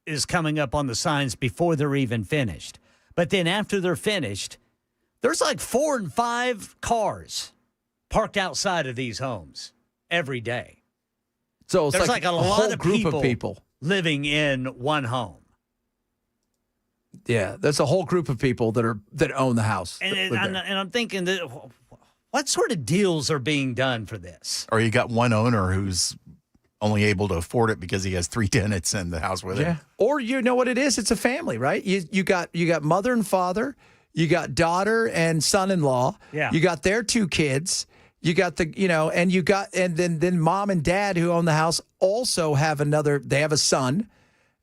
is coming up on the signs before they're even finished. But then after they're finished, there's like 4 and 5 cars parked outside of these homes every day. So it's there's like a lot whole of group of people living in one home. Yeah, there's a whole group of people that own the house. And I'm thinking that what sort of deals are being done for this? Or you got one owner who's only able to afford it because he has 3 tenants in the house with him. Or you know what it is? It's a family, right? You got mother and father, you got daughter and son-in-law. Yeah. You got their 2 kids. You got and then mom and dad who own the house also have they have a son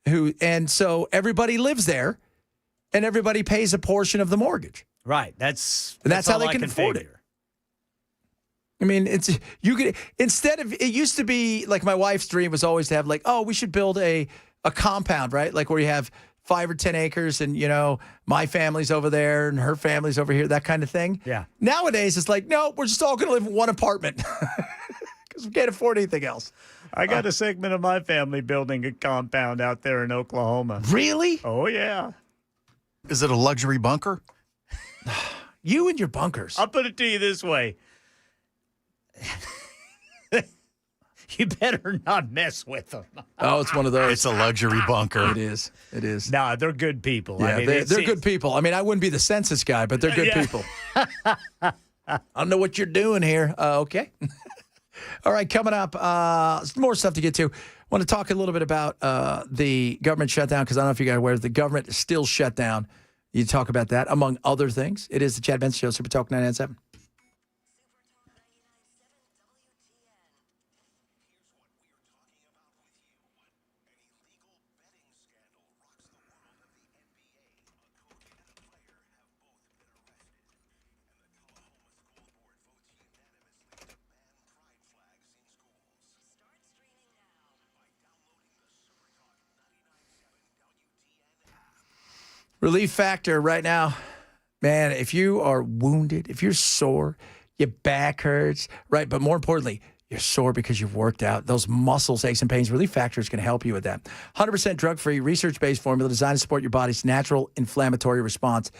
and so everybody lives there. And everybody pays a portion of the mortgage. Right. That's how they can afford it. I mean, it used to be like my wife's dream was always to have we should build a compound, right? Like where you have 5 or 10 acres and, my family's over there and her family's over here, that kind of thing. Yeah. Nowadays, it's like, no, we're just all going to live in one apartment because we can't afford anything else. I got a segment of my family building a compound out there in Oklahoma. Really? Oh, yeah. Is it a luxury bunker? You and your bunkers. I'll put it to you this way. You better not mess with them. Oh, it's one of those. It's a luxury bunker. It is. It is. Nah, they're good people. Yeah, they're good people. I mean, I wouldn't be the census guy, but they're good people. I don't know what you're doing here. Okay. All right, coming up, more stuff to get to. I want to talk a little bit about the government shutdown because I don't know if you guys are aware, the government is still shut down. You talk about that, among other things. It is the Chad Benson Show, Super Talk 997. Relief Factor right now. Man, if you are wounded, if you're sore, your back hurts, right? But more importantly, you're sore because you've worked out. Those muscles, aches, and pains, Relief Factor is going to help you with that. 100% drug-free, research-based formula designed to support your body's natural inflammatory response.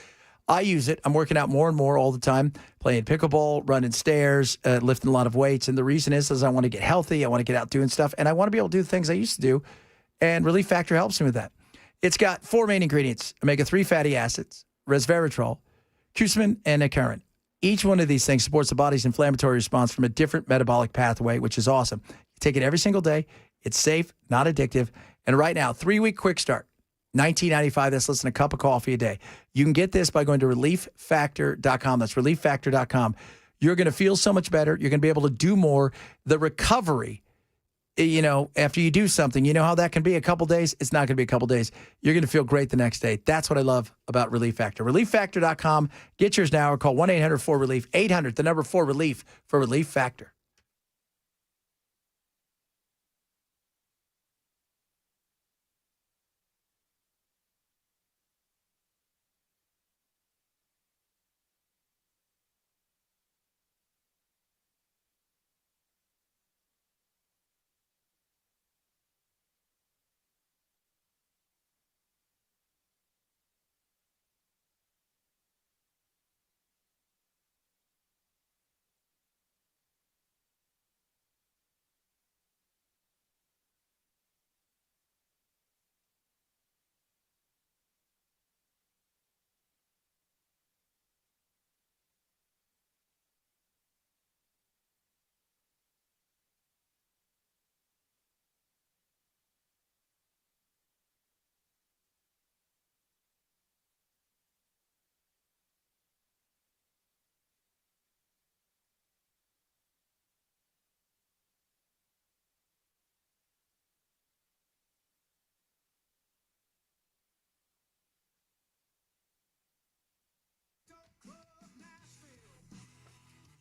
I use it. I'm working out more and more all the time, playing pickleball, running stairs, lifting a lot of weights. And the reason is I want to get healthy. I want to get out doing stuff, and I want to be able to do the things I used to do. And Relief Factor helps me with that. It's got 4 main ingredients: omega-3 fatty acids, resveratrol, curcumin, and arent. Each one of these things supports the body's inflammatory response from a different metabolic pathway, which is awesome. You take it every single day. It's safe, not addictive. And right now, 3-week quick start, $19.95. That's less than a cup of coffee a day. You can get this by going to relieffactor.com. That's relieffactor.com. You're going to feel so much better. You're going to be able to do more. The recovery, after you do something, you know how that can be a couple days? It's not going to be a couple days. You're going to feel great the next day. That's what I love about Relief Factor. ReliefFactor.com. Get yours now or call 1-800-4RELIEF. 800, the number 4RELIEF for Relief Factor.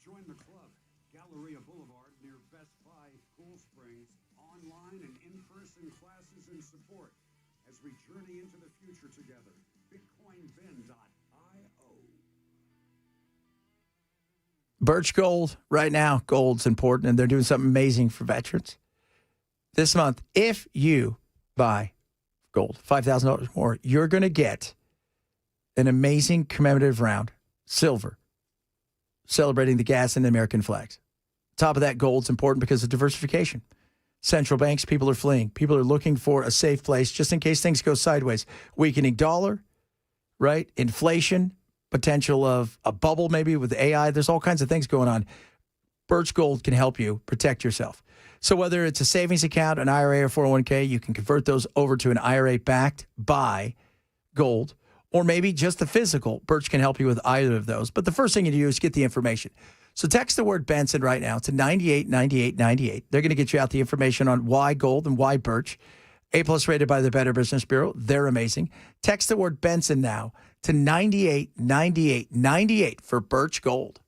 Join the club, Galleria Boulevard near Best Buy, Cool Springs, online and in-person classes and support as we journey into the future together. BitcoinBin.io. Birch Gold, right now, gold's important, and they're doing something amazing for veterans. This month, if you buy gold, $5,000 more, you're going to get an amazing commemorative round, silver, celebrating the gas and the American flags. Top of that, gold's important because of diversification. Central banks, people are fleeing. People are looking for a safe place just in case things go sideways. Weakening dollar, right? Inflation, potential of a bubble maybe with AI. There's all kinds of things going on. Birch Gold can help you protect yourself. So whether it's a savings account, an IRA, or 401k, you can convert those over to an IRA backed by gold, or maybe just the physical. Birch can help you with either of those. But the first thing you do is get the information. So text the word Benson right now to 989898. They're going to get you out the information on why gold and why Birch. A+ rated by the Better Business Bureau. They're amazing. Text the word Benson now to 989898 for Birch Gold.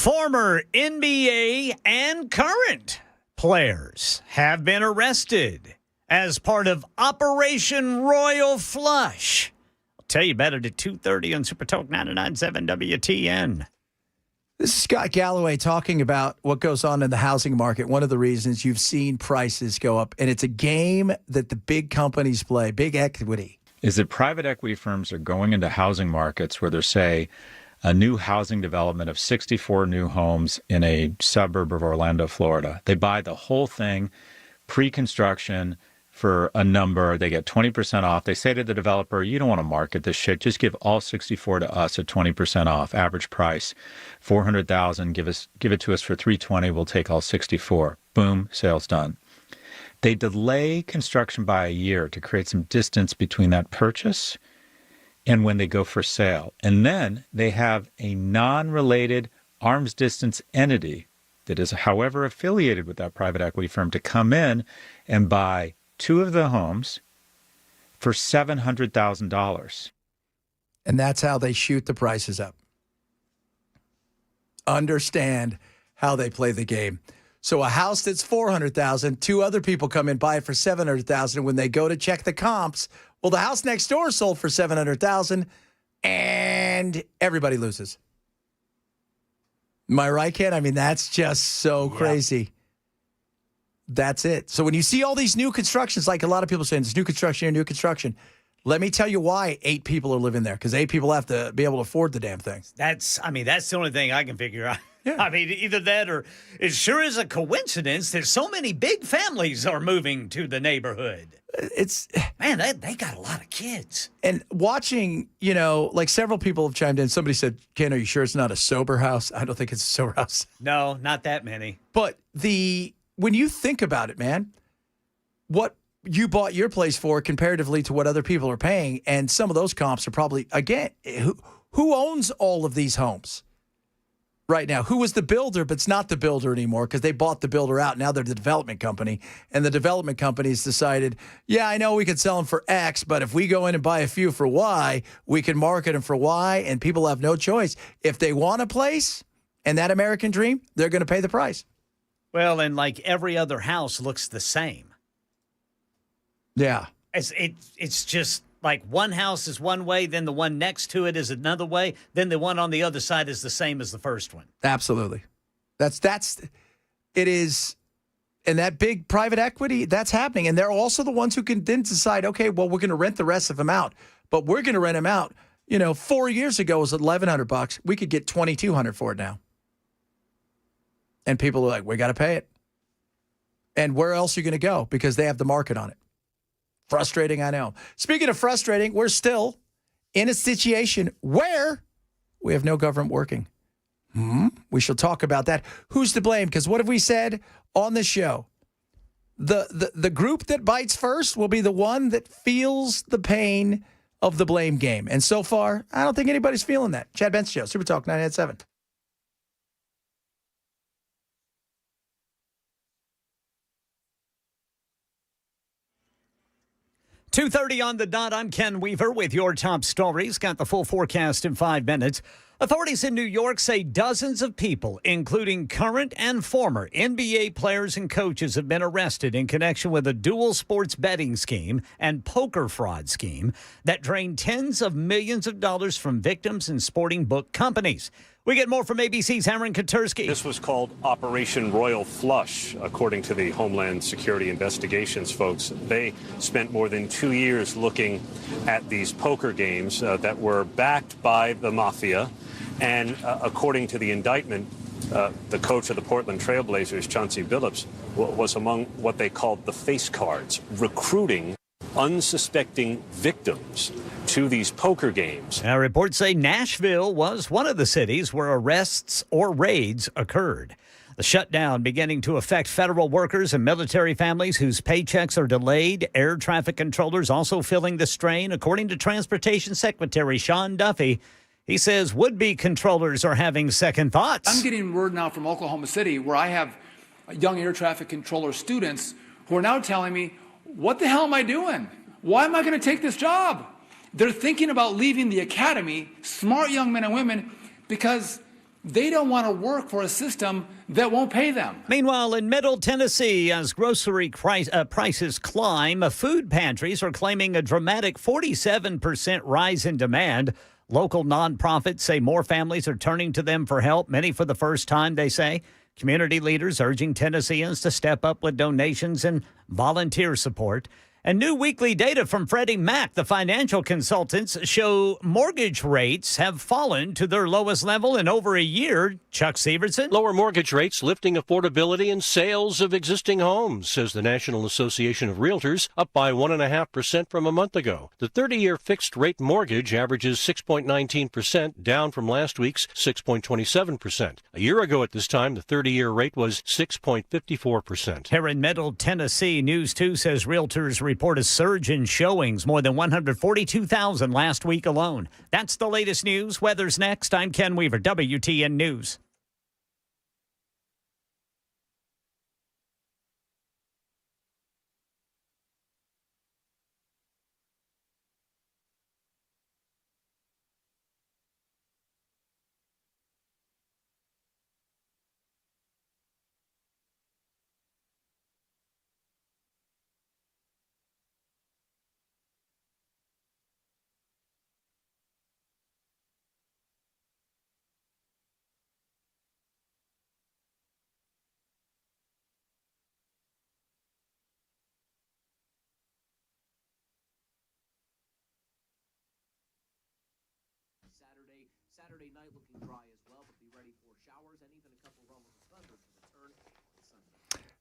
Former NBA and current players have been arrested as part of Operation Royal Flush. I'll tell you about it at 2:30 on Super Talk 99.7 WTN. This is Scott Galloway talking about what goes on in the housing market. One of the reasons you've seen prices go up, and it's a game that the big companies play, big equity. Is that private equity firms are going into housing markets where there's, say, a new housing development of 64 new homes in a suburb of Orlando, Florida. They buy the whole thing, pre-construction, for a number. They get 20% off. They say to the developer, you don't want to market this shit. Just give all 64 to us at 20% off. Average price, $400,000. Give it to us for $320. We'll take all 64. Boom, sales done. They delay construction by a year to create some distance between that purchase and when they go for sale. And then they have a non-related arm's distance entity that is, however, affiliated with that private equity firm to come in and buy 2 of the homes for $700,000. And that's how they shoot the prices up. Understand how they play the game. So a house that's $400,000, 2 other people come in, buy it for $700,000. When they go to check the comps, well, the house next door sold for $700,000, and everybody loses. Am I right, Ken? I mean, that's just so crazy. That's it. So when you see all these new constructions, like a lot of people saying, there's new construction here, new construction. Let me tell you why 8 people are living there, because 8 people have to be able to afford the damn thing. That's the only thing I can figure out. Yeah. I mean, either that or it sure is a coincidence that so many big families are moving to the neighborhood. Man, they got a lot of kids. And watching, like several people have chimed in. Somebody said, Ken, are you sure it's not a sober house? I don't think it's a sober house. No, not that many. But when you think about it, man, what you bought your place for comparatively to what other people are paying, and some of those comps are probably, again, who owns all of these homes right now? Who was the builder, but it's not the builder anymore because they bought the builder out. Now they're the development company, and the development company's decided, yeah, I know we could sell them for X, but if we go in and buy a few for Y, we can market them for Y, and people have no choice. If they want a place and that American dream, they're going to pay the price. Well, and like every other house looks the same. Yeah. It's just like one house is one way, then the one next to it is another way, then the one on the other side is the same as the first one. Absolutely. It is, and that big private equity, that's happening. And they're also the ones who can then decide, okay, well, we're going to rent the rest of them out, but we're going to rent them out. 4 years ago it was $1,100. We could get $2,200 for it now. And people are like, we got to pay it. And where else are you going to go? Because they have the market on it. Frustrating, I know. Speaking of frustrating, we're still in a situation where we have no government working. We shall talk about that. Who's to blame? Because what have we said on the show? The group that bites first will be the one that feels the pain of the blame game. And so far, I don't think anybody's feeling that. Chad Benson Show, Super Talk 98.7. .2:30 on the dot. I'm Ken Weaver with your top stories. Got the full forecast in 5 minutes. Authorities in New York say dozens of people, including current and former NBA players and coaches, have been arrested in connection with a dual sports betting scheme and poker fraud scheme that drained tens of millions of dollars from victims and sporting book companies. We get more from ABC's Aaron Katursky. This was called Operation Royal Flush, according to the Homeland Security Investigations folks. They spent more than 2 years looking at these poker games that were backed by the mafia. And according to the indictment, the coach of the Portland Trailblazers, Chauncey Billups, was among what they called the face cards, recruiting unsuspecting victims to these poker games. Now, reports say Nashville was one of the cities where arrests or raids occurred. The shutdown beginning to affect federal workers and military families whose paychecks are delayed. Air traffic controllers also feeling the strain, according to Transportation Secretary Sean Duffy. He says would-be controllers are having second thoughts. I'm getting word now from Oklahoma City where I have young air traffic controller students who are now telling me, what the hell am I doing? Why am I going to take this job? They're thinking about leaving the academy, smart young men and women, because They don't want to work for a system that won't pay them. Meanwhile, in Middle Tennessee, as grocery prices climb, food pantries are claiming a dramatic 47% rise in demand. Local nonprofits say more families are turning to them for help, many for the first time, they say. Community leaders urging Tennesseans to step up with donations and volunteer support. And new weekly data from Freddie Mac, the financial consultants, show mortgage rates have fallen to their lowest level in over a year. Chuck Severson? Lower mortgage rates lifting affordability and sales of existing homes, says the National Association of Realtors, up by 1.5% from a month ago. The 30-year fixed-rate mortgage averages 6.19%, down from last week's 6.27%. A year ago at this time, the 30-year rate was 6.54%. Here in Middle Tennessee, News 2 says realtors report a surge in showings, more than 142,000 last week alone. That's the latest news. Weather's next. I'm Ken Weaver, WTN News. Saturday night looking dry as well, but be ready for showers and even a couple rumbles of thunder to return on Sunday.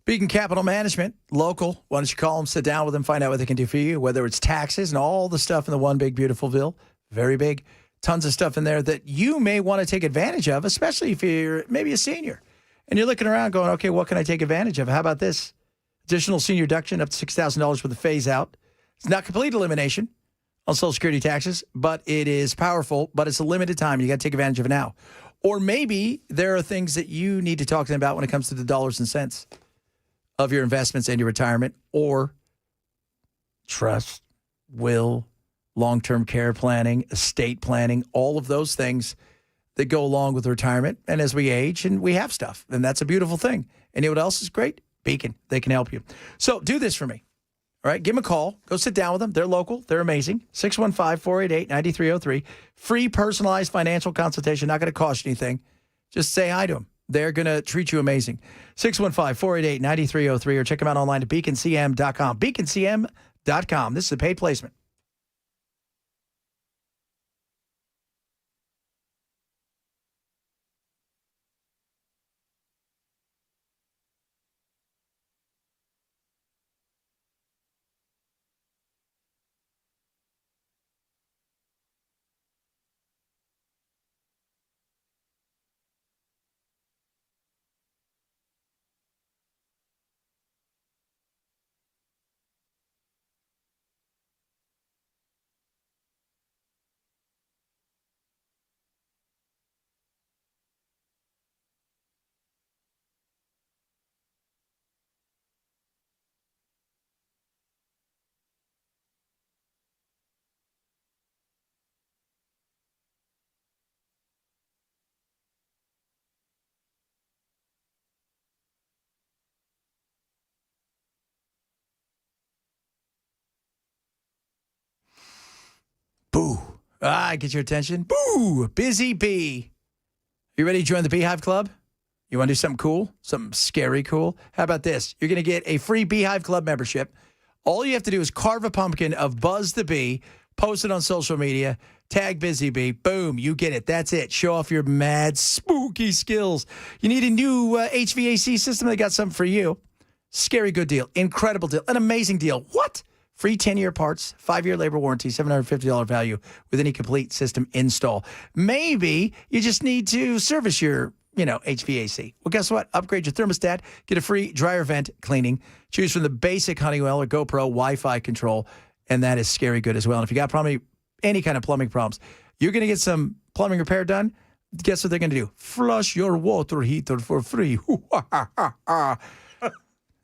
Beacon Capital Management, local. Why don't you call them, sit down with them, find out what they can do for you, whether it's taxes and all the stuff in the one big, beautiful bill. Very big. Tons of stuff in there that you may want to take advantage of, especially if you're maybe a senior. And you're looking around going, okay, what can I take advantage of? How about this? Additional senior deduction up to $6,000 with a phase out. It's not complete elimination on Social Security taxes, but it is powerful, but it's a limited time. You got to take advantage of it now. Or maybe there are things that you need to talk to them about when it comes to the dollars and cents of your investments and your retirement, or trust, will, long-term care planning, estate planning, all of those things that go along with retirement. And as we age and we have stuff, and that's a beautiful thing. And you know what else is great? Beacon. They can help you. So do this for me. All right, give them a call. Go sit down with them. They're local. They're amazing. 615-488-9303. Free personalized financial consultation. Not going to cost you anything. Just say hi to them. They're going to treat you amazing. 615-488-9303 or check them out online at beaconcm.com. beaconcm.com. This is a paid placement. Boo. Get your attention. Boo. Busy bee. You ready to join the Beehive Club? You want to do something cool? Something scary cool? How about this? You're going to get a free Beehive Club membership. All you have to do is carve a pumpkin of Buzz the Bee, post it on social media, tag Busy Bee. Boom. You get it. That's it. Show off your mad, spooky skills. You need a new HVAC system? They got something for you. Scary good deal. Incredible deal. An amazing deal. What? Free 10-year parts, 5-year labor warranty, $750 value with any complete system install. Maybe you just need to service your, HVAC. Well, guess what? Upgrade your thermostat. Get a free dryer vent cleaning. Choose from the basic Honeywell or GoPro Wi-Fi control, and that is scary good as well. And if you got any kind of plumbing problems, you're going to get some plumbing repair done. Guess what they're going to do? Flush your water heater for free.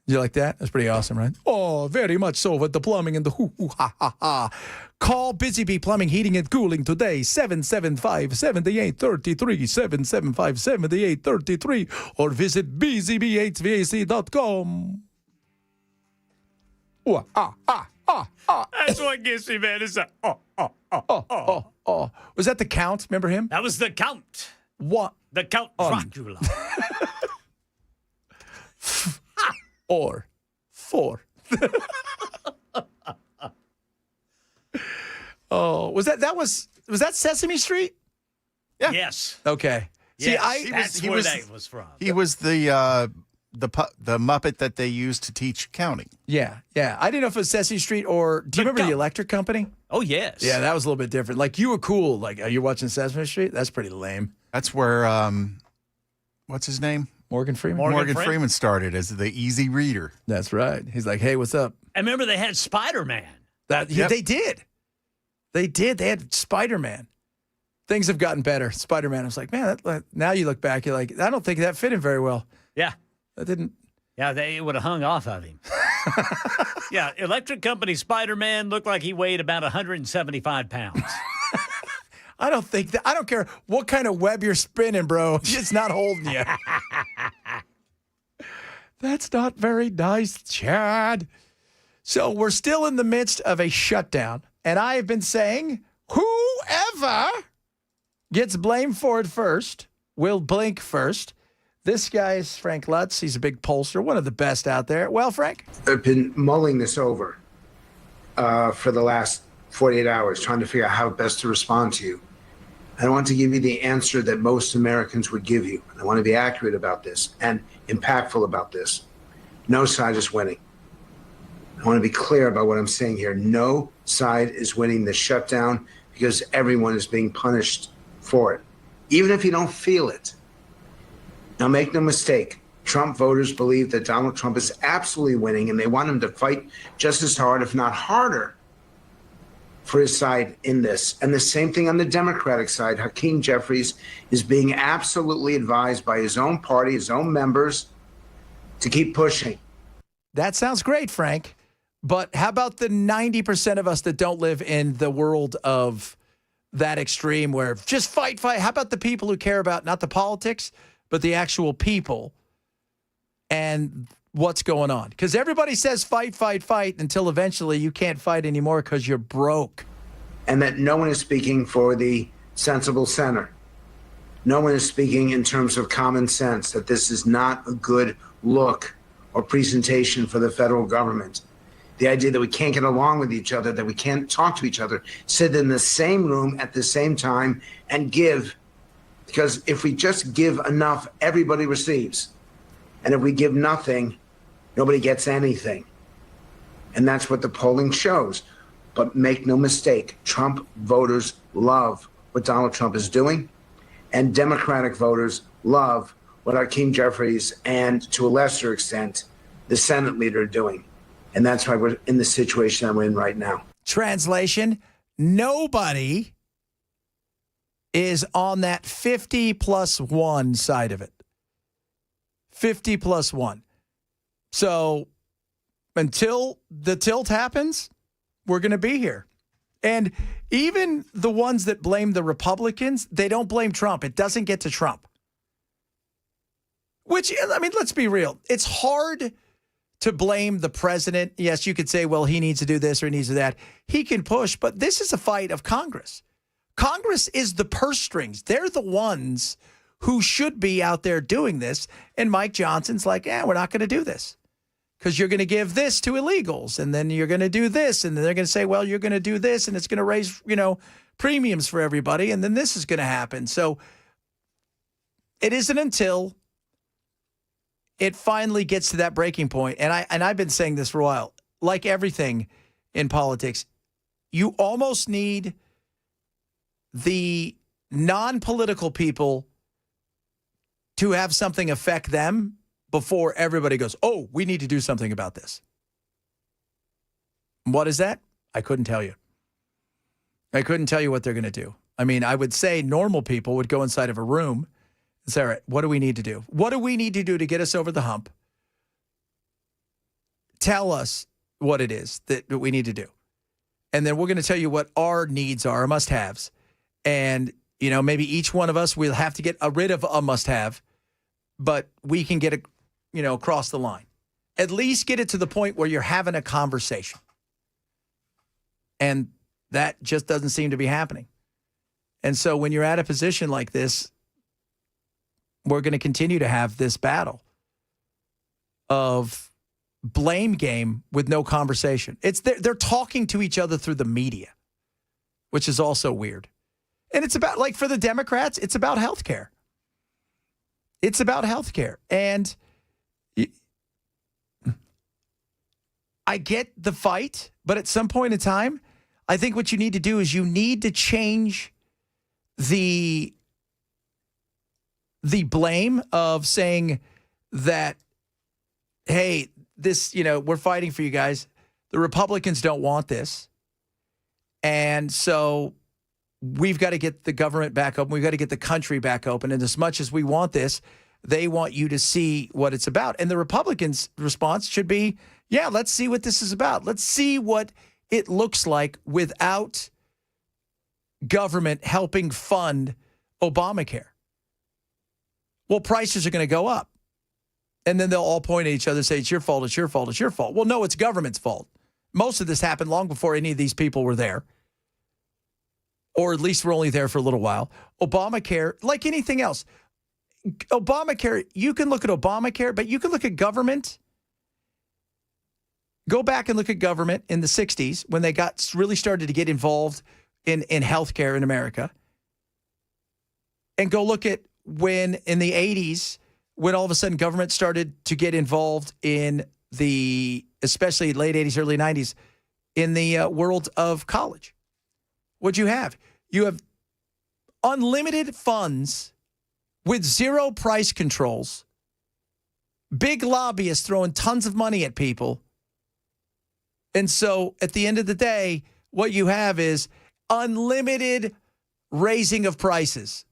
You like that? That's pretty awesome, right? Oh, very much so with the plumbing and the hoo-hoo-ha-ha-ha. Call Busy Bee Plumbing, Heating, and Cooling today, 775-7833, 775-7833, or visit busybhvac.com. That's what gets me, man. It's Was that the Count? Remember him? That was the Count. What? The Count Dracula. Or 4. Was that Sesame Street? Yeah. Yes. Okay. Yes, See, that's where that was from. He was the Muppet that they used to teach counting. Yeah. I didn't know if it was Sesame Street or do you remember the Electric Company? Oh, yes. Yeah, that was a little bit different. Like you were cool. Like, are you watching Sesame Street? That's pretty lame. That's where what's his name? Morgan Freeman. Morgan Freeman started as the easy reader. That's right. He's like, hey, what's up? I remember they had Spider-Man. They did. They had Spider-Man. Things have gotten better. Spider-Man, I was like, man, now you look back, you're like, I don't think that fit him very well. Yeah. That didn't. Yeah, they would have hung off of him. Yeah, Electric Company Spider-Man looked like he weighed about 175 pounds. I don't think that. I don't care what kind of web you're spinning, bro. It's not holding you. That's not very nice, Chad. So we're still in the midst of a shutdown, and I have been saying whoever gets blamed for it first will blink first. This guy is Frank Lutz. He's a big pollster, one of the best out there. Well, Frank? I've been mulling this over for the last 48 hours, trying to figure out how best to respond to you. I want to give you the answer that most Americans would give you. I want to be accurate about this and impactful about this. No side is winning. I want to be clear about what I'm saying here. No side is winning the shutdown because everyone is being punished for it, even if you don't feel it. Now, make no mistake, Trump voters believe that Donald Trump is absolutely winning, and they want him to fight just as hard, if not harder, for his side in this. And the same thing on the Democratic side. Hakeem Jeffries is being absolutely advised by his own party, his own members, to keep pushing. That sounds great, Frank. But how about the 90% of us that don't live in the world of that extreme where just fight? How about the people who care about not the politics, but the actual people and what's going on? Because everybody says fight until eventually you can't fight anymore because you're broke. And that no one is speaking for the sensible center. No one is speaking in terms of common sense, that this is not a good look or presentation for the federal government. The idea that we can't get along with each other, that we can't talk to each other, sit in the same room at the same time and give. Because if we just give enough, everybody receives. And if we give nothing, nobody gets anything. And that's what the polling shows. But make no mistake, Trump voters love what Donald Trump is doing. And Democratic voters love what Hakeem Jeffries and, to a lesser extent, the Senate leader are doing. And that's why we're in the situation that we're in right now. Translation, nobody is on that 50+1 side of it. 50+1. So until the tilt happens, we're going to be here. And even the ones that blame the Republicans, they don't blame Trump. It doesn't get to Trump. Which, I mean, let's be real. It's hard to blame the president. Yes, you could say, well, he needs to do this or he needs to do that. He can push, but this is a fight of Congress. Congress is the purse strings. They're the ones who should be out there doing this. And Mike Johnson's like, we're not going to do this because you're going to give this to illegals. And then you're going to do this. And then they're going to say, well, you're going to do this. And it's going to raise, premiums for everybody. And then this is going to happen. So it isn't until it finally gets to that breaking point. And I've been saying this for a while, like everything in politics, you almost need the non-political people to have something affect them before everybody goes, oh, we need to do something about this. What is that? I couldn't tell you. I couldn't tell you what they're going to do. I mean, I would say normal people would go inside of a room and say, all right, what do we need to do? What do we need to do to get us over the hump tell us what it is that we need to do. And then we're going to tell you what our needs are, our must-haves. And, maybe each one of us will have to get rid of a must-have, but we can get across the line. At least get it to the point where you're having a conversation. And that just doesn't seem to be happening. And so when you're at a position like this, we're going to continue to have this battle of blame game with no conversation. They're talking to each other through the media, which is also weird. And it's about, like, for the Democrats, it's about healthcare. It's about healthcare. And I get the fight, but at some point in time, I think what you need to do is you need to change the blame of saying that, hey, this, we're fighting for you guys. The Republicans don't want this. And so we've got to get the government back open. We've got to get the country back open. And as much as we want this, they want you to see what it's about. And the Republicans' response should be, yeah, let's see what this is about. Let's see what it looks like without government helping fund Obamacare. Well, prices are going to go up. And then they'll all point at each other and say, it's your fault, it's your fault, it's your fault. Well, no, it's government's fault. Most of this happened long before any of these people were there. Or at least were only there for a little while. Obamacare, like anything else. Obamacare, you can look at Obamacare, but you can look at government. Go back and look at government in the 60s when they really started to get involved in healthcare in America. And go look at when in the 80s, when all of a sudden government started to get involved in especially late 80s, early 90s, in the world of college. What'd you have? You have unlimited funds with zero price controls, big lobbyists throwing tons of money at people. And so at the end of the day, what you have is unlimited raising of prices.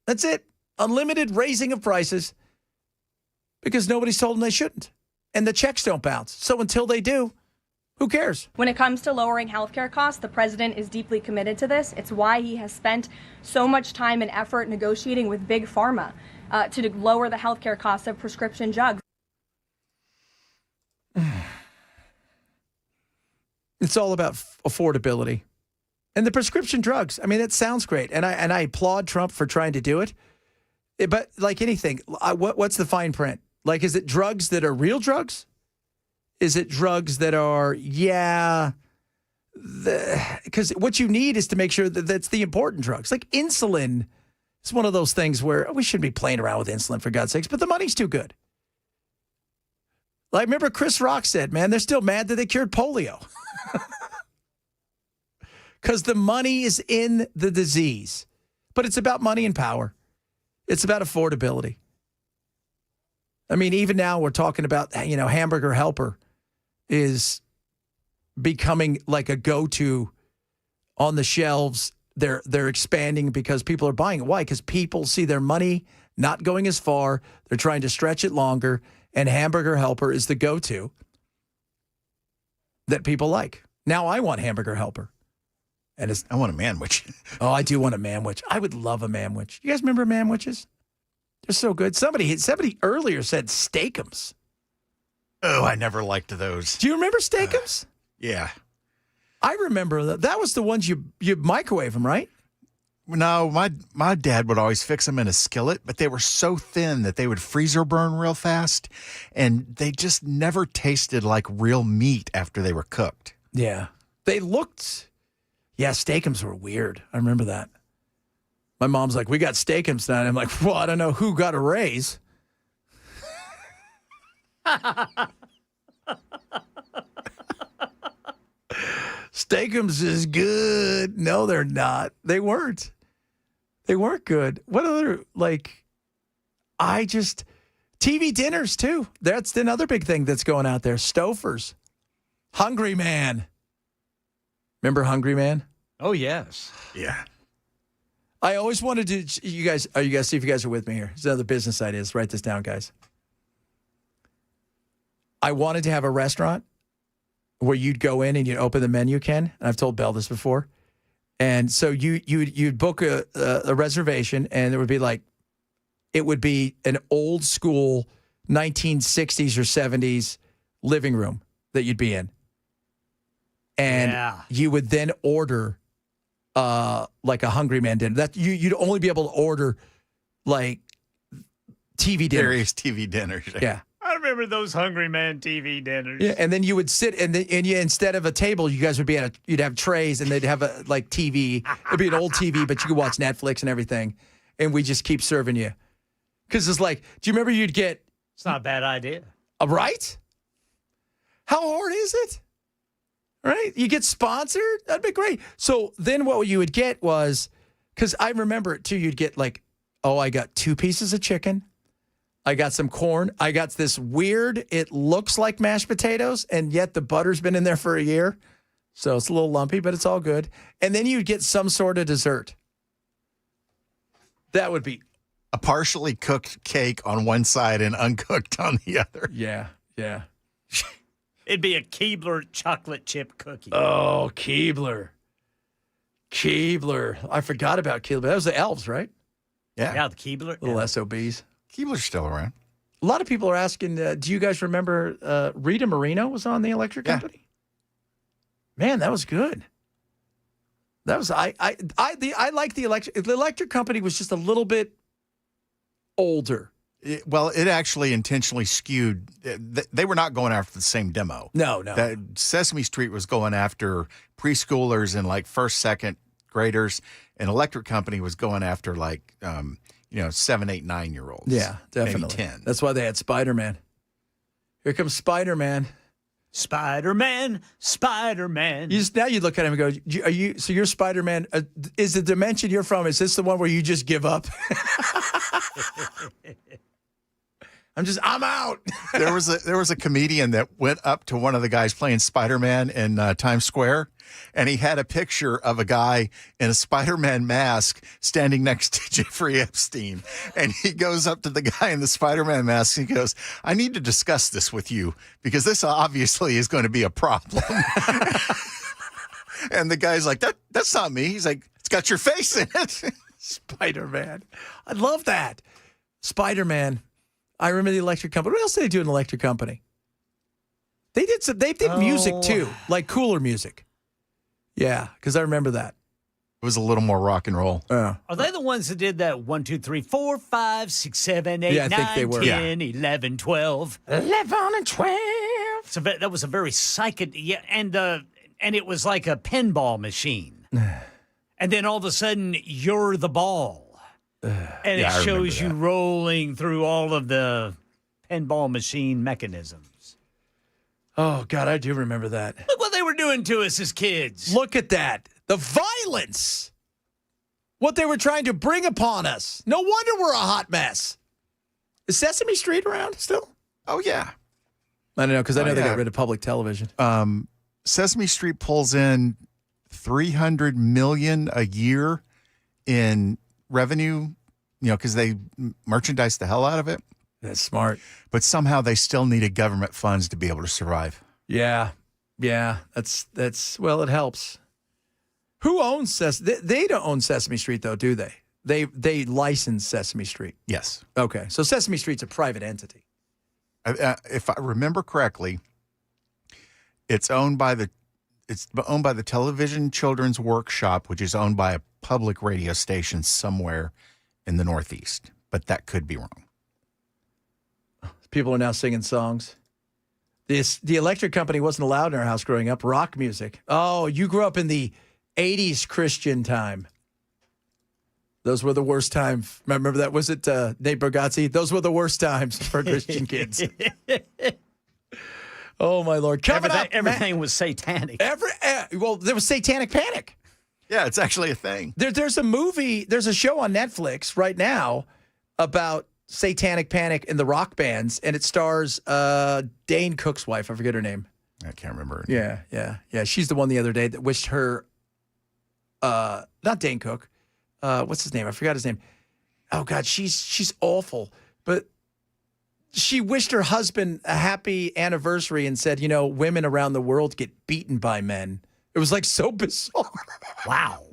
That's it. Unlimited raising of prices because nobody's told them they shouldn't. And the checks don't bounce. So until they do, who cares? When it comes to lowering healthcare costs, the president is deeply committed to this. It's why he has spent so much time and effort negotiating with Big Pharma to lower the healthcare costs of prescription drugs. It's all about affordability. And the prescription drugs, I mean, it sounds great. And I applaud Trump for trying to do it. But like anything, what's the fine print? Like, is it drugs that are real drugs? Is it drugs that are, because what you need is to make sure that that's the important drugs. Like insulin is one of those things where we shouldn't be playing around with insulin, for God's sakes, but the money's too good. Like, remember Chris Rock said, man, they're still mad that they cured polio. Because the money is in the disease. But it's about money and power. It's about affordability. I mean, even now we're talking about, Hamburger Helper is becoming like a go-to on the shelves. They're expanding because people are buying it. Why? Because people see their money not going as far. They're trying to stretch it longer. And Hamburger Helper is the go-to that people like. Now I want Hamburger Helper. And I want a manwich. Oh, I do want a manwich. I would love a manwich. You guys remember manwiches? They're so good. Somebody earlier said steakums. Oh, I never liked those. Do you remember steakums? Yeah. I remember that. That was the ones you microwave them, right? No, my dad would always fix them in a skillet, but they were so thin that they would freezer burn real fast, and they just never tasted like real meat after they were cooked. Yeah. They looked... Yeah, steakums were weird. I remember that. My mom's like, we got steakums tonight. I'm like, well, I don't know who got a raise. Steakums is good. No, they're not. They weren't. They weren't good. What other, TV dinners, too. That's another big thing that's going out there. Stofers. Hungry Man. Remember Hungry Man? Oh, yes. Yeah. I always wanted to, see if you guys are with me here. It's another business idea. Let's write this down, guys. I wanted to have a restaurant where you'd go in and you'd open the menu, Ken. And I've told Belle this before. And so you'd book a reservation, and it would be an old school 1960s or 70s living room that you'd be in. And you would then order like a Hungry Man dinner. That you'd only be able to order like TV dinners. Various TV dinners. Yeah. I remember those Hungry Man TV dinners. Yeah, and then you would sit, and you, instead of a table, you guys would be you'd have trays, and they'd have a like TV. It'd be an old TV, but you could watch Netflix and everything, and we just keep serving you. Because it's like, do you remember you'd get? It's not a bad idea, right? How hard is it? Right, you get sponsored. That'd be great. So then, what you would get was, because I remember it too. You'd get like, oh, I got 2 pieces of chicken. I got some corn. I got this weird, it looks like mashed potatoes, and yet the butter's been in there for a year. So it's a little lumpy, but it's all good. And then you'd get some sort of dessert. That would be a partially cooked cake on one side and uncooked on the other. Yeah. It'd be a Keebler chocolate chip cookie. Oh, Keebler. I forgot about Keebler. That was the elves, right? Yeah, the Keebler. Little SOBs. Keebler's still around. A lot of people are asking, do you guys remember Rita Moreno was on the Electric Company? Man, that was good. That was I like the Electric. The Electric Company was just a little bit older. It actually intentionally skewed. They were not going after the same demo. No. Sesame Street was going after preschoolers and like first, second graders, and Electric Company was going after like 7, 8, 9-year-olds. Yeah, definitely. Maybe 10. That's why they had Spider-Man. Here comes Spider-Man. Spider-Man. Now you look at him and go, so you're Spider-Man. Is the dimension you're from, is this the one where you just give up? I'm out. There was a comedian that went up to one of the guys playing Spider-Man in Times Square, and he had a picture of a guy in a Spider-Man mask standing next to Jeffrey Epstein. And he goes up to the guy in the Spider-Man mask and he goes, I need to discuss this with you because this obviously is going to be a problem. And the guy's like, that's not me. He's like, it's got your face in it. Spider-Man. I love that. Spider-Man. I remember the Electric Company. What else did they do in the Electric Company? They did music too, like cooler music. Yeah, because I remember that. It was a little more rock and roll. Are they the ones that did that 1, 2, 3, 4, 5, 6, 7, 8, 9, 10, 11, 12? 11 and 12. So that was a very psychedelic, and it was like a pinball machine. And then all of a sudden, you're the ball. And it shows you rolling through all of the pinball machine mechanisms. Oh, God, I do remember that. Look what they were doing to us as kids. Look at that. The violence. What they were trying to bring upon us. No wonder we're a hot mess. Is Sesame Street around still? Oh, yeah. I don't know, because I know they got rid of public television. Sesame Street pulls in $300 million a year in revenue, because they merchandise the hell out of it. That's smart. But somehow they still needed government funds to be able to survive. Yeah. That's well, it helps. Who owns Sesame? They don't own Sesame Street, though, do they? They license Sesame Street. Yes. Okay, so Sesame Street's a private entity. If I remember correctly, it's owned by the Television Children's Workshop, which is owned by a public radio station somewhere in the Northeast, but that could be wrong. People are now singing songs. The Electric Company wasn't allowed in our house growing up. Rock music. Oh, you grew up in the 80s Christian time. Those were the worst times. Remember that? Was it Nate Bargatze? Those were the worst times for Christian kids. Oh, my Lord. Everything was satanic. Well, there was Satanic Panic. Yeah, it's actually a thing. There's a movie, there's a show on Netflix right now about Satanic Panic and the rock bands, and it stars Dane Cook's wife. I forget her name. I can't remember. Yeah. She's the one the other day that wished her, not Dane Cook. What's his name? I forgot his name. Oh, God, she's awful. But she wished her husband a happy anniversary and said, women around the world get beaten by men. It was like so bizarre. Wow.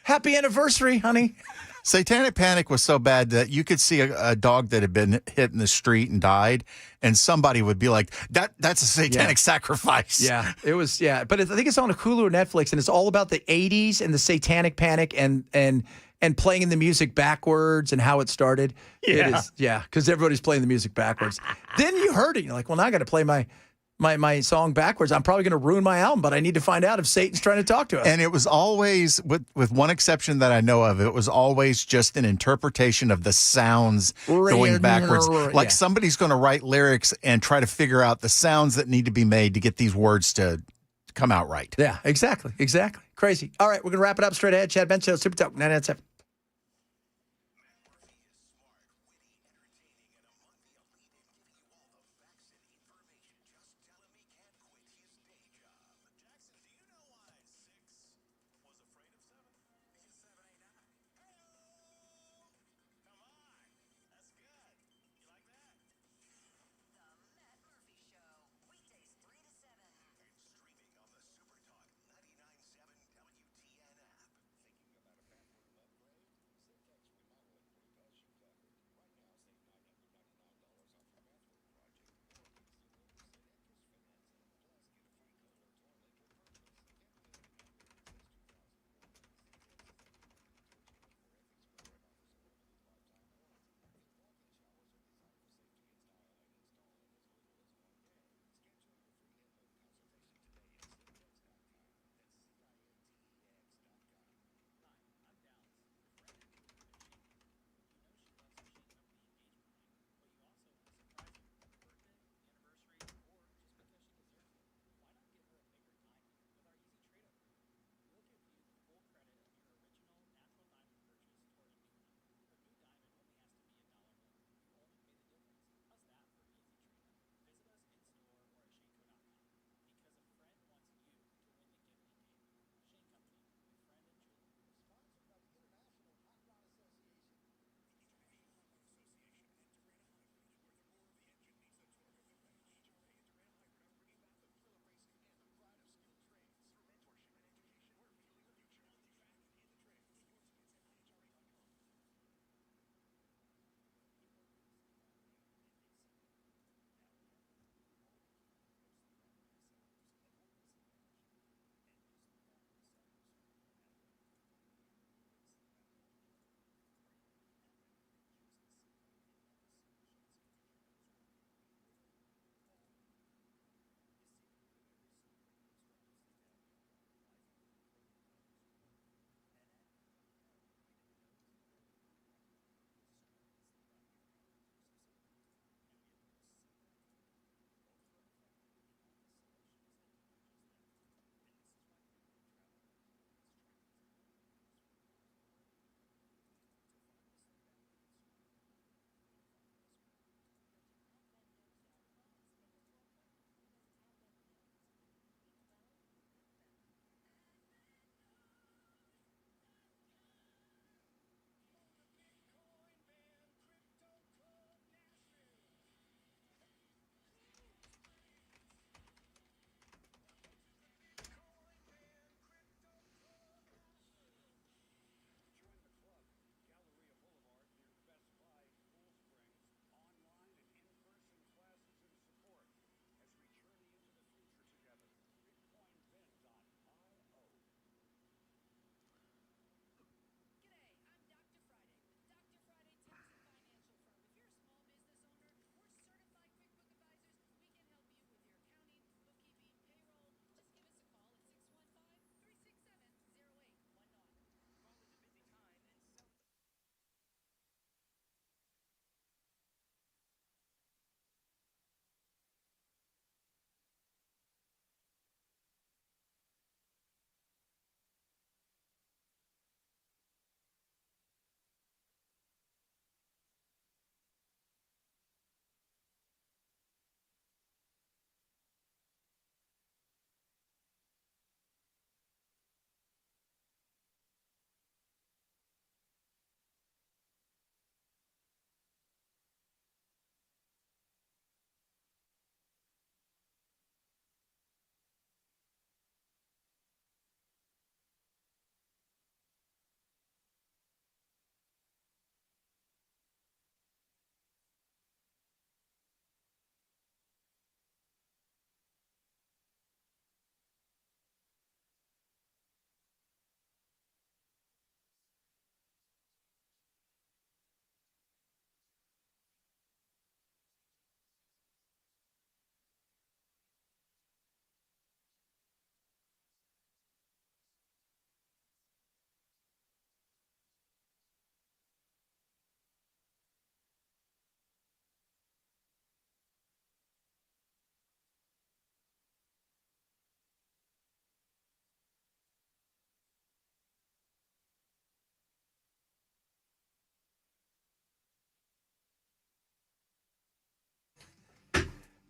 Happy anniversary, honey. Satanic Panic was so bad that you could see a dog that had been hit in the street and died, and somebody would be like, that's a satanic sacrifice. Yeah, it was, But I think it's on Hulu or Netflix, and it's all about the 80s and the Satanic Panic and playing the music backwards and how it started. Yeah. It is, because everybody's playing the music backwards. Then you heard it. You're like, well, now I got to play my song backwards. I'm probably going to ruin my album, but I need to find out if Satan's trying to talk to us. And it was always, with one exception that I know of, it was always just an interpretation of the sounds going backwards. Like somebody's going to write lyrics and try to figure out the sounds that need to be made to get these words to come out right. Yeah, exactly. Crazy. All right, we're going to wrap it up straight ahead. Chad Ben Show, Super Talk 99.7.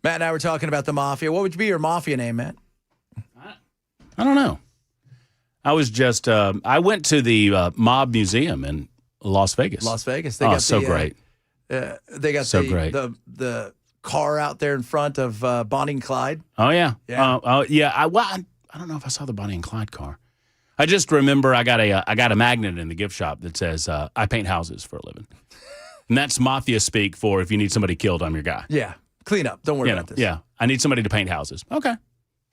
Matt and I were talking about the mafia. What would be your mafia name, Matt? I don't know. I was just I went to the Mob Museum in Las Vegas. Las Vegas. They got so great. They got so great. The car out there in front of Bonnie and Clyde. Oh yeah. Yeah. Yeah. I don't know if I saw the Bonnie and Clyde car. I just remember I got a magnet in the gift shop that says I paint houses for a living, and that's mafia speak for if you need somebody killed, I'm your guy. Yeah. Clean up. Don't worry about this. Yeah. I need somebody to paint houses. Okay.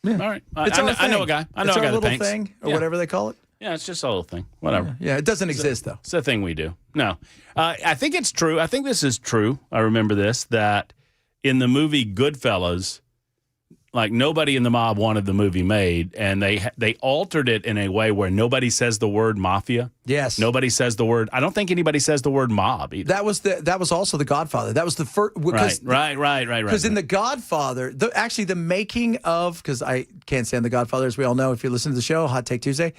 Yeah. All right. I know a guy. I know it's a guy little that paints. thing or whatever they call it. Yeah, it's just a little thing. Whatever. Yeah, it doesn't exist, though. It's a thing we do. No. I think it's true. I think this is true. I remember this, that in the movie Goodfellas, like nobody in the mob wanted the movie made, and they altered it in a way where nobody says the word mafia. Yes. Nobody says the word. I don't think anybody says the word mob either. That was also The Godfather. That was the first. Right. Because in The Godfather, actually the making of, because I can't stand The Godfather, as we all know, if you listen to the show, Hot Take Tuesday,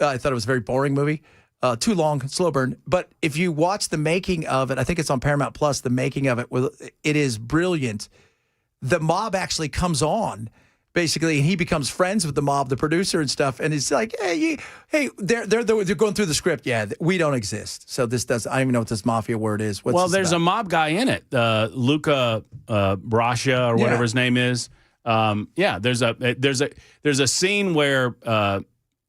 I thought it was a very boring movie. Too long, slow burn. But if you watch the making of it, I think it's on Paramount Plus, the making of it, it is brilliant. The mob actually comes on, basically, and he becomes friends with the mob, the producer and stuff, and it's like, hey, they're going through the script. Yeah, we don't exist. So this does. I don't even know what this mafia word is. There's a mob guy in it, Luca Brascia or whatever his name is. There's a scene where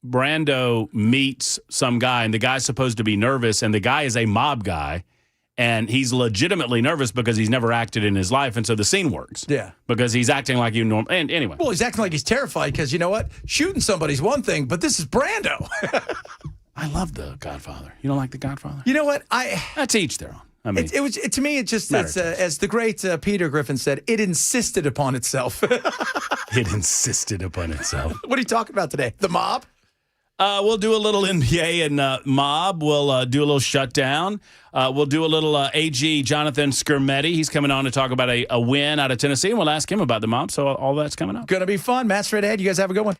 Brando meets some guy, and the guy's supposed to be nervous, and the guy is a mob guy. And he's legitimately nervous because he's never acted in his life, and so the scene works. Yeah. Because he's acting like you normally. And anyway. Well, he's acting like he's terrified because you know what? Shooting somebody's one thing, but this is Brando. I love The Godfather. You don't like The Godfather? You know what? That's each their own. I mean, it was to me. It just it's, as the great Peter Griffin said, it insisted upon itself. It insisted upon itself. What are you talking about today? The mob? We'll do a little NBA and mob. We'll do a little shutdown. We'll do a little AG Jonathan Skermetti. He's coming on to talk about a win out of Tennessee, and we'll ask him about the mob. So all that's coming up. Going to be fun. Matt, straight ahead. You guys have a good one.